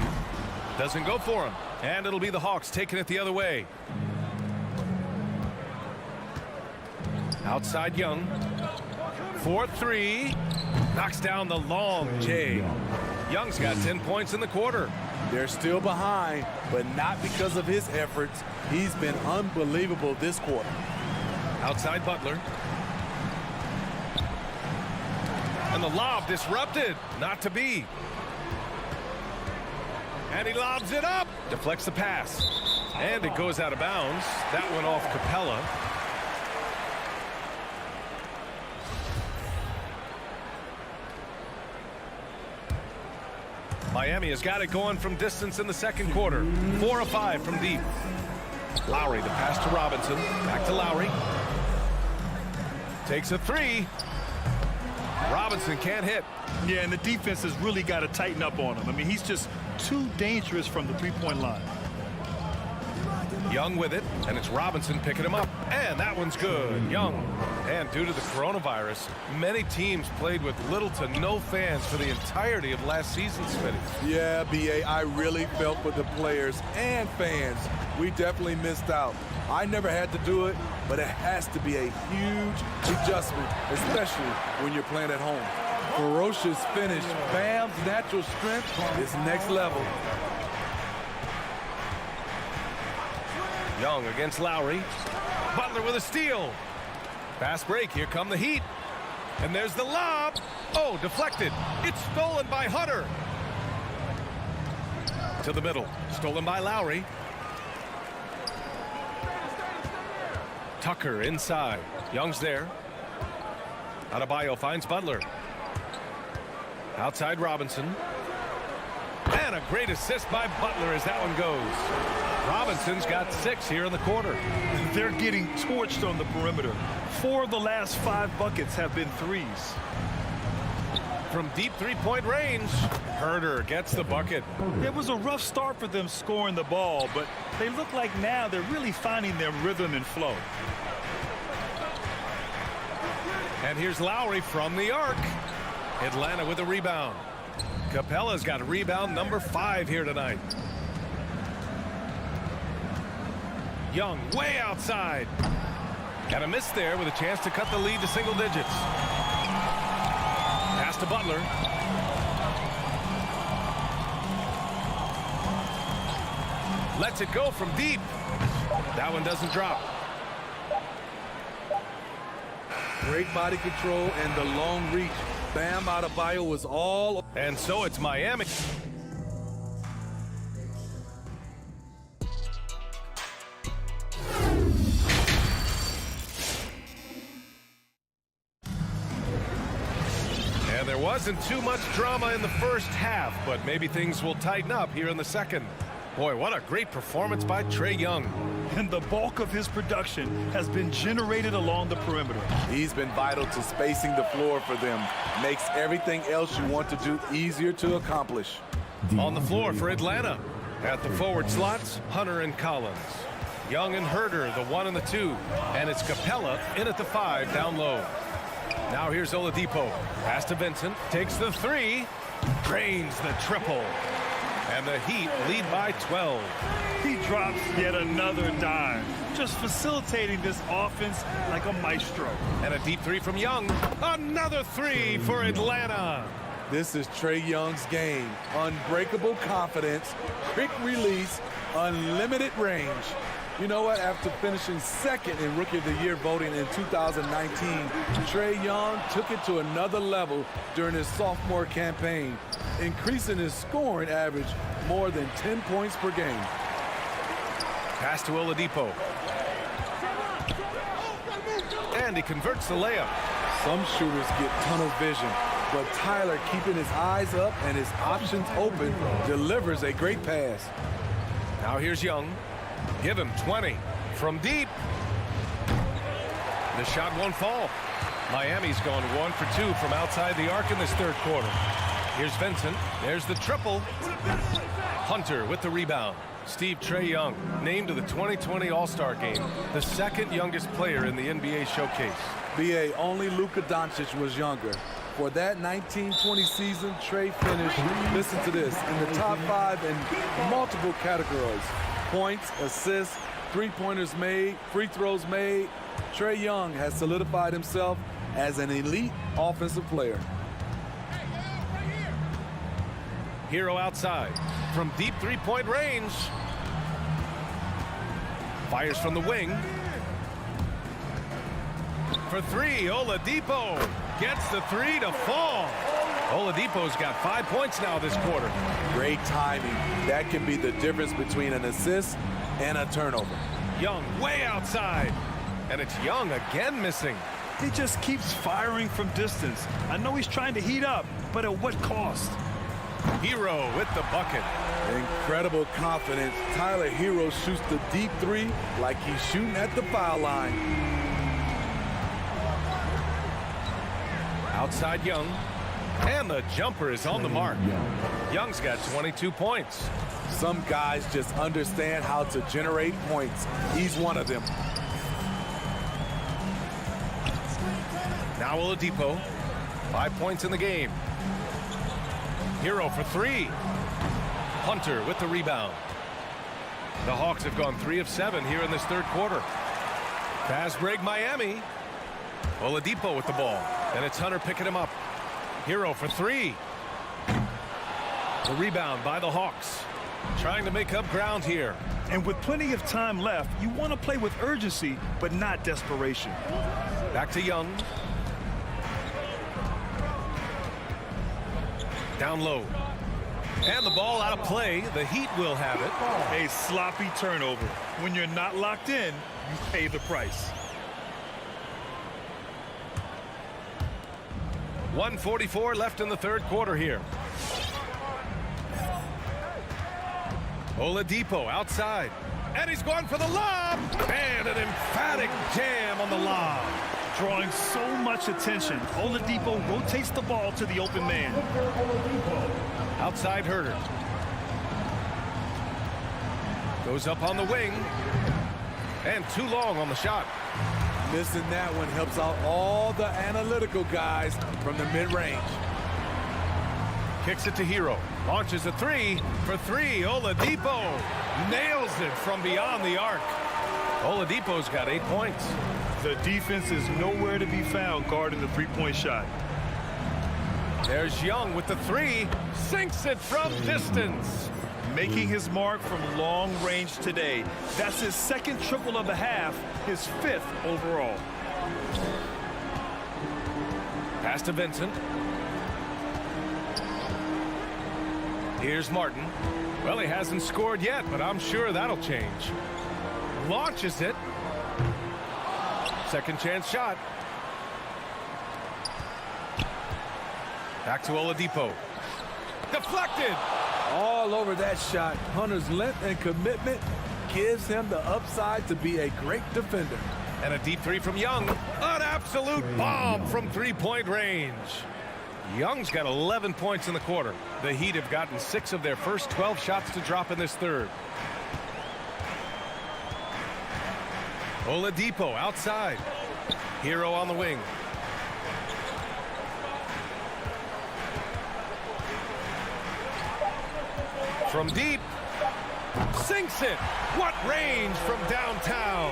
Doesn't go for him. And it'll be the Hawks taking it the other way. Outside Young. 4-3. Knocks down the long J. Young's got 10 points in the quarter. They're still behind, but not because of his efforts. He's been unbelievable this quarter. Outside Butler. And the lob disrupted. Not to be. And he lobs it up. Deflects the pass. And it goes out of bounds. That went off Capella. Miami has got it going from distance in the second quarter. 4 of 5 from deep. Lowry, the pass to Robinson. Back to Lowry. Takes a 3. Robinson can't hit. Yeah, and the defense has really got to tighten up on him. I mean, he's just too dangerous from the three-point line. Young with it, and it's Robinson picking him up. And that one's good. Young. And due to the coronavirus, many teams played with little to no fans for the entirety of last season, Smitty. Yeah, B.A., I really felt for the players and fans. We definitely missed out. I never had to do it, but it has to be a huge adjustment, especially when you're playing at home. Ferocious finish. Bam's natural strength is next level. Young against Lowry. Butler with a steal. Fast break. Here come the Heat. And there's the lob. Oh, deflected. It's stolen by Hunter. To the middle. Stolen by Lowry. Tucker inside. Young's there. Adebayo finds Butler. Outside Robinson. And a great assist by Butler as that one goes. Robinson's got 6 here in the quarter. They're getting torched on the perimeter. 4 of the last 5 buckets have been threes. From deep three-point range, Herder gets the bucket. It was a rough start for them scoring the ball, but they look like now they're really finding their rhythm and flow. And here's Lowry from the arc. Atlanta with a rebound. Capella's got rebound number 5 here tonight. Young way outside. Got a miss there with a chance to cut the lead to single digits. Pass to Butler. Lets it go from deep. That one doesn't drop. Great body control and the long reach. Bam Adebayo was all. And so it's Miami. And there wasn't too much drama in the first half, but maybe things will tighten up here in the second. Boy, what a great performance by Trae Young. And the bulk of his production has been generated along the perimeter. He's been vital to spacing the floor for them. Makes everything else you want to do easier to accomplish. On the floor for Atlanta. At the forward slots, Hunter and Collins. Young and Herder, the 1 and the 2. And it's Capella in at the 5 down low. Now here's Oladipo. Pass to Vincent. Takes the 3. Drains the triple. And the Heat lead by 12. He drops yet another dime, just facilitating this offense like a maestro. And a deep 3 from Young. Another 3 for Atlanta. This is Trae Young's game. Unbreakable confidence, quick release, unlimited range. You know what? After finishing second in Rookie of the Year voting in 2019, Trae Young took it to another level during his sophomore campaign, increasing his scoring average more than 10 points per game. Pass to Oladipo. And he converts the layup. Some shooters get tunnel vision, but Tyler, keeping his eyes up and his options open, delivers a great pass. Now here's Young. Give him 20 from deep. The shot won't fall. Miami's gone 1 for 2 from outside the arc in this third quarter. Here's Vincent. There's the triple. Hunter with the rebound. Steve Trae Young named to the 2020 All-Star game, the 2nd youngest player in the NBA showcase. B.A. only Luka Doncic was younger. For that 1920 season, Trae finished, listen to this, in the top 5 in multiple categories. Points, assists, three-pointers made, free throws made. Trae Young has solidified himself as an elite offensive player. Hero outside from deep three-point range. Fires from the wing. For 3, Oladipo gets the 3 to fall. Oladipo's got 5 points now this quarter. Great timing. That can be the difference between an assist and a turnover. Young way outside. And it's Young again missing. He just keeps firing from distance. I know he's trying to heat up, but at what cost? Hero with the bucket. Incredible confidence. Tyler Hero shoots the deep 3 like he's shooting at the foul line. Outside Young. And the jumper is on the mark. Young's got 22 points. Some guys just understand how to generate points. He's one of them. Now Oladipo, 5 points in the game. Hero for 3. Hunter with the rebound. The Hawks have gone 3 of 7 here in this third quarter. Fast break Miami. Oladipo with the ball. And it's Hunter picking him up. Hero for 3. The rebound by the Hawks. Trying to make up ground here. And with plenty of time left, you want to play with urgency, but not desperation. Back to Young. Down low. And the ball out of play. The Heat will have it. A sloppy turnover. When you're not locked in, you pay the price. 1:44 left in the third quarter here. Oladipo outside. And he's going for the lob. And an emphatic jam on the lob. Drawing so much attention, Oladipo rotates the ball to the open man. Outside Herter. Goes up on the wing. And too long on the shot. Missing that one helps out all the analytical guys from the mid-range. Kicks it to Hero. Launches a 3 for 3. Oladipo nails it from beyond the arc. Oladipo's got 8 points. The defense is nowhere to be found guarding the three-point shot. There's Young with the 3. Sinks it from distance. Making his mark from long range today. That's his second triple of the half, his 5th overall. Pass to Vincent. Here's Martin. Well, he hasn't scored yet, but I'm sure that'll change. Launches it. Second chance shot. Back to Oladipo. Deflected. All over that shot. Hunter's length and commitment gives him the upside to be a great defender. And a deep 3 from Young. An absolute bomb from three-point range. Young's got 11 points in the quarter. The Heat have gotten 6 of their first 12 shots to drop in this third. Oladipo outside. Hero on the wing. From deep. Sinks it. What range from downtown.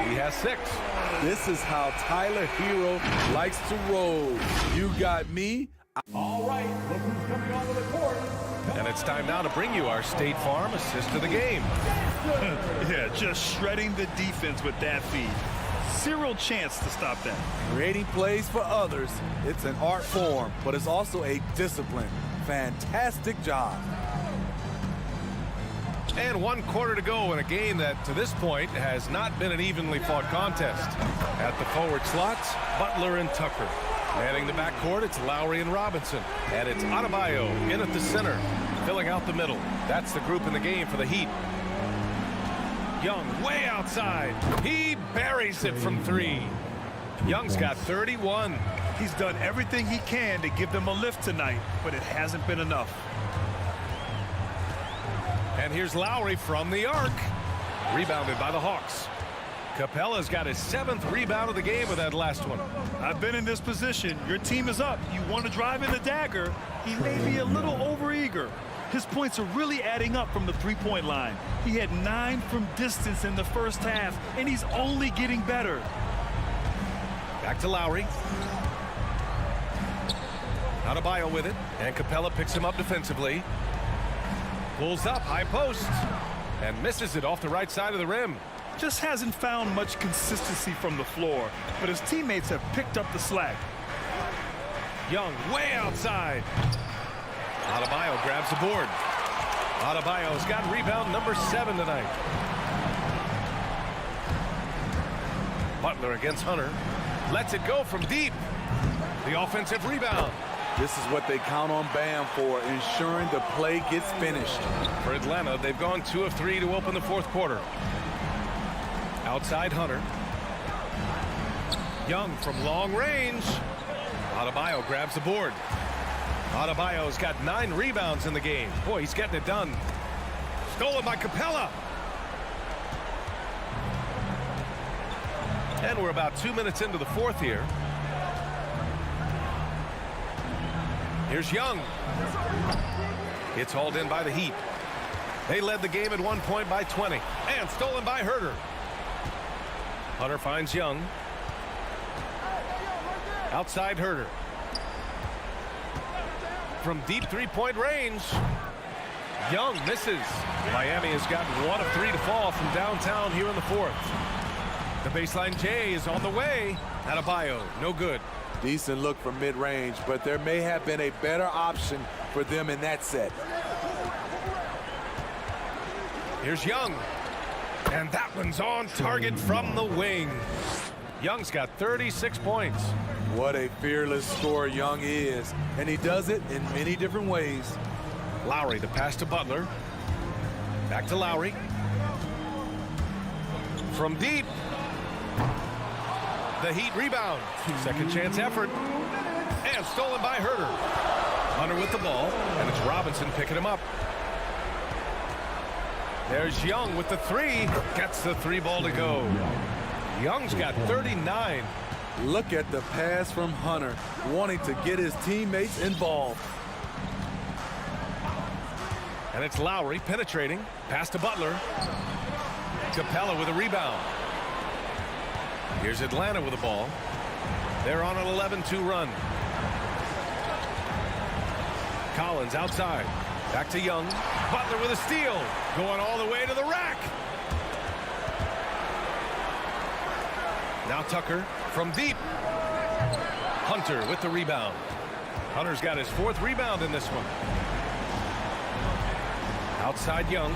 He has 6. This is how Tyler Hero likes to roll. You got me. All right, look who's coming onto the court. And it's time now to bring you our State Farm assist of the game. Yeah, just shredding the defense with that feed. Zero chance to stop that. Creating plays for others. It's an art form, but it's also a discipline. Fantastic job. And 1 quarter to go in a game that, to this point, has not been an evenly fought contest. At the forward slots, Butler and Tucker. Manning the backcourt, it's Lowry and Robinson. And it's Adebayo in at the center, filling out the middle. That's the group in the game for the Heat. Young way outside. He buries it from 3. Young's got 31. He's done everything he can to give them a lift tonight, but it hasn't been enough. And here's Lowry from the arc. Rebounded by the Hawks. Capella's got his 7th rebound of the game with that last one. I've been in this position. Your team is up. You want to drive in the dagger. He may be a little overeager. His points are really adding up from the three-point line. He had 9 from distance in the first half, and he's only getting better. Back to Lowry. Adebayo with it, and Capella picks him up defensively. Pulls up, high post, and misses it off the right side of the rim. Just hasn't found much consistency from the floor, but his teammates have picked up the slack. Young way outside. Adebayo grabs the board. Adebayo's got rebound number 7 tonight. Butler against Hunter. Lets it go from deep. The offensive rebound. This is what they count on Bam for, ensuring the play gets finished. For Atlanta, they've gone 2 of 3 to open the fourth quarter. Outside Hunter. Young from long range. Adebayo grabs the board. Adebayo's got 9 rebounds in the game. Boy, he's getting it done. Stolen by Capella. And we're about 2 minutes into the fourth here. Here's Young. It's hauled in by the Heat. They led the game at one point by 20. And stolen by Herter. Hunter finds Young. Outside Herter. From deep three-point range. Young misses. Miami has got 1 of 3 to fall from downtown here in the fourth. The baseline J is on the way. Adebayo, no good. Decent look from mid-range, but there may have been a better option for them in that set. Here's Young. And that one's on target from the wing. Young's got 36 points. What a fearless scorer Young is, and he does it in many different ways. Lowry, the pass to Butler. Back to Lowry. From deep. The Heat rebound. Second chance effort. And stolen by Herter. Hunter with the ball, and it's Robinson picking him up. There's Young with the 3. Gets the 3 ball to go. Young's got 39. Look at the pass from Hunter, wanting to get his teammates involved. And it's Lowry penetrating. Pass to Butler. Capella with a rebound. Here's Atlanta with the ball. They're on an 11-2 run. Collins outside. Back to Young. Butler with a steal. Going all the way to the rack. Now Tucker from deep. Hunter with the rebound. Hunter's got his 4th rebound in this one. Outside Young.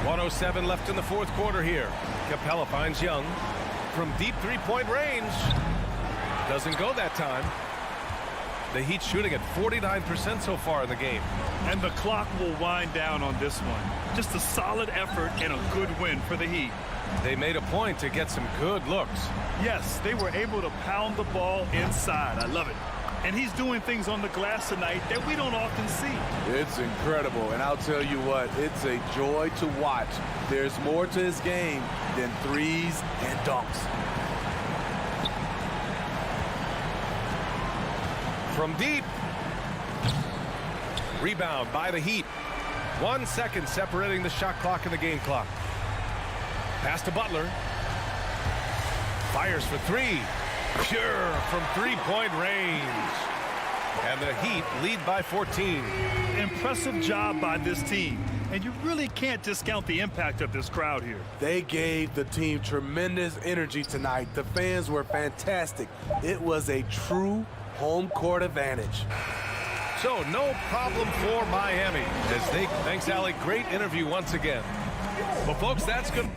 1:07 left in the fourth quarter here. Capella finds Young from deep three-point range. Doesn't go that time. The Heat shooting at 49% so far in the game. And the clock will wind down on this one. Just a solid effort and a good win for the Heat. They made a point to get some good looks. Yes, they were able to pound the ball inside. I love it. And he's doing things on the glass tonight that we don't often see. It's incredible, and I'll tell you what, it's a joy to watch. There's more to his game than threes and dunks. From deep. Rebound by the Heat. 1 second separating the shot clock and the game clock. Pass to Butler. Fires for 3. Sure, from three-point range. And the Heat lead by 14. Impressive job by this team. And you really can't discount the impact of this crowd here. They gave the team tremendous energy tonight. The fans were fantastic. It was a true home court advantage. So no problem for Miami. Thanks, Alec. Great interview once again. Well, folks, that's good.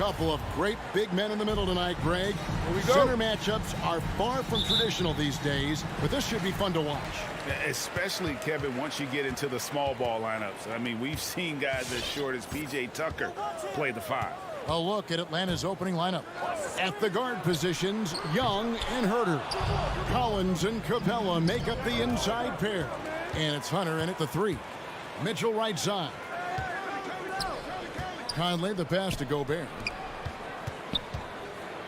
couple of great big men in the middle tonight, Greg. Here we go. Center matchups are far from traditional these days, but this should be fun to watch. Especially, Kevin, once you get into the small ball lineups. I mean, we've seen guys as short as P.J. Tucker play the 5. A look at Atlanta's opening lineup. At the guard positions, Young and Herter. Collins and Capella make up the inside pair. And it's Hunter in at the 3. Mitchell right side. Conley the pass to Gobert.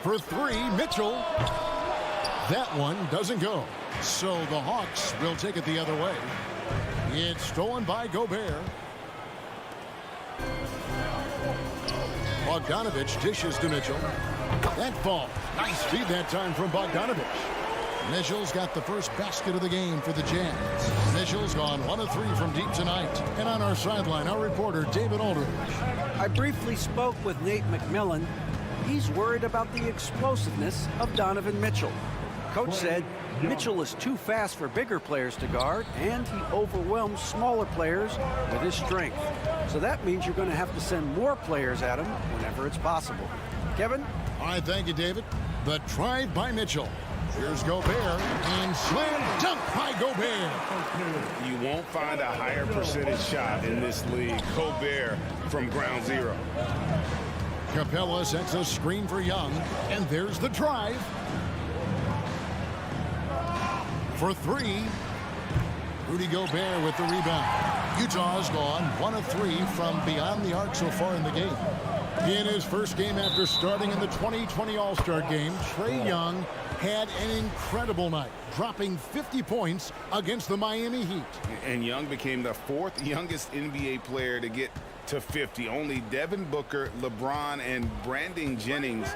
For 3, Mitchell. That one doesn't go. So the Hawks will take it the other way. It's stolen by Gobert. Bogdanovich dishes to Mitchell. That fall. Nice feed that time from Bogdanovich. Mitchell's got the first basket of the game for the Jazz. Mitchell's gone 1 of 3 from deep tonight. And on our sideline, our reporter, David Aldridge. I briefly spoke with Nate McMillan. He's worried about the explosiveness of Donovan Mitchell. Coach said Mitchell is too fast for bigger players to guard, and he overwhelms smaller players with his strength. So that means you're going to have to send more players at him whenever it's possible. Kevin? All right, thank you, David. The drive by Mitchell. Here's Gobert, and slam dunk by Gobert. You won't find a higher percentage shot in this league. Gobert from ground zero. Capella sets a screen for Young, and there's the drive. For 3, Rudy Gobert with the rebound. Utah's gone 1 of 3 from beyond the arc so far in the game. In his first game after starting in the 2020 All-Star game, Trae Young had an incredible night, dropping 50 points against the Miami Heat. And Young became the 4th youngest NBA player to get to 50. Only Devin Booker, LeBron, and Brandon Jennings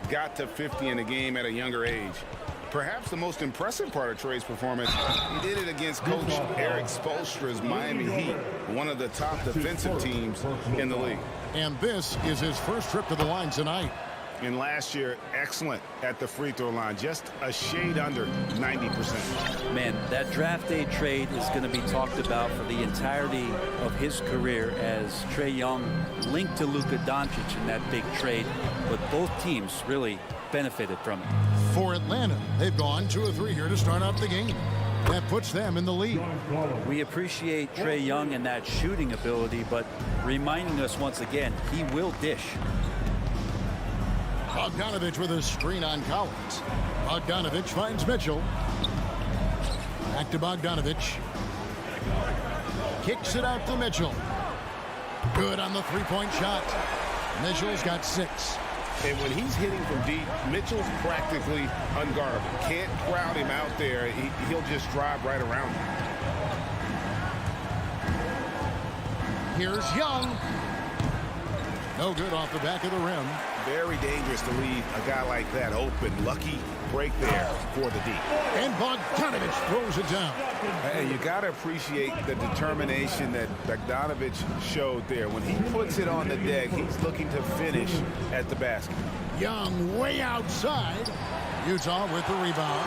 got to 50 in a game at a younger age. Perhaps the most impressive part of Trae's performance, he did it against Coach Eric Spoelstra's Miami Heat, one of the top defensive teams in the league. And this is his first trip to the line tonight. And last year, excellent at the free throw line, just a shade under 90%. Man, that draft day trade is going to be talked about for the entirety of his career, as Trae Young linked to Luka Doncic in that big trade, but both teams really benefited from it. For Atlanta, they've gone 2 of 3 here to start out the game. That puts them in the lead. We appreciate Trae Young and that shooting ability, but reminding us once again, he will dish. Bogdanovich with a screen on Collins. Bogdanovich finds Mitchell. Back to Bogdanovich. Kicks it out to Mitchell. Good on the 3-point shot. Mitchell's got 6. And when he's hitting from deep, Mitchell's practically unguardable. Can't crowd him out there. He'll just drive right around him. Here's Young. No good off the back of the rim. Very dangerous to leave a guy like that open. Lucky break there for the deep. And Bogdanovich throws it down. And you got to appreciate the determination that Bogdanovich showed there. When he puts it on the deck, he's looking to finish at the basket. Young way outside. Utah with the rebound.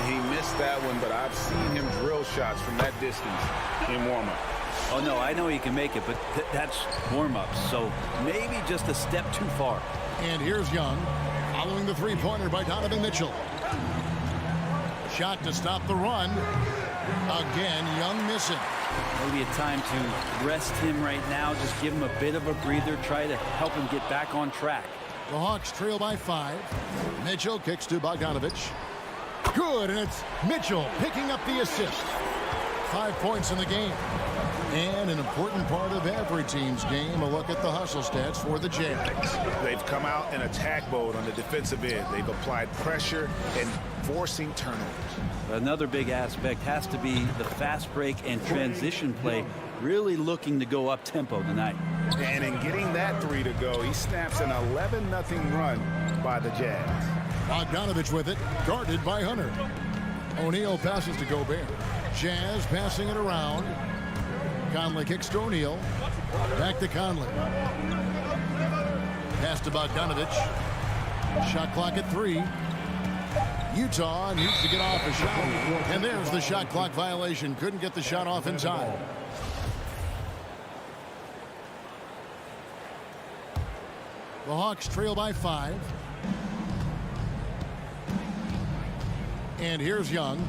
He missed that one, but I've seen him drill shots from that distance in warm-up. Oh, no, I know he can make it, but that's warm-ups, so maybe just a step too far. And here's Young, following the 3-pointer by Donovan Mitchell. Shot to stop the run. Again, Young missing. Maybe a time to rest him right now, just give him a bit of a breather, try to help him get back on track. The Hawks trail by 5. Mitchell kicks to Bogdanovich. Good, and it's Mitchell picking up the assist. 5 points in the game. And an important part of every team's game, a look at the hustle stats for the Jazz. They've come out in attack mode on the defensive end. They've applied pressure and forcing turnovers. Another big aspect has to be the fast break and transition play, really looking to go up tempo tonight. And in getting that 3 to go, he snaps an 11-0 run by the Jazz. Bogdanovich with it, guarded by Hunter. O'Neal passes to Gobert. Jazz passing it around. Conley kicks to O'Neal. Back to Conley. Pass to Bogdanovich. Shot clock at 3. Utah needs to get off a shot. And there's the shot clock violation. Couldn't get the shot off in time. The Hawks trail by 5. And here's Young.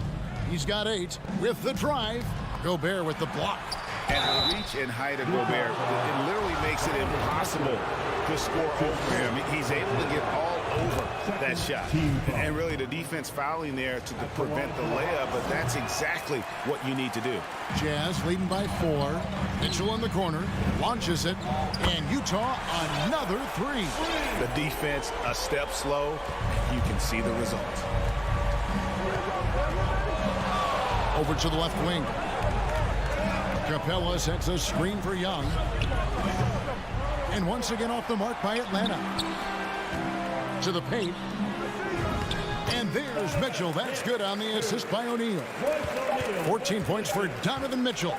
He's got 8 with the drive. Gobert with the block. And the reach and height of Gobert, it literally makes it impossible to score over him. He's able to get all over that shot. And really the defense fouling there to prevent the layup, but that's exactly what you need to do. Jazz leading by 4. Mitchell in the corner, launches it, and Utah another 3. The defense a step slow. You can see the results. Over to the left wing. Capella sets a screen for Young. And once again off the mark by Atlanta. To the paint. And there's Mitchell. That's good on the assist by O'Neal. 14 points for Donovan Mitchell.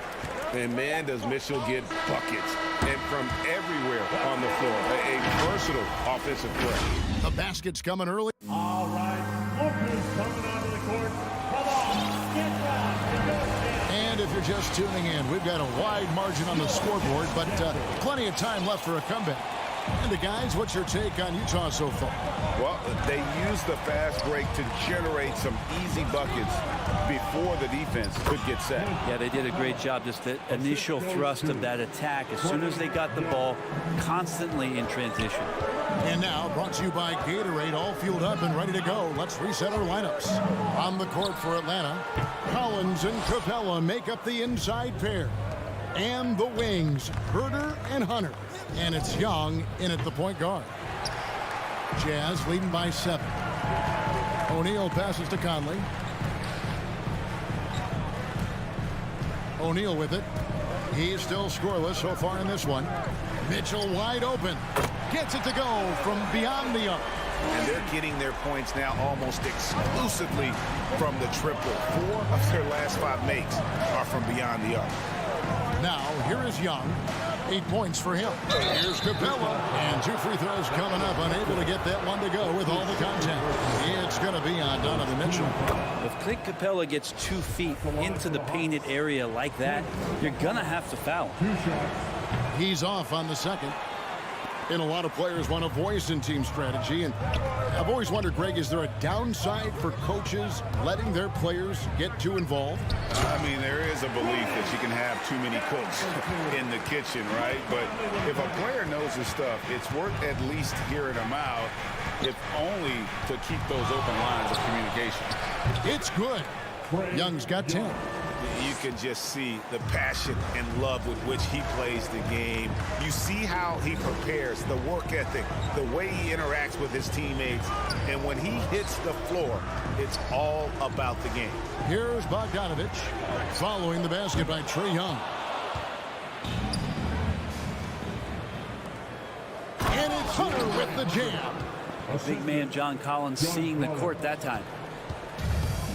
And man, does Mitchell get buckets. And from everywhere on the floor. A versatile offensive threat. The basket's coming early. All right, Walker's coming onto the court. Come on, get down. And if you're just tuning in, we've got a wide margin on the scoreboard, but plenty of time left for a comeback. And guys, what's your take on Utah so far? Well, they used the fast break to generate some easy buckets before the defense could get set. Yeah, they did a great job. Just the initial thrust of that attack, as soon as they got the ball, constantly in transition. And now, brought to you by Gatorade, all fueled up and ready to go. Let's reset our lineups. On the court for Atlanta, Collins and Capella make up the inside pair. And the wings, Herder and Hunter. And it's Young in at the point guard. Jazz leading by 7. O'Neal passes to Conley. O'Neal with it. He's still scoreless so far in this one. Mitchell wide open. Gets it to go from beyond the arc. And they're getting their points now almost exclusively from the triple. 4 of their last 5 makes are from beyond the arc. Now, here is Young. 8 points for him. Here's Capella. And 2 free throws coming up. Unable to get that one to go with all the contact. It's going to be on Donovan Mitchell. If Clint Capella gets 2 feet into the painted area like that, you're going to have to foul him. He's off on the second. And a lot of players want a voice in team strategy. And I've always wondered, Greg, is there a downside for coaches letting their players get too involved? I mean, there is a belief that you can have too many cooks in the kitchen, right? But if a player knows his stuff, it's worth at least hearing them out, if only to keep those open lines of communication. It's good. Young's got 10. You can just see the passion and love with which he plays the game. You see how he prepares, the work ethic, the way he interacts with his teammates. And when he hits the floor, it's all about the game. Here's Bogdanovich following the basket by Trae Young. And it's Hunter with the jam. Big man John Collins seeing the court that time.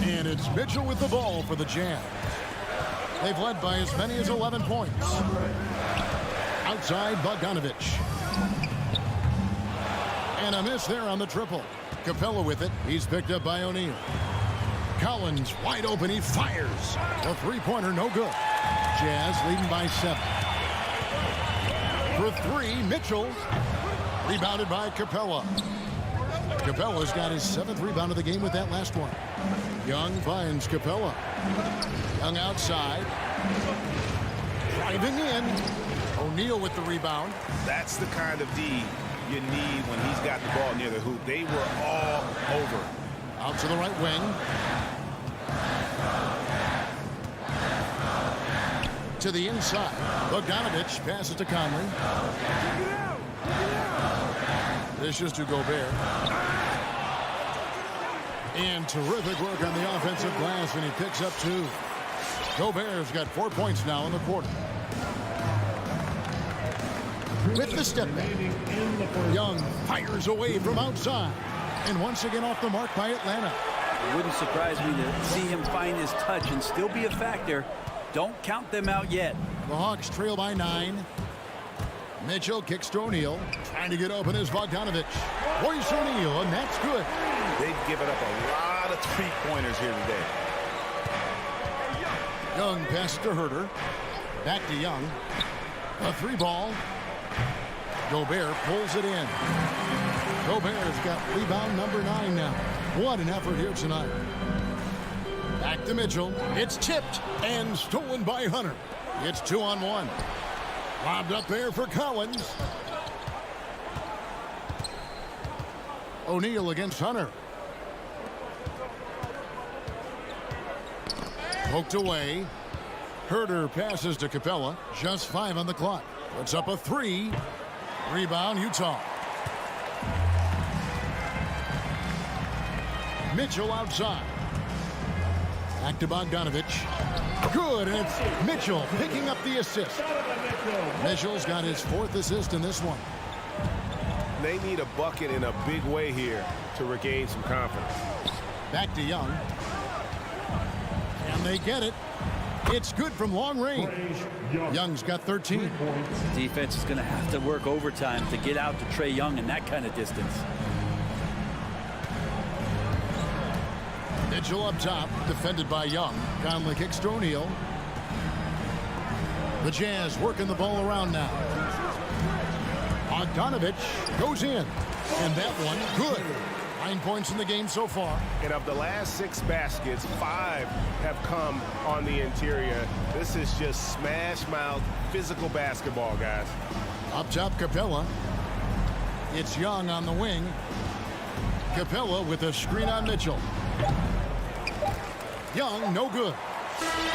And it's Mitchell with the ball for the Jazz. They've led by as many as 11 points. Outside, Bogdanovich. And a miss there on the triple. Capella with it. He's picked up by O'Neal. Collins wide open. He fires. The three-pointer, no good. Jazz leading by 7. For 3, Mitchell. Rebounded by Capella. Capella's got his 7th rebound of the game with that last one. Young finds Capella. Young outside. Driving in. O'Neal with the rebound. That's the kind of D you need when he's got the ball near the hoop. They were all over. Out to the right wing. To the inside. Bogdanovich passes to Conley. This is to Gobert. And terrific work on the offensive glass, and he picks up 2. Gobert's got 4 points now in the quarter. With the step back, Young fires away from outside. And once again off the mark by Atlanta. It wouldn't surprise me to see him find his touch and still be a factor. Don't count them out yet. The Hawks trail by 9. Mitchell kicks to O'Neal. Trying to get open is Bogdanovich. Royce O'Neal, and that's good. They've given up a lot of three-pointers here today. Young passes to Herder. Back to Young. A 3 ball. Gobert pulls it in. Gobert's got rebound number 9 now. What an effort here tonight. Back to Mitchell. It's tipped and stolen by Hunter. It's 2-on-1. Lobbed up there for Collins. O'Neal against Hunter. Poked away. Herder passes to Capella. Just 5 on the clock. Puts up a 3. Rebound, Utah. Mitchell outside. Back to Bogdanovich. Good, and it's Mitchell picking up the assist. Mitchell's got his 4th assist in this one. They need a bucket in a big way here to regain some confidence. Back to Young. And they get it. It's good from long range. Young's got 13. Defense is going to have to work overtime to get out to Trae Young in that kind of distance. Mitchell up top, defended by Young. Conley kicks to O'Neal. The Jazz working the ball around now. Bogdanovich goes in. And that one, good. 9 points in the game so far. And of the last 6 baskets, 5 have come on the interior. This is just smash mouth physical basketball, guys. Up top, Capella. It's Young on the wing. Capella with a screen on Mitchell. Young, no good.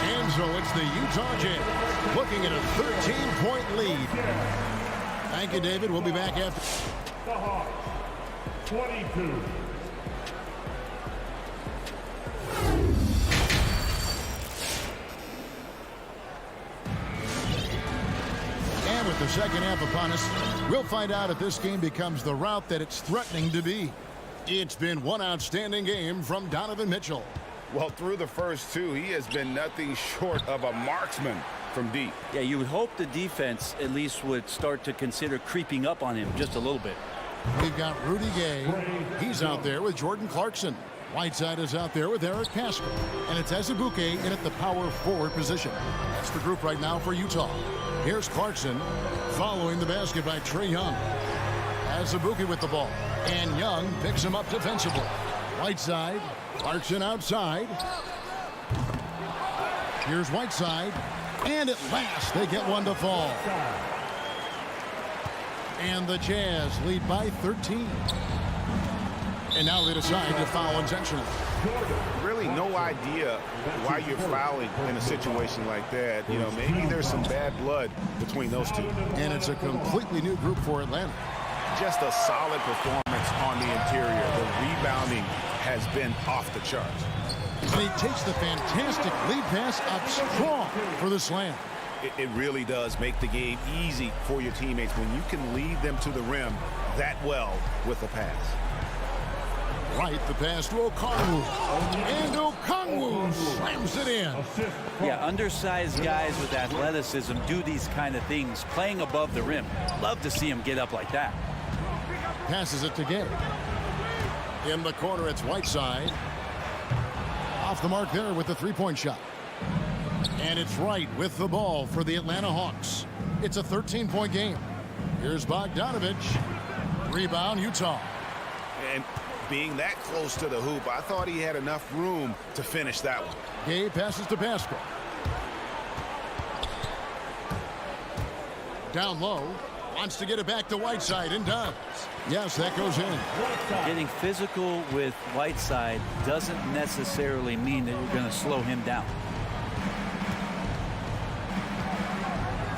And so it's the Utah Jazz looking at a 13-point lead. Thank you, David. We'll be back after. The Hawks, 22. And with the second half upon us, we'll find out if this game becomes the route that it's threatening to be. It's been one outstanding game from Donovan Mitchell. Well, through the first 2, he has been nothing short of a marksman from deep. Yeah, you would hope the defense at least would start to consider creeping up on him just a little bit. We've got Rudy Gay. He's out there with Jordan Clarkson. Whiteside is out there with Eric Paschal. And it's Azubuike in at the power forward position. That's the group right now for Utah. Here's Clarkson following the basket by Trae Young. Azubuike with the ball. And Young picks him up defensively. Whiteside. Clarkson outside. Here's Whiteside. And at last, they get one to fall. And the Jazz lead by 13. And now they decide to foul intentionally. Really no idea why you're fouling in a situation like that. You know, maybe there's some bad blood between those two. And it's a completely new group for Atlanta. Just a solid performance on the interior. The rebounding has been off the charts. And he takes the fantastic lead pass up strong for the slam. It really does make the game easy for your teammates when you can lead them to the rim that well with a pass. Right, the pass to Okongwu. And Okongwu slams it in. Yeah, undersized guys with athleticism do these kind of things, playing above the rim. Love to see him get up like that. Passes it to Gay. In the corner, it's Whiteside. Off the mark there with the three-point shot. And it's Wright with the ball for the Atlanta Hawks. It's a 13-point game. Here's Bogdanovich. Rebound, Utah. And being that close to the hoop, I thought he had enough room to finish that one. Gay passes to Paschal. Down low. Wants to get it back to Whiteside and does. Yes, that goes in. Getting physical with Whiteside doesn't necessarily mean that you're going to slow him down.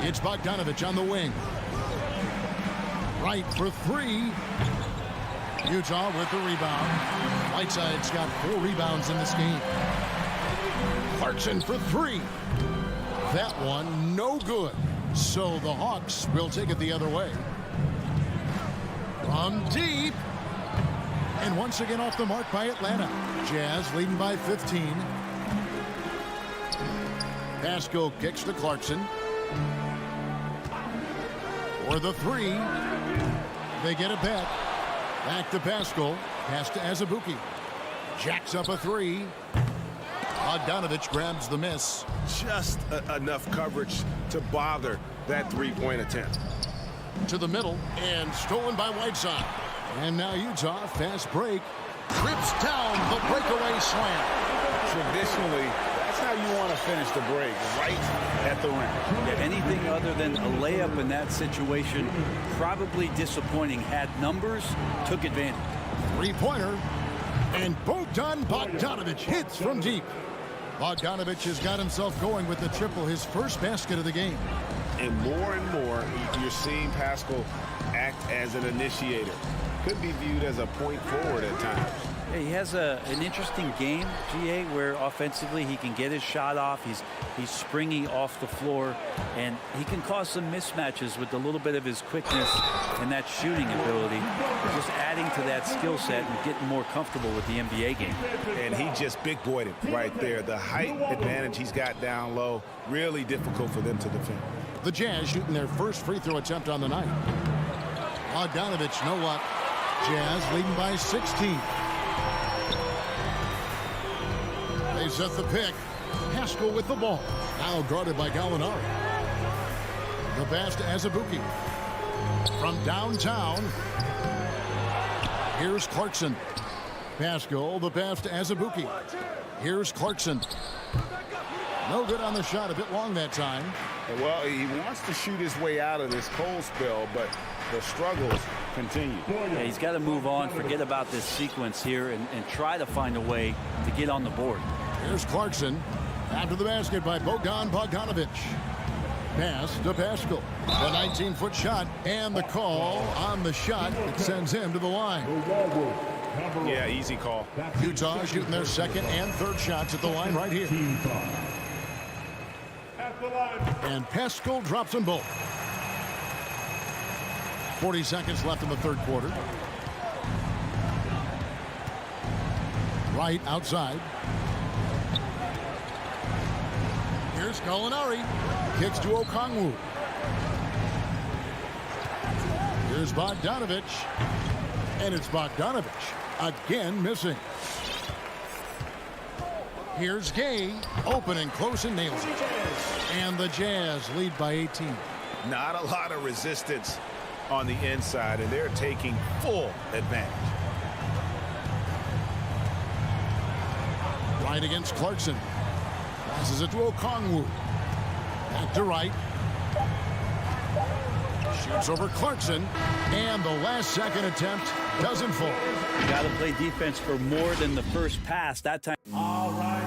It's Bogdanovich on the wing. Right for 3. Utah with the rebound. Whiteside's got 4 rebounds in this game. Clarkson for 3. That one no good. So the Hawks will take it the other way. From deep. And once again off the mark by Atlanta. Jazz leading by 15. Paschal kicks to Clarkson. For the 3. They get it back. Back to Paschal. Pass to Azubuike. Jacks up a 3. Bogdanovich grabs the miss. Just enough coverage to bother that three-point attempt. To the middle and stolen by Whiteside. And now Utah, fast break. Trips down the breakaway slam. Traditionally, that's how you want to finish the break, right at the rim. Yeah, anything other than a layup in that situation, probably disappointing. Had numbers, took advantage. Three-pointer. And Bogdan Bogdanovic hits from deep. Bogdanovic has got himself going with the triple, his first basket of the game. And more, you're seeing Pascal act as an initiator. Could be viewed as a point forward at times. Yeah, he has an interesting game, GA, where offensively he can get his shot off. He's springy off the floor, and he can cause some mismatches with a little bit of his quickness and that shooting ability. Just adding to that skill set and getting more comfortable with the NBA game. And he just big-boyed it right there. The height advantage he's got down low, really difficult for them to defend. The Jazz shooting their first free throw attempt on the night. Bogdanovic, no luck. Jazz leading by 16. They set the pick. Pascal with the ball. Now guarded by Gallinari. The pass to Azubuike. From downtown. Here's Clarkson. Pascal, the pass to Azubuike. Here's Clarkson. No good on the shot. A bit long that time. Well, he wants to shoot his way out of this cold spell, but the struggles continue. Yeah, he's got to move on, forget about this sequence here, and try to find a way to get on the board. Here's Clarkson. After the basket by Bogdan Bogdanovic. Pass to Pascal. The 19-foot shot and the call on the shot that sends him to the line. Yeah, easy call. Utah shooting their second and third shots at the line right here. And Pascal drops them both. 40 seconds left in the third quarter. Right outside. Here's Gallinari. Kicks to Okongwu. Here's Bogdanovic. And it's Bogdanovic again missing. Here's Gay. Open and close and nails it. And the Jazz lead by 18. Not a lot of resistance on the inside, and they're taking full advantage. Right against Clarkson. Passes it to Okongwu. Back to right. Shoots over Clarkson. And the last second attempt doesn't fall. You got to play defense for more than the first pass. That time. All right.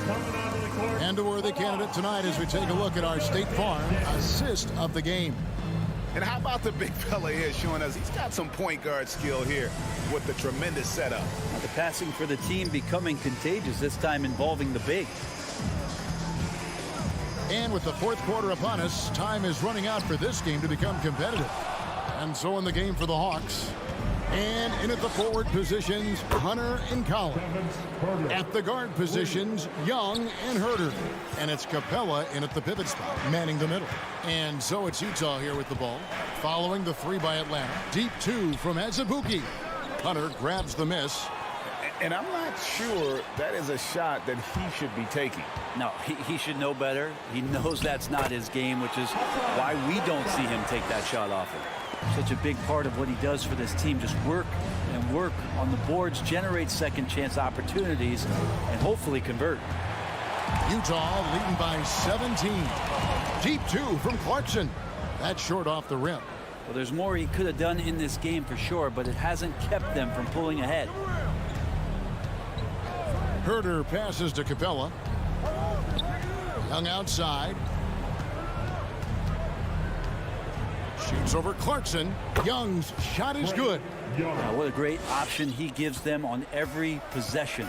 Coming onto the court. And a worthy candidate tonight as we take a look at our State Farm assist of the game. And how about the big fella here showing us he's got some point guard skill here with the tremendous setup. Now the passing for the team becoming contagious, this time involving the big. And with the fourth quarter upon us, time is running out for this game to become competitive. And so in the game for the Hawks. And in at the forward positions, Hunter and Collins. At the guard positions, Young and Herter. And it's Capella in at the pivot spot, manning the middle. And so it's Utah here with the ball. Following the three by Atlanta. Deep two from Azubuike. Hunter grabs the miss. And I'm not sure that is a shot that he should be taking. No, he should know better. He knows that's not his game, which is why we don't see him take that shot off it. Such a big part of what he does for this team, just work and work on the boards, generate second chance opportunities, and hopefully convert. Utah leading by 17. Deep two from Clarkson. That's short off the rim. Well, there's more he could have done in this game for sure, but it hasn't kept them from pulling ahead. Herter passes to Capella. Young outside. Shoots over Clarkson. Young's shot is good. Now, what a great option he gives them on every possession.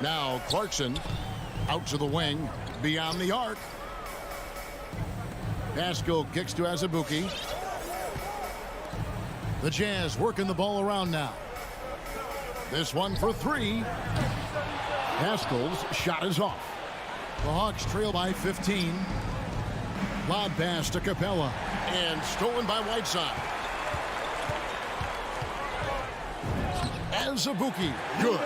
Now Clarkson out to the wing, beyond the arc. Pascal kicks to Azubuike. The Jazz working the ball around now. This one for three. Pascal's shot is off. The Hawks trail by 15. Lob pass to Capella. And stolen by Whiteside. Azubuike, good.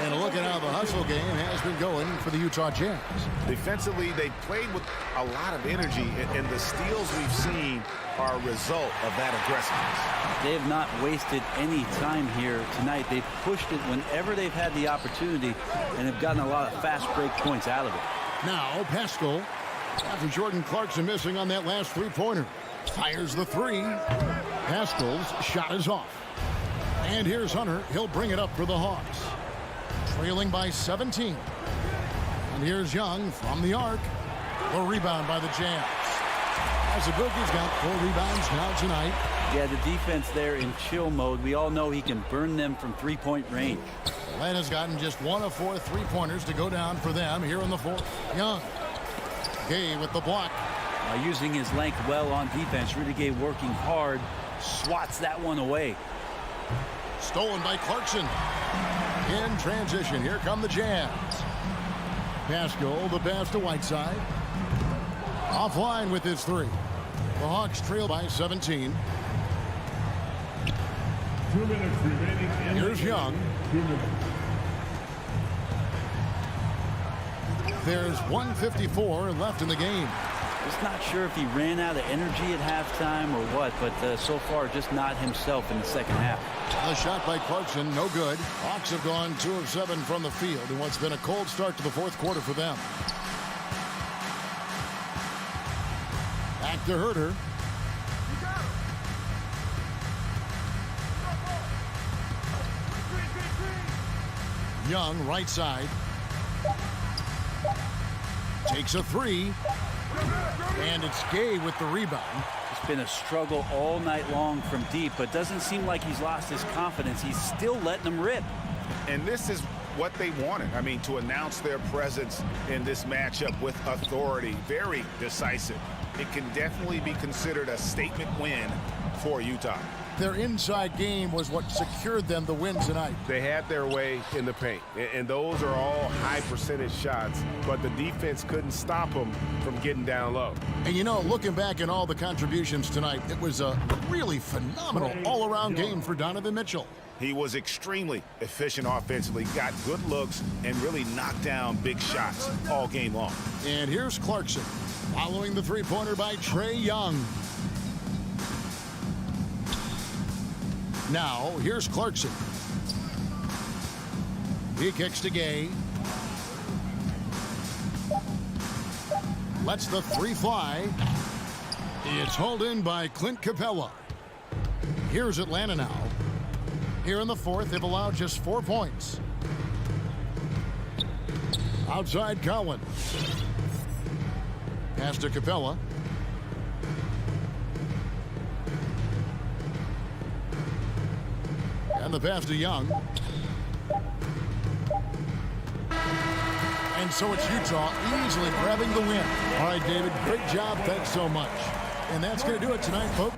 And look at how the hustle game has been going for the Utah Jazz. Defensively, they played with a lot of energy, and the steals we've seen are a result of that aggressiveness. They have not wasted any time here tonight. They've pushed it whenever they've had the opportunity and have gotten a lot of fast break points out of it. Now Pascal, after Jordan Clarkson missing on that last three-pointer, fires the three. Pascal's shot is off. And here's Hunter. He'll bring it up for the Hawks. Trailing by 17. And here's Young from the arc. The rebound by the Jazz. As the Bogey's got 4 rebounds now tonight. Yeah, the defense there in chill mode. We all know he can burn them from three-point range. Atlanta's gotten just 1 of 4 three-pointers to go down for them here in the fourth. Young. Gay with the block. Using his length well on defense. Rudy Gay working hard. Swats that one away. Stolen by Clarkson. In transition, here come the Jazz. Pascal, the pass to Whiteside. Offline with his three. The Hawks trail by 17. 2 minutes remaining. Here's Young. 2 minutes. There's 1:54 left in the game. Just not sure if he ran out of energy at halftime or what, but so far just not himself in the second half. The shot by Clarkson, no good. Hawks have gone 2 of 7 from the field in what's been a cold start to the fourth quarter for them. Back to Herter. Young, right side. Takes a three. And it's Gay with the rebound. It's been a struggle all night long from deep, but doesn't seem like he's lost his confidence. He's still letting them rip. And this is what they wanted. I mean, to announce their presence in this matchup with authority, very decisive. It can definitely be considered a statement win for Utah. Their inside game was what secured them the win tonight. They had their way in the paint, and those are all high percentage shots, but the defense couldn't stop them from getting down low. And you know, looking back at all the contributions tonight, it was a really phenomenal all-around game for Donovan Mitchell. He was extremely efficient offensively, got good looks, and really knocked down big shots all game long. And here's Clarkson, following the three-pointer by Trae Young. Now, here's Clarkson. He kicks to Gay. Lets the three fly. It's hauled in by Clint Capella. Here's Atlanta now. Here in the fourth, they've allowed just 4 points. Outside Collins. Pass to Capella. And the pass to Young. And so it's Utah easily grabbing the win. All right, David, great job. Thanks so much. And that's going to do it tonight, folks.